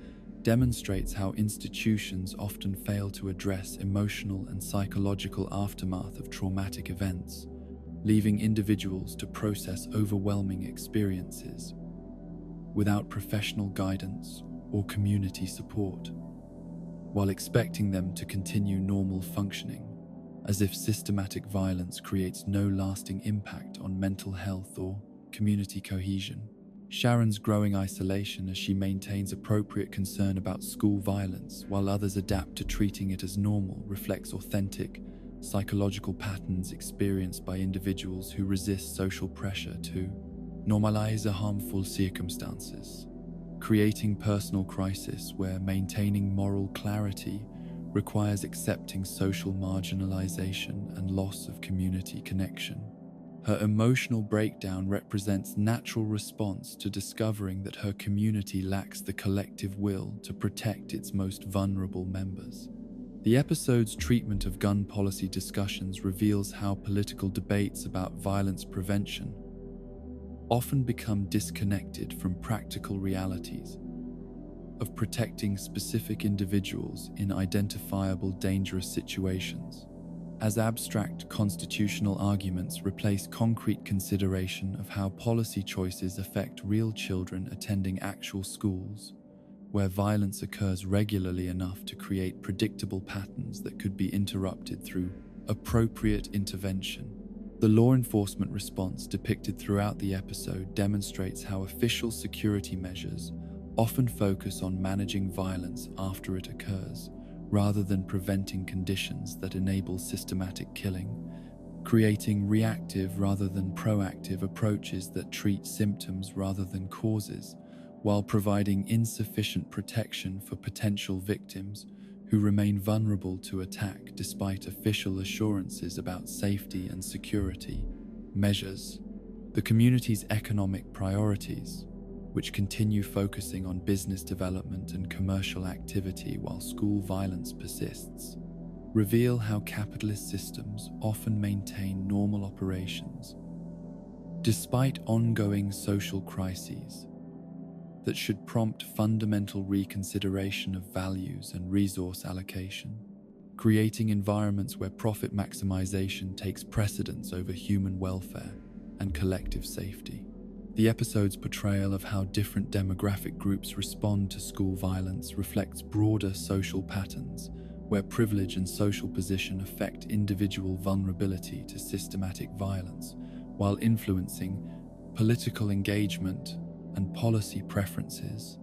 demonstrates how institutions often fail to address emotional and psychological aftermath of traumatic events, leaving individuals to process overwhelming experiences without professional guidance or community support, while expecting them to continue normal functioning, as if systematic violence creates no lasting impact on mental health or community cohesion. Sharon's growing isolation as she maintains appropriate concern about school violence while others adapt to treating it as normal reflects authentic, psychological patterns experienced by individuals who resist social pressure to normalize a harmful circumstances, creating personal crisis where maintaining moral clarity requires accepting social marginalization and loss of community connection. Her emotional breakdown represents natural response to discovering that her community lacks the collective will to protect its most vulnerable members. The episode's treatment of gun policy discussions reveals how political debates about violence prevention often become disconnected from practical realities of protecting specific individuals in identifiable dangerous situations, as abstract constitutional arguments replace concrete consideration of how policy choices affect real children attending actual schools, where violence occurs regularly enough to create predictable patterns that could be interrupted through appropriate intervention. The law enforcement response depicted throughout the episode demonstrates how official security measures often focus on managing violence after it occurs, rather than preventing conditions that enable systematic killing, creating reactive rather than proactive approaches that treat symptoms rather than causes, while providing insufficient protection for potential victims who remain vulnerable to attack despite official assurances about safety and security measures. The community's economic priorities, which continue focusing on business development and commercial activity while school violence persists, reveal how capitalist systems often maintain normal operations despite ongoing social crises that should prompt fundamental reconsideration of values and resource allocation, creating environments where profit maximization takes precedence over human welfare and collective safety. The episode's portrayal of how different demographic groups respond to school violence reflects broader social patterns, where privilege and social position affect individual vulnerability to systematic violence, while influencing political engagement and policy preferences,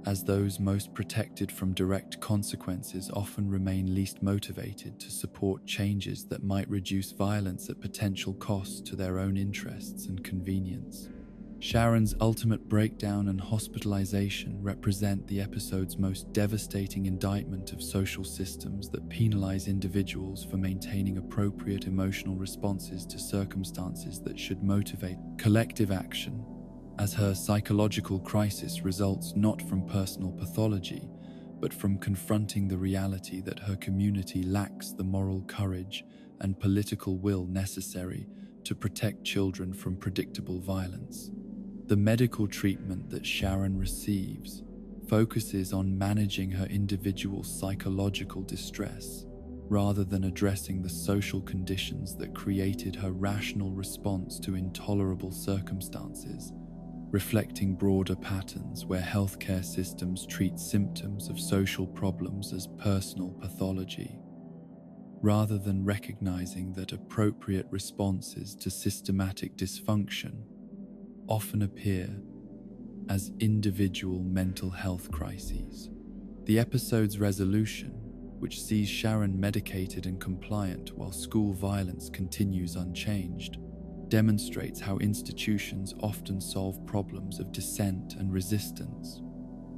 as those most protected from direct consequences often remain least motivated to support changes that might reduce violence at potential cost to their own interests and convenience. Sharon's ultimate breakdown and hospitalization represent the episode's most devastating indictment of social systems that penalize individuals for maintaining appropriate emotional responses to circumstances that should motivate collective action, as her psychological crisis results not from personal pathology, but from confronting the reality that her community lacks the moral courage and political will necessary to protect children from predictable violence. The medical treatment that Sharon receives focuses on managing her individual psychological distress, rather than addressing the social conditions that created her rational response to intolerable circumstances, reflecting broader patterns where healthcare systems treat symptoms of social problems as personal pathology, rather than recognizing that appropriate responses to systematic dysfunction often appear as individual mental health crises. The episode's resolution, which sees Sharon medicated and compliant while school violence continues unchanged, demonstrates how institutions often solve problems of dissent and resistance,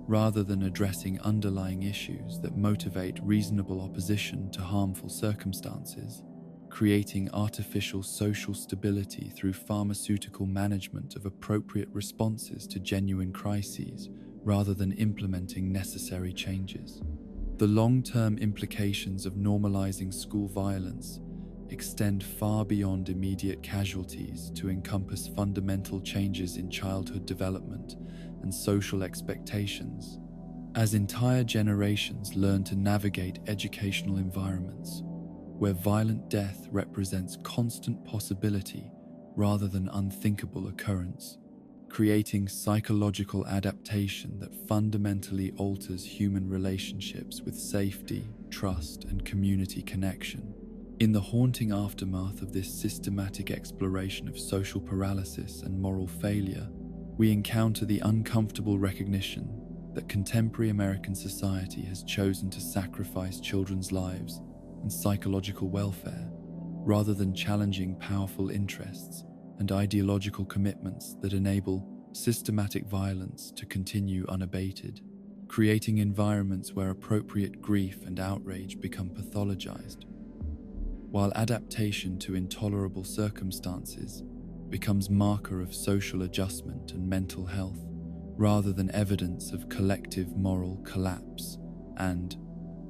rather than addressing underlying issues that motivate reasonable opposition to harmful circumstances, creating artificial social stability through pharmaceutical management of appropriate responses to genuine crises, rather than implementing necessary changes. The long-term implications of normalizing school violence extend far beyond immediate casualties to encompass fundamental changes in childhood development and social expectations, as entire generations learn to navigate educational environments where violent death represents constant possibility rather than unthinkable occurrence, creating psychological adaptation that fundamentally alters human relationships with safety, trust, and community connection. In the haunting aftermath of this systematic exploration of social paralysis and moral failure, we encounter the uncomfortable recognition that contemporary American society has chosen to sacrifice children's lives and psychological welfare, rather than challenging powerful interests and ideological commitments that enable systematic violence to continue unabated, creating environments where appropriate grief and outrage become pathologized, while adaptation to intolerable circumstances becomes marker of social adjustment and mental health, rather than evidence of collective moral collapse and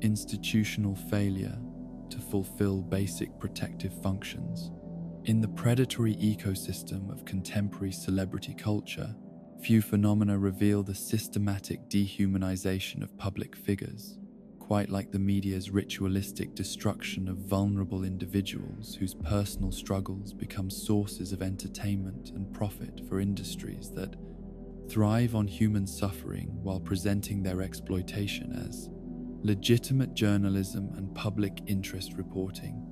institutional failure to fulfill basic protective functions. In the predatory ecosystem of contemporary celebrity culture, few phenomena reveal the systematic dehumanization of public figures, quite like the media's ritualistic destruction of vulnerable individuals whose personal struggles become sources of entertainment and profit for industries that thrive on human suffering while presenting their exploitation as legitimate journalism and public interest reporting.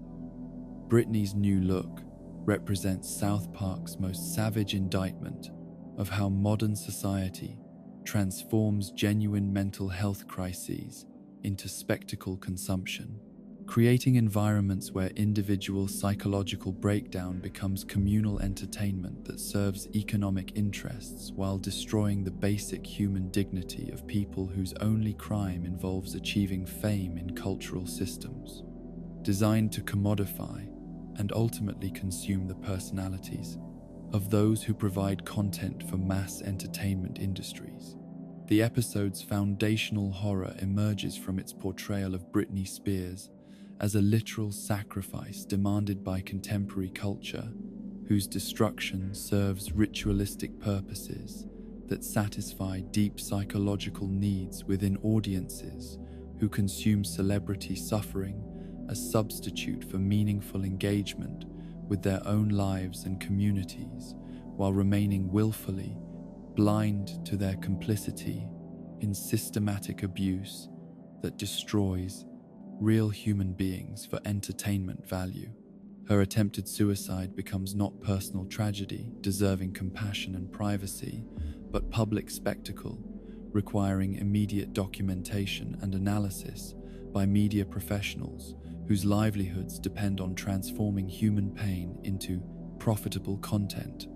Britney's new look represents South Park's most savage indictment of how modern society transforms genuine mental health crises into spectacle consumption, creating environments where individual psychological breakdown becomes communal entertainment that serves economic interests while destroying the basic human dignity of people whose only crime involves achieving fame in cultural systems, designed to commodify and ultimately consume the personalities of those who provide content for mass entertainment industries. The episode's foundational horror emerges from its portrayal of Britney Spears as a literal sacrifice demanded by contemporary culture, whose destruction serves ritualistic purposes that satisfy deep psychological needs within audiences who consume celebrity suffering as substitute for meaningful engagement with their own lives and communities, while remaining willfully blind to their complicity in systematic abuse that destroys real human beings for entertainment value. Her attempted suicide becomes not personal tragedy, deserving compassion and privacy, but public spectacle, requiring immediate documentation and analysis by media professionals whose livelihoods depend on transforming human pain into profitable content.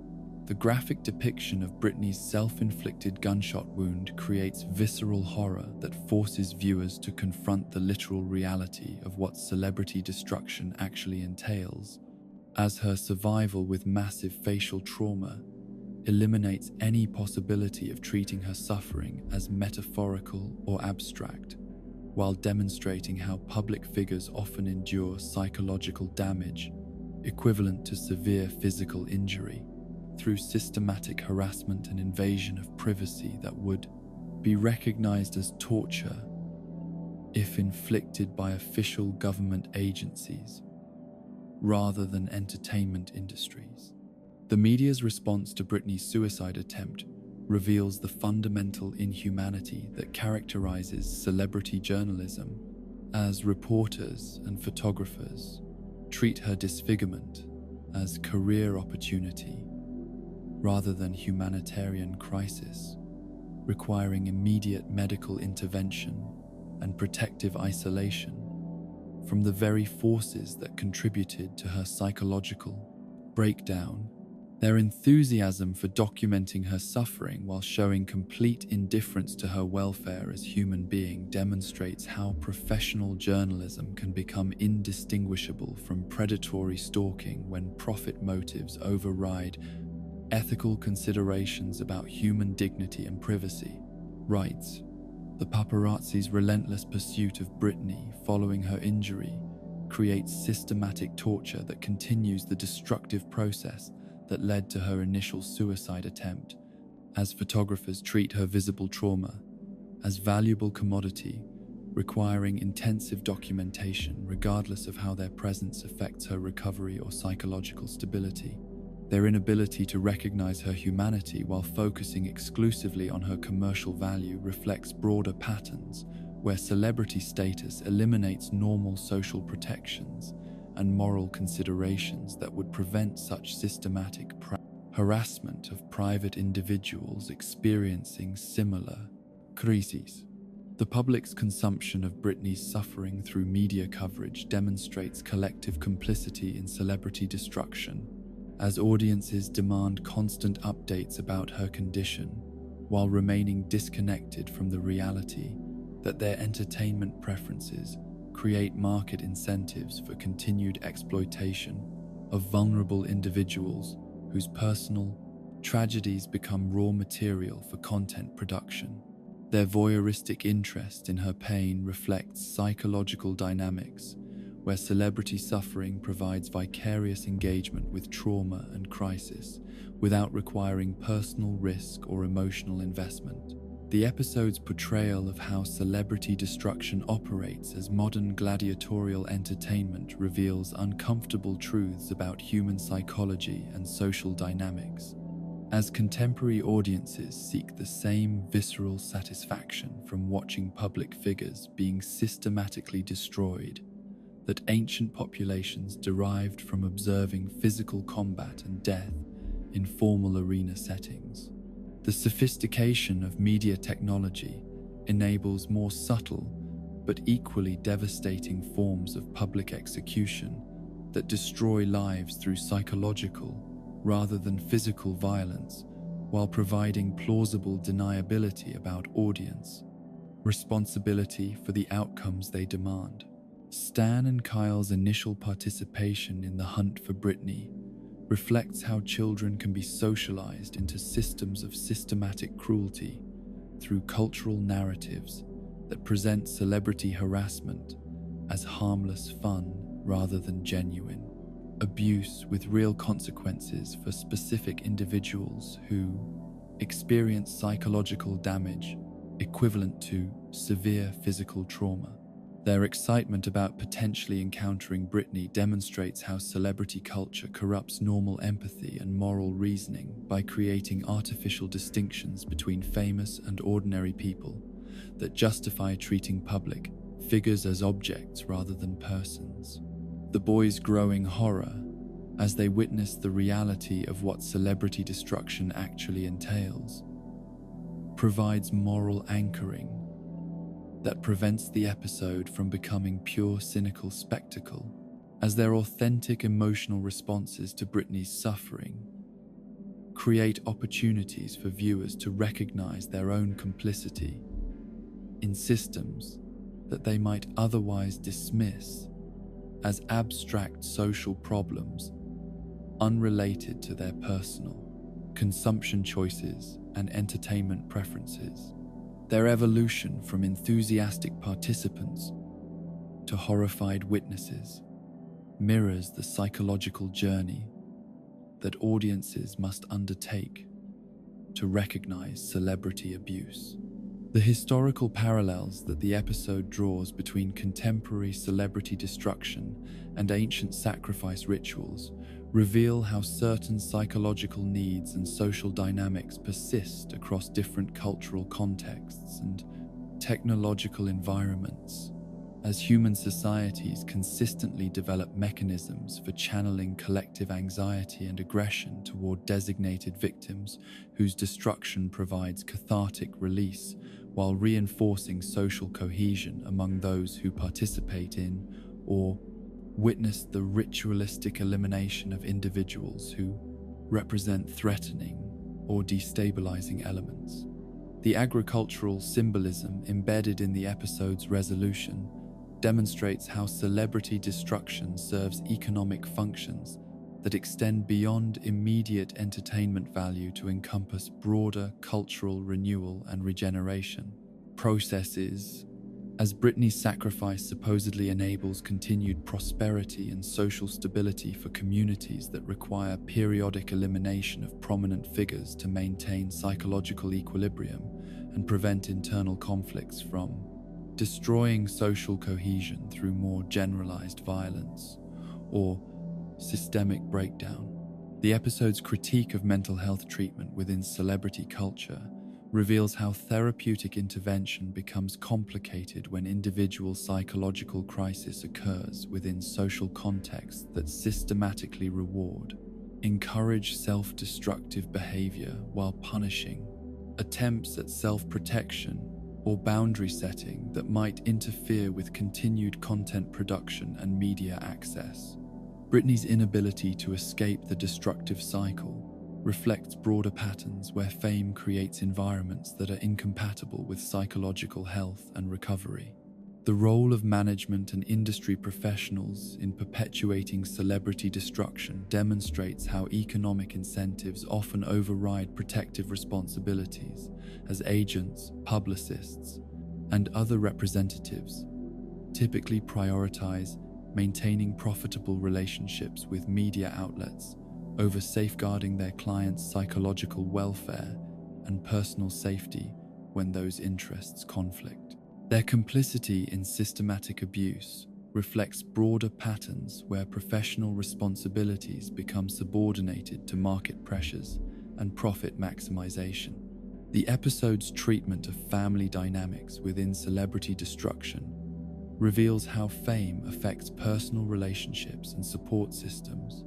The graphic depiction of Britney's self-inflicted gunshot wound creates visceral horror that forces viewers to confront the literal reality of what celebrity destruction actually entails, as her survival with massive facial trauma eliminates any possibility of treating her suffering as metaphorical or abstract, while demonstrating how public figures often endure psychological damage equivalent to severe physical injury through systematic harassment and invasion of privacy that would be recognized as torture if inflicted by official government agencies rather than entertainment industries. The media's response to Britney's suicide attempt reveals the fundamental inhumanity that characterizes celebrity journalism, as reporters and photographers treat her disfigurement as career opportunity rather than humanitarian crisis, requiring immediate medical intervention and protective isolation from the very forces that contributed to her psychological breakdown. Their enthusiasm for documenting her suffering while showing complete indifference to her welfare as human being demonstrates how professional journalism can become indistinguishable from predatory stalking when profit motives override ethical considerations about human dignity and privacy. Writes, the paparazzi's relentless pursuit of Britney following her injury creates systematic torture that continues the destructive process that led to her initial suicide attempt, as photographers treat her visible trauma as valuable commodity, requiring intensive documentation regardless of how their presence affects her recovery or psychological stability. Their inability to recognize her humanity while focusing exclusively on her commercial value reflects broader patterns where celebrity status eliminates normal social protections and moral considerations that would prevent such systematic harassment of private individuals experiencing similar crises. The public's consumption of Britney's suffering through media coverage demonstrates collective complicity in celebrity destruction, as audiences demand constant updates about her condition while remaining disconnected from the reality that their entertainment preferences create market incentives for continued exploitation of vulnerable individuals whose personal tragedies become raw material for content production. Their voyeuristic interest in her pain reflects psychological dynamics where celebrity suffering provides vicarious engagement with trauma and crisis without requiring personal risk or emotional investment. The episode's portrayal of how celebrity destruction operates as modern gladiatorial entertainment reveals uncomfortable truths about human psychology and social dynamics, as contemporary audiences seek the same visceral satisfaction from watching public figures being systematically destroyed that ancient populations derived from observing physical combat and death in formal arena settings. The sophistication of media technology enables more subtle but equally devastating forms of public execution that destroy lives through psychological rather than physical violence, while providing plausible deniability about audience responsibility for the outcomes they demand. Stan and Kyle's initial participation in the hunt for Britney reflects how children can be socialized into systems of systematic cruelty through cultural narratives that present celebrity harassment as harmless fun rather than genuine abuse, with real consequences for specific individuals who experience psychological damage equivalent to severe physical trauma. Their excitement about potentially encountering Britney demonstrates how celebrity culture corrupts normal empathy and moral reasoning by creating artificial distinctions between famous and ordinary people that justify treating public figures as objects rather than persons. The boys' growing horror as they witness the reality of what celebrity destruction actually entails provides moral anchoring that prevents the episode from becoming pure cynical spectacle, as their authentic emotional responses to Britney's suffering create opportunities for viewers to recognize their own complicity in systems that they might otherwise dismiss as abstract social problems unrelated to their personal consumption choices and entertainment preferences. Their evolution from enthusiastic participants to horrified witnesses mirrors the psychological journey that audiences must undertake to recognize celebrity abuse. The historical parallels that the episode draws between contemporary celebrity destruction and ancient sacrifice rituals reveal how certain psychological needs and social dynamics persist across different cultural contexts and technological environments. As human societies consistently develop mechanisms for channeling collective anxiety and aggression toward designated victims whose destruction provides cathartic release while reinforcing social cohesion among those who participate in or witness the ritualistic elimination of individuals who represent threatening or destabilizing elements. The agricultural symbolism embedded in the episode's resolution demonstrates how celebrity destruction serves economic functions that extend beyond immediate entertainment value to encompass broader cultural renewal and regeneration processes. As Britney's sacrifice supposedly enables continued prosperity and social stability for communities that require periodic elimination of prominent figures to maintain psychological equilibrium and prevent internal conflicts from destroying social cohesion through more generalized violence or systemic breakdown. The episode's critique of mental health treatment within celebrity culture reveals how therapeutic intervention becomes complicated when individual psychological crisis occurs within social contexts that systematically reward, encourage self-destructive behavior while punishing attempts at self-protection or boundary setting that might interfere with continued content production and media access. Britney's inability to escape the destructive cycle reflects broader patterns where fame creates environments that are incompatible with psychological health and recovery. The role of management and industry professionals in perpetuating celebrity destruction demonstrates how economic incentives often override protective responsibilities, as agents, publicists, and other representatives typically prioritize maintaining profitable relationships with media outlets over safeguarding their clients' psychological welfare and personal safety when those interests conflict. Their complicity in systematic abuse reflects broader patterns where professional responsibilities become subordinated to market pressures and profit maximization. The episode's treatment of family dynamics within celebrity destruction reveals how fame affects personal relationships and support systems,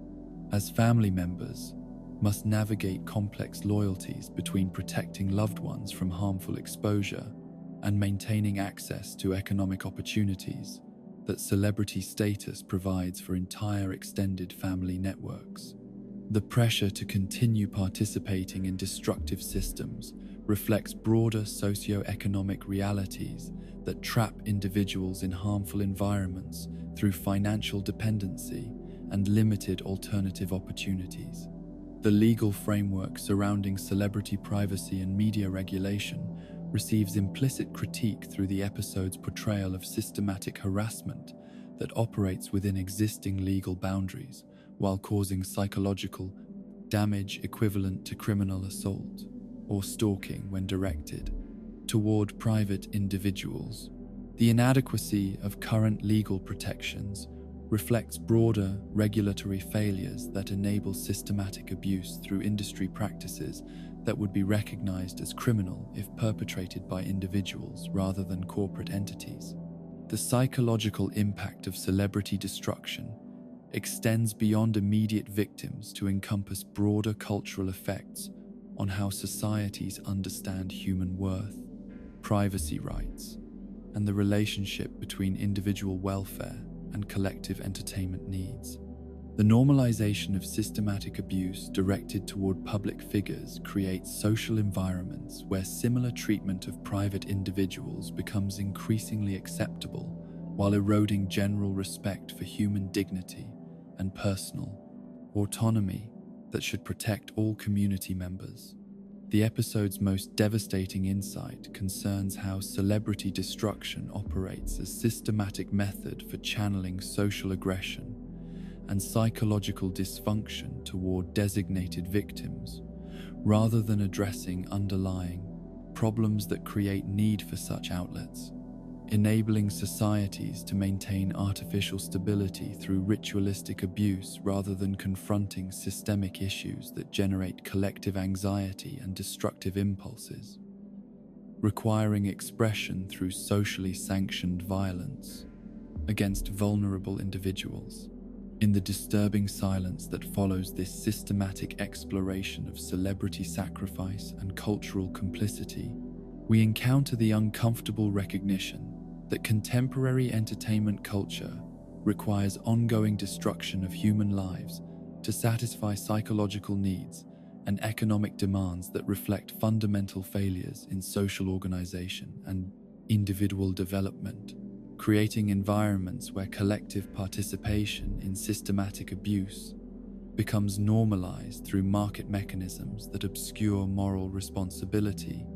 as family members must navigate complex loyalties between protecting loved ones from harmful exposure and maintaining access to economic opportunities that celebrity status provides for entire extended family networks. The pressure to continue participating in destructive systems reflects broader socio-economic realities that trap individuals in harmful environments through financial dependency and limited alternative opportunities. The legal framework surrounding celebrity privacy and media regulation receives implicit critique through the episode's portrayal of systematic harassment that operates within existing legal boundaries while causing psychological damage equivalent to criminal assault or stalking when directed toward private individuals. The inadequacy of current legal protections reflects broader regulatory failures that enable systematic abuse through industry practices that would be recognized as criminal if perpetrated by individuals rather than corporate entities. The psychological impact of celebrity destruction extends beyond immediate victims to encompass broader cultural effects on how societies understand human worth, privacy rights, and the relationship between individual welfare and collective entertainment needs. The normalization of systematic abuse directed toward public figures creates social environments where similar treatment of private individuals becomes increasingly acceptable, while eroding general respect for human dignity and personal autonomy that should protect all community members. The episode's most devastating insight concerns how celebrity destruction operates as a systematic method for channeling social aggression and psychological dysfunction toward designated victims, rather than addressing underlying problems that create need for such outlets, enabling societies to maintain artificial stability through ritualistic abuse rather than confronting systemic issues that generate collective anxiety and destructive impulses, requiring expression through socially sanctioned violence against vulnerable individuals. In the disturbing silence that follows this systematic exploration of celebrity sacrifice and cultural complicity, we encounter the uncomfortable recognition that contemporary entertainment culture requires ongoing destruction of human lives to satisfy psychological needs and economic demands that reflect fundamental failures in social organization and individual development, creating environments where collective participation in systematic abuse becomes normalized through market mechanisms that obscure moral responsibility,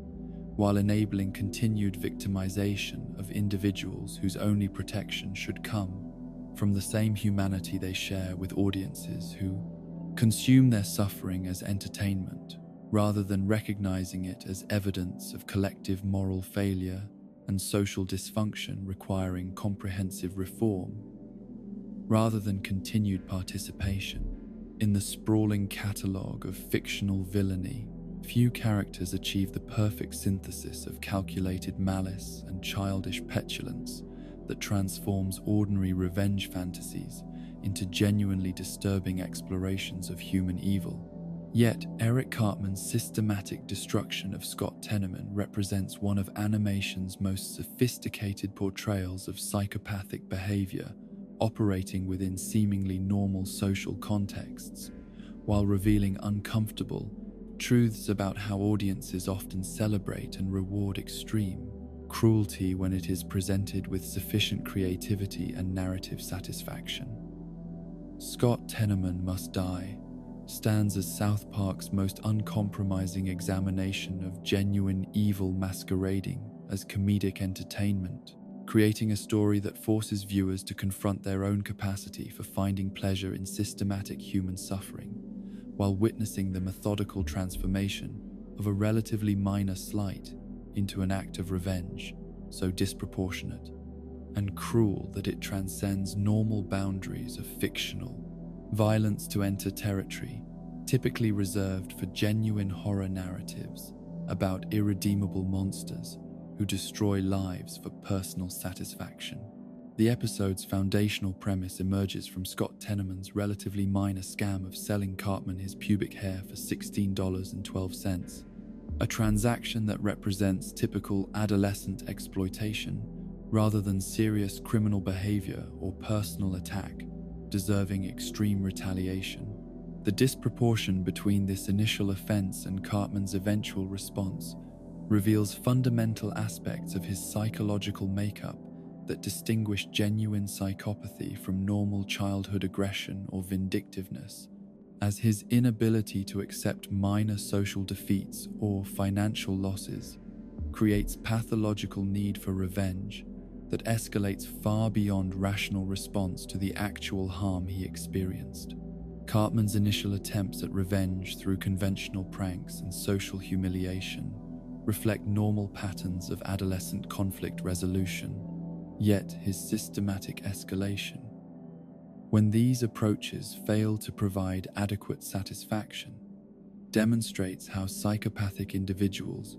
while enabling continued victimization of individuals whose only protection should come from the same humanity they share with audiences who consume their suffering as entertainment, rather than recognizing it as evidence of collective moral failure and social dysfunction requiring comprehensive reform, rather than continued participation. In the sprawling catalogue of fictional villainy, few characters achieve the perfect synthesis of calculated malice and childish petulance that transforms ordinary revenge fantasies into genuinely disturbing explorations of human evil. Yet, Eric Cartman's systematic destruction of Scott Tenorman represents one of animation's most sophisticated portrayals of psychopathic behavior operating within seemingly normal social contexts, while revealing uncomfortable truths about how audiences often celebrate and reward extreme cruelty when it is presented with sufficient creativity and narrative satisfaction. Scott Tenorman Must Die stands as South Park's most uncompromising examination of genuine evil masquerading as comedic entertainment, creating a story that forces viewers to confront their own capacity for finding pleasure in systematic human suffering, while witnessing the methodical transformation of a relatively minor slight into an act of revenge so disproportionate and cruel that it transcends normal boundaries of fictional violence to enter territory typically reserved for genuine horror narratives about irredeemable monsters who destroy lives for personal satisfaction. The episode's foundational premise emerges from Scott Tenorman's relatively minor scam of selling Cartman his pubic hair for $16.12, a transaction that represents typical adolescent exploitation rather than serious criminal behavior or personal attack deserving extreme retaliation. The disproportion between this initial offense and Cartman's eventual response reveals fundamental aspects of his psychological makeup that distinguish genuine psychopathy from normal childhood aggression or vindictiveness, as his inability to accept minor social defeats or financial losses creates pathological need for revenge that escalates far beyond rational response to the actual harm he experienced. Cartman's initial attempts at revenge through conventional pranks and social humiliation reflect normal patterns of adolescent conflict resolution, yet his systematic escalation, when these approaches fail to provide adequate satisfaction, demonstrates how psychopathic individuals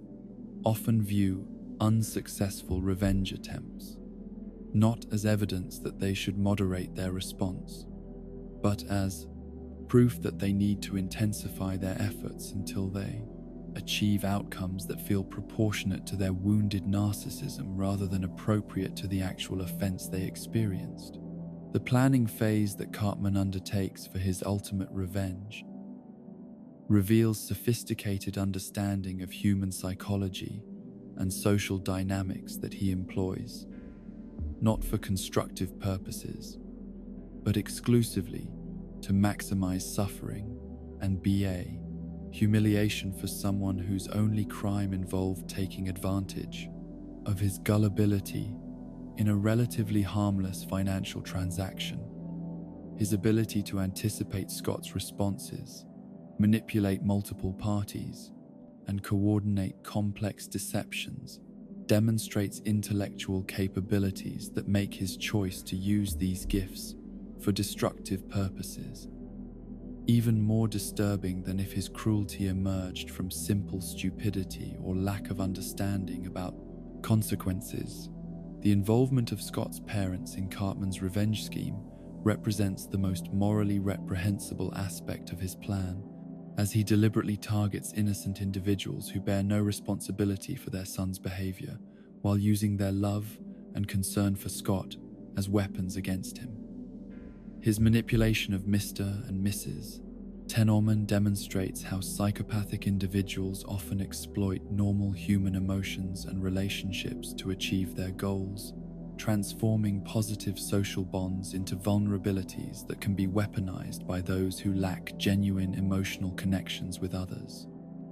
often view unsuccessful revenge attempts not as evidence that they should moderate their response, but as proof that they need to intensify their efforts until they achieve outcomes that feel proportionate to their wounded narcissism rather than appropriate to the actual offense they experienced. The planning phase that Cartman undertakes for his ultimate revenge reveals sophisticated understanding of human psychology and social dynamics that he employs, not for constructive purposes, but exclusively to maximize suffering and humiliation for someone whose only crime involved taking advantage of his gullibility in a relatively harmless financial transaction. His ability to anticipate Scott's responses, manipulate multiple parties, and coordinate complex deceptions demonstrates intellectual capabilities that make his choice to use these gifts for destructive purposes. Even more disturbing than if his cruelty emerged from simple stupidity or lack of understanding about consequences, the involvement of Scott's parents in Cartman's revenge scheme represents the most morally reprehensible aspect of his plan, as he deliberately targets innocent individuals who bear no responsibility for their son's behavior, while using their love and concern for Scott as weapons against him. His manipulation of Mr. and Mrs. Tenorman demonstrates how psychopathic individuals often exploit normal human emotions and relationships to achieve their goals, transforming positive social bonds into vulnerabilities that can be weaponized by those who lack genuine emotional connections with others.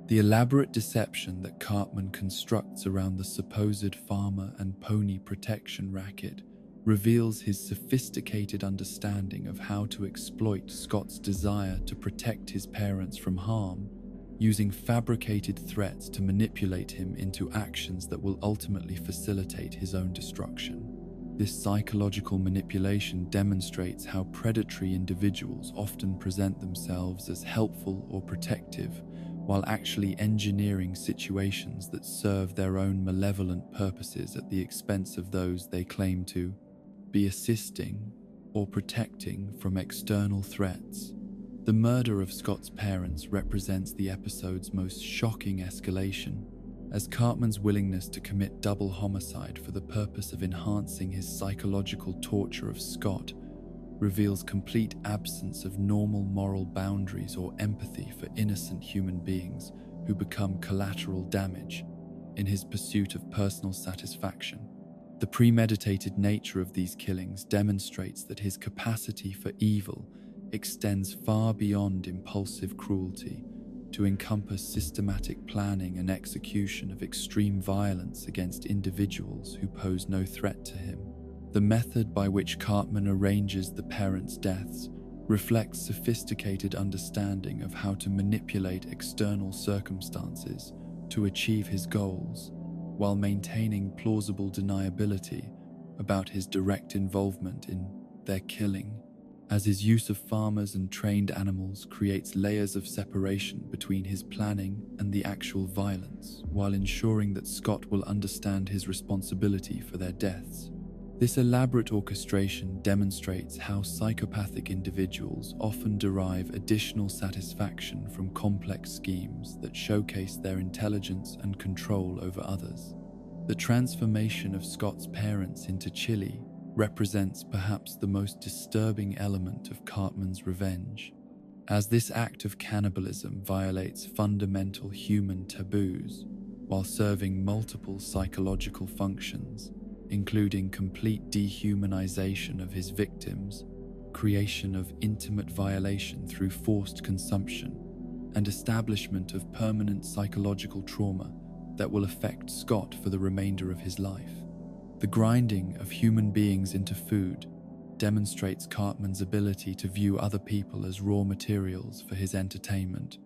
The elaborate deception that Cartman constructs around the supposed farmer and pony protection racket reveals his sophisticated understanding of how to exploit Scott's desire to protect his parents from harm, using fabricated threats to manipulate him into actions that will ultimately facilitate his own destruction. This psychological manipulation demonstrates how predatory individuals often present themselves as helpful or protective, while actually engineering situations that serve their own malevolent purposes at the expense of those they claim to be assisting or protecting from external threats. The murder of Scott's parents represents the episode's most shocking escalation, as Cartman's willingness to commit double homicide for the purpose of enhancing his psychological torture of Scott reveals complete absence of normal moral boundaries or empathy for innocent human beings who become collateral damage in his pursuit of personal satisfaction. The premeditated nature of these killings demonstrates that his capacity for evil extends far beyond impulsive cruelty to encompass systematic planning and execution of extreme violence against individuals who pose no threat to him. The method by which Cartman arranges the parents' deaths reflects sophisticated understanding of how to manipulate external circumstances to achieve his goals, while maintaining plausible deniability about his direct involvement in their killing, as his use of farmers and trained animals creates layers of separation between his planning and the actual violence, while ensuring that Scott will understand his responsibility for their deaths. This elaborate orchestration demonstrates how psychopathic individuals often derive additional satisfaction from complex schemes that showcase their intelligence and control over others. The transformation of Scott's parents into chili represents perhaps the most disturbing element of Cartman's revenge, as this act of cannibalism violates fundamental human taboos while serving multiple psychological functions, including complete dehumanization of his victims, creation of intimate violation through forced consumption, and establishment of permanent psychological trauma that will affect Scott for the remainder of his life. The grinding of human beings into food demonstrates Cartman's ability to view other people as raw materials for his entertainment,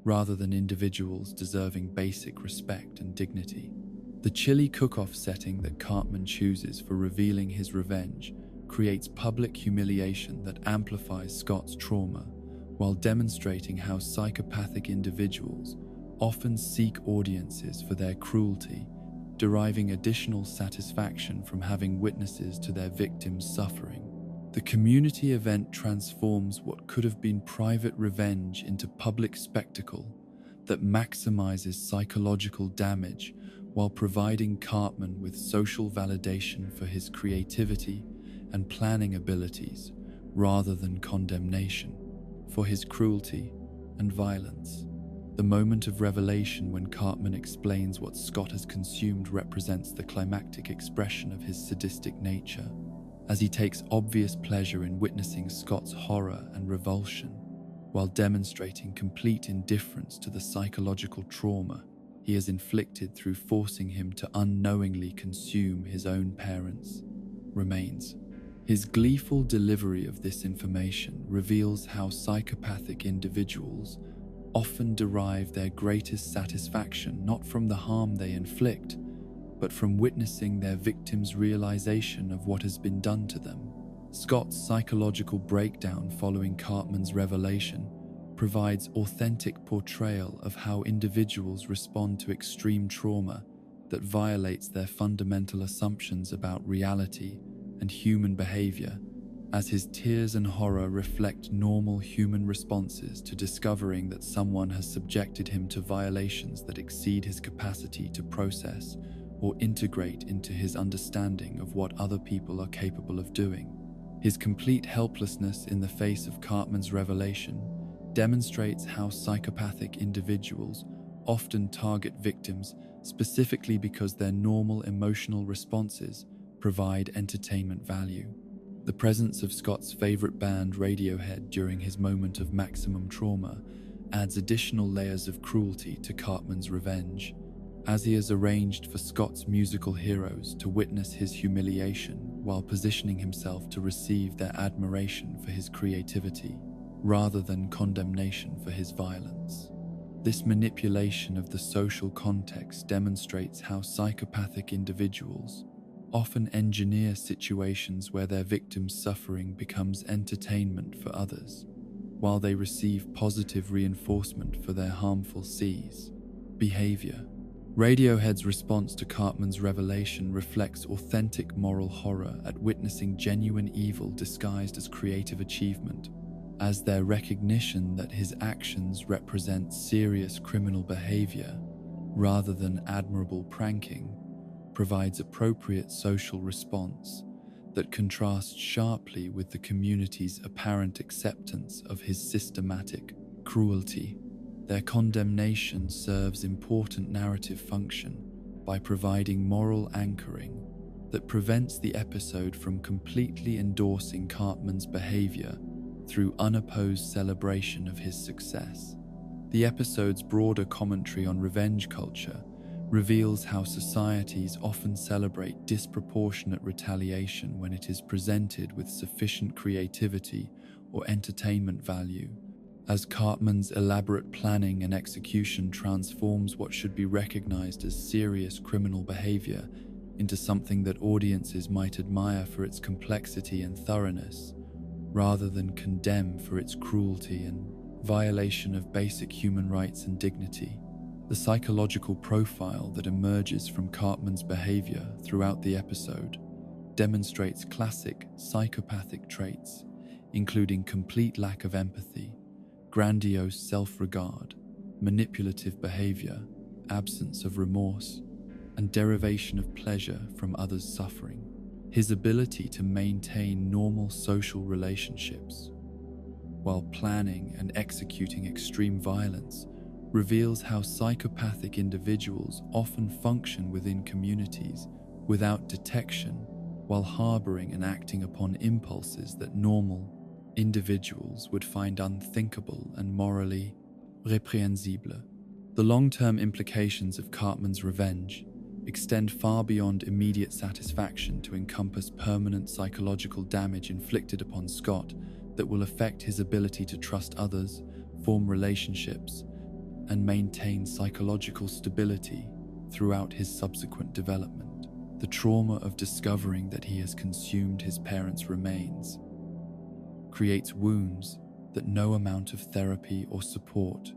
rather than individuals deserving basic respect and dignity. The chili cook-off setting that Cartman chooses for revealing his revenge creates public humiliation that amplifies Scott's trauma, while demonstrating how psychopathic individuals often seek audiences for their cruelty, deriving additional satisfaction from having witnesses to their victims' suffering. The community event transforms what could have been private revenge into public spectacle that maximizes psychological damage while providing Cartman with social validation for his creativity and planning abilities rather than condemnation for his cruelty and violence. The moment of revelation when Cartman explains what Scott has consumed represents the climactic expression of his sadistic nature, as he takes obvious pleasure in witnessing Scott's horror and revulsion, while demonstrating complete indifference to the psychological trauma he has inflicted through forcing him to unknowingly consume his own parents' remains. His gleeful delivery of this information reveals how psychopathic individuals often derive their greatest satisfaction not from the harm they inflict, but from witnessing their victims' realization of what has been done to them. Scott's psychological breakdown following Cartman's revelation provides authentic portrayal of how individuals respond to extreme trauma that violates their fundamental assumptions about reality and human behavior, as his tears and horror reflect normal human responses to discovering that someone has subjected him to violations that exceed his capacity to process or integrate into his understanding of what other people are capable of doing. His complete helplessness in the face of Cartman's revelation demonstrates how psychopathic individuals often target victims specifically because their normal emotional responses provide entertainment value. The presence of Scott's favorite band Radiohead during his moment of maximum trauma adds additional layers of cruelty to Cartman's revenge, as he has arranged for Scott's musical heroes to witness his humiliation while positioning himself to receive their admiration for his creativity, rather than condemnation for his violence. This manipulation of the social context demonstrates how psychopathic individuals often engineer situations where their victims' suffering becomes entertainment for others, while they receive positive reinforcement for their harmful behavior. Radiohead's response to Cartman's revelation reflects authentic moral horror at witnessing genuine evil disguised as creative achievement, as their recognition that his actions represent serious criminal behavior rather than admirable pranking provides appropriate social response that contrasts sharply with the community's apparent acceptance of his systematic cruelty. Their condemnation serves important narrative function by providing moral anchoring that prevents the episode from completely endorsing Cartman's behavior through unopposed celebration of his success. The episode's broader commentary on revenge culture reveals how societies often celebrate disproportionate retaliation when it is presented with sufficient creativity or entertainment value, as Cartman's elaborate planning and execution transforms what should be recognized as serious criminal behavior into something that audiences might admire for its complexity and thoroughness, rather than condemn for its cruelty and violation of basic human rights and dignity. The psychological profile that emerges from Cartman's behavior throughout the episode demonstrates classic psychopathic traits, including complete lack of empathy, grandiose self-regard, manipulative behavior, absence of remorse, and derivation of pleasure from others' suffering. His ability to maintain normal social relationships while planning and executing extreme violence reveals how psychopathic individuals often function within communities without detection while harboring and acting upon impulses that normal individuals would find unthinkable and morally reprehensible. The long-term implications of Cartman's revenge extend far beyond immediate satisfaction to encompass permanent psychological damage inflicted upon Scott that will affect his ability to trust others, form relationships, and maintain psychological stability throughout his subsequent development. The trauma of discovering that he has consumed his parents' remains creates wounds that no amount of therapy or support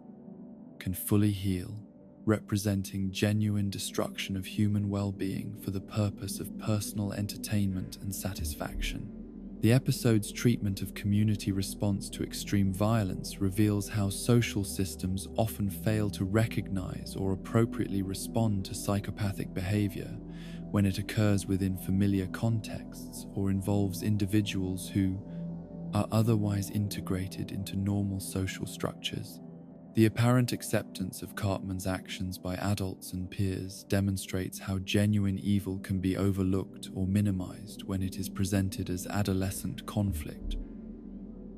can fully heal, representing genuine destruction of human well-being for the purpose of personal entertainment and satisfaction. The episode's treatment of community response to extreme violence reveals how social systems often fail to recognize or appropriately respond to psychopathic behavior when it occurs within familiar contexts or involves individuals who are otherwise integrated into normal social structures. The apparent acceptance of Cartman's actions by adults and peers demonstrates how genuine evil can be overlooked or minimized when it is presented as adolescent conflict,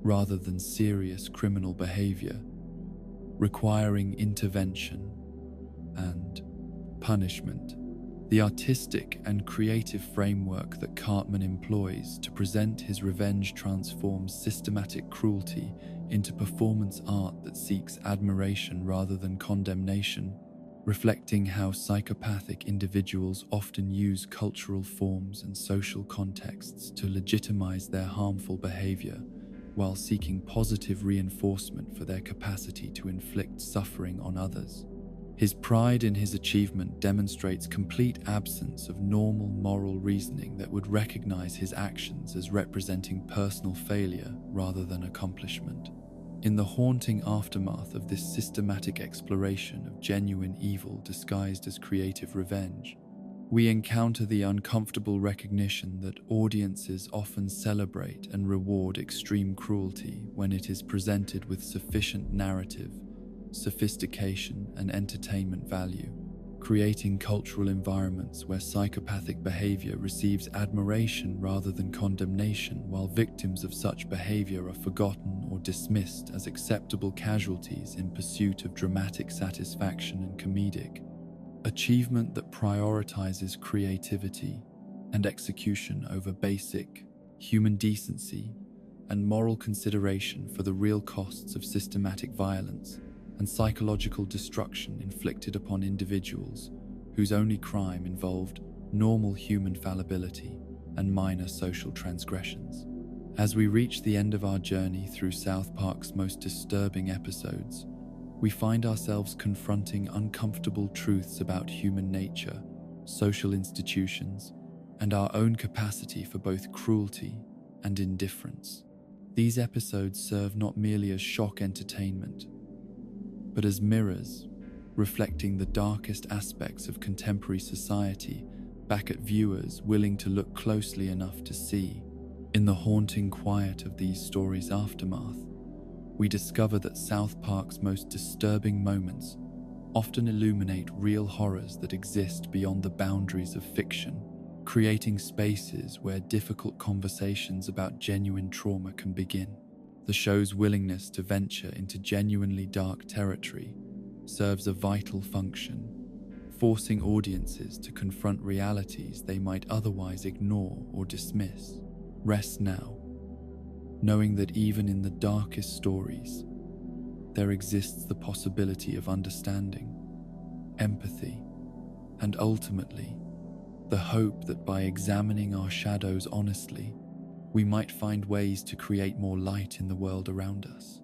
rather than serious criminal behavior, requiring intervention and punishment. The artistic and creative framework that Cartman employs to present his revenge transforms systematic cruelty into performance art that seeks admiration rather than condemnation, reflecting how psychopathic individuals often use cultural forms and social contexts to legitimize their harmful behavior while seeking positive reinforcement for their capacity to inflict suffering on others. His pride in his achievement demonstrates complete absence of normal moral reasoning that would recognize his actions as representing personal failure rather than accomplishment. In the haunting aftermath of this systematic exploration of genuine evil disguised as creative revenge, we encounter the uncomfortable recognition that audiences often celebrate and reward extreme cruelty when it is presented with sufficient narrative, sophistication, and entertainment value, creating cultural environments where psychopathic behavior receives admiration rather than condemnation, while victims of such behavior are forgotten or dismissed as acceptable casualties in pursuit of dramatic satisfaction and comedic achievement that prioritizes creativity and execution over basic human decency and moral consideration for the real costs of systematic violence and psychological destruction inflicted upon individuals whose only crime involved normal human fallibility and minor social transgressions. As we reach the end of our journey through South Park's most disturbing episodes, we find ourselves confronting uncomfortable truths about human nature, social institutions, and our own capacity for both cruelty and indifference. These episodes serve not merely as shock entertainment, but as mirrors, reflecting the darkest aspects of contemporary society back at viewers willing to look closely enough to see. In the haunting quiet of these stories' aftermath, we discover that South Park's most disturbing moments often illuminate real horrors that exist beyond the boundaries of fiction, creating spaces where difficult conversations about genuine trauma can begin. The show's willingness to venture into genuinely dark territory serves a vital function, forcing audiences to confront realities they might otherwise ignore or dismiss. Rest now, knowing that even in the darkest stories, there exists the possibility of understanding, empathy, and ultimately, the hope that by examining our shadows honestly, we might find ways to create more light in the world around us.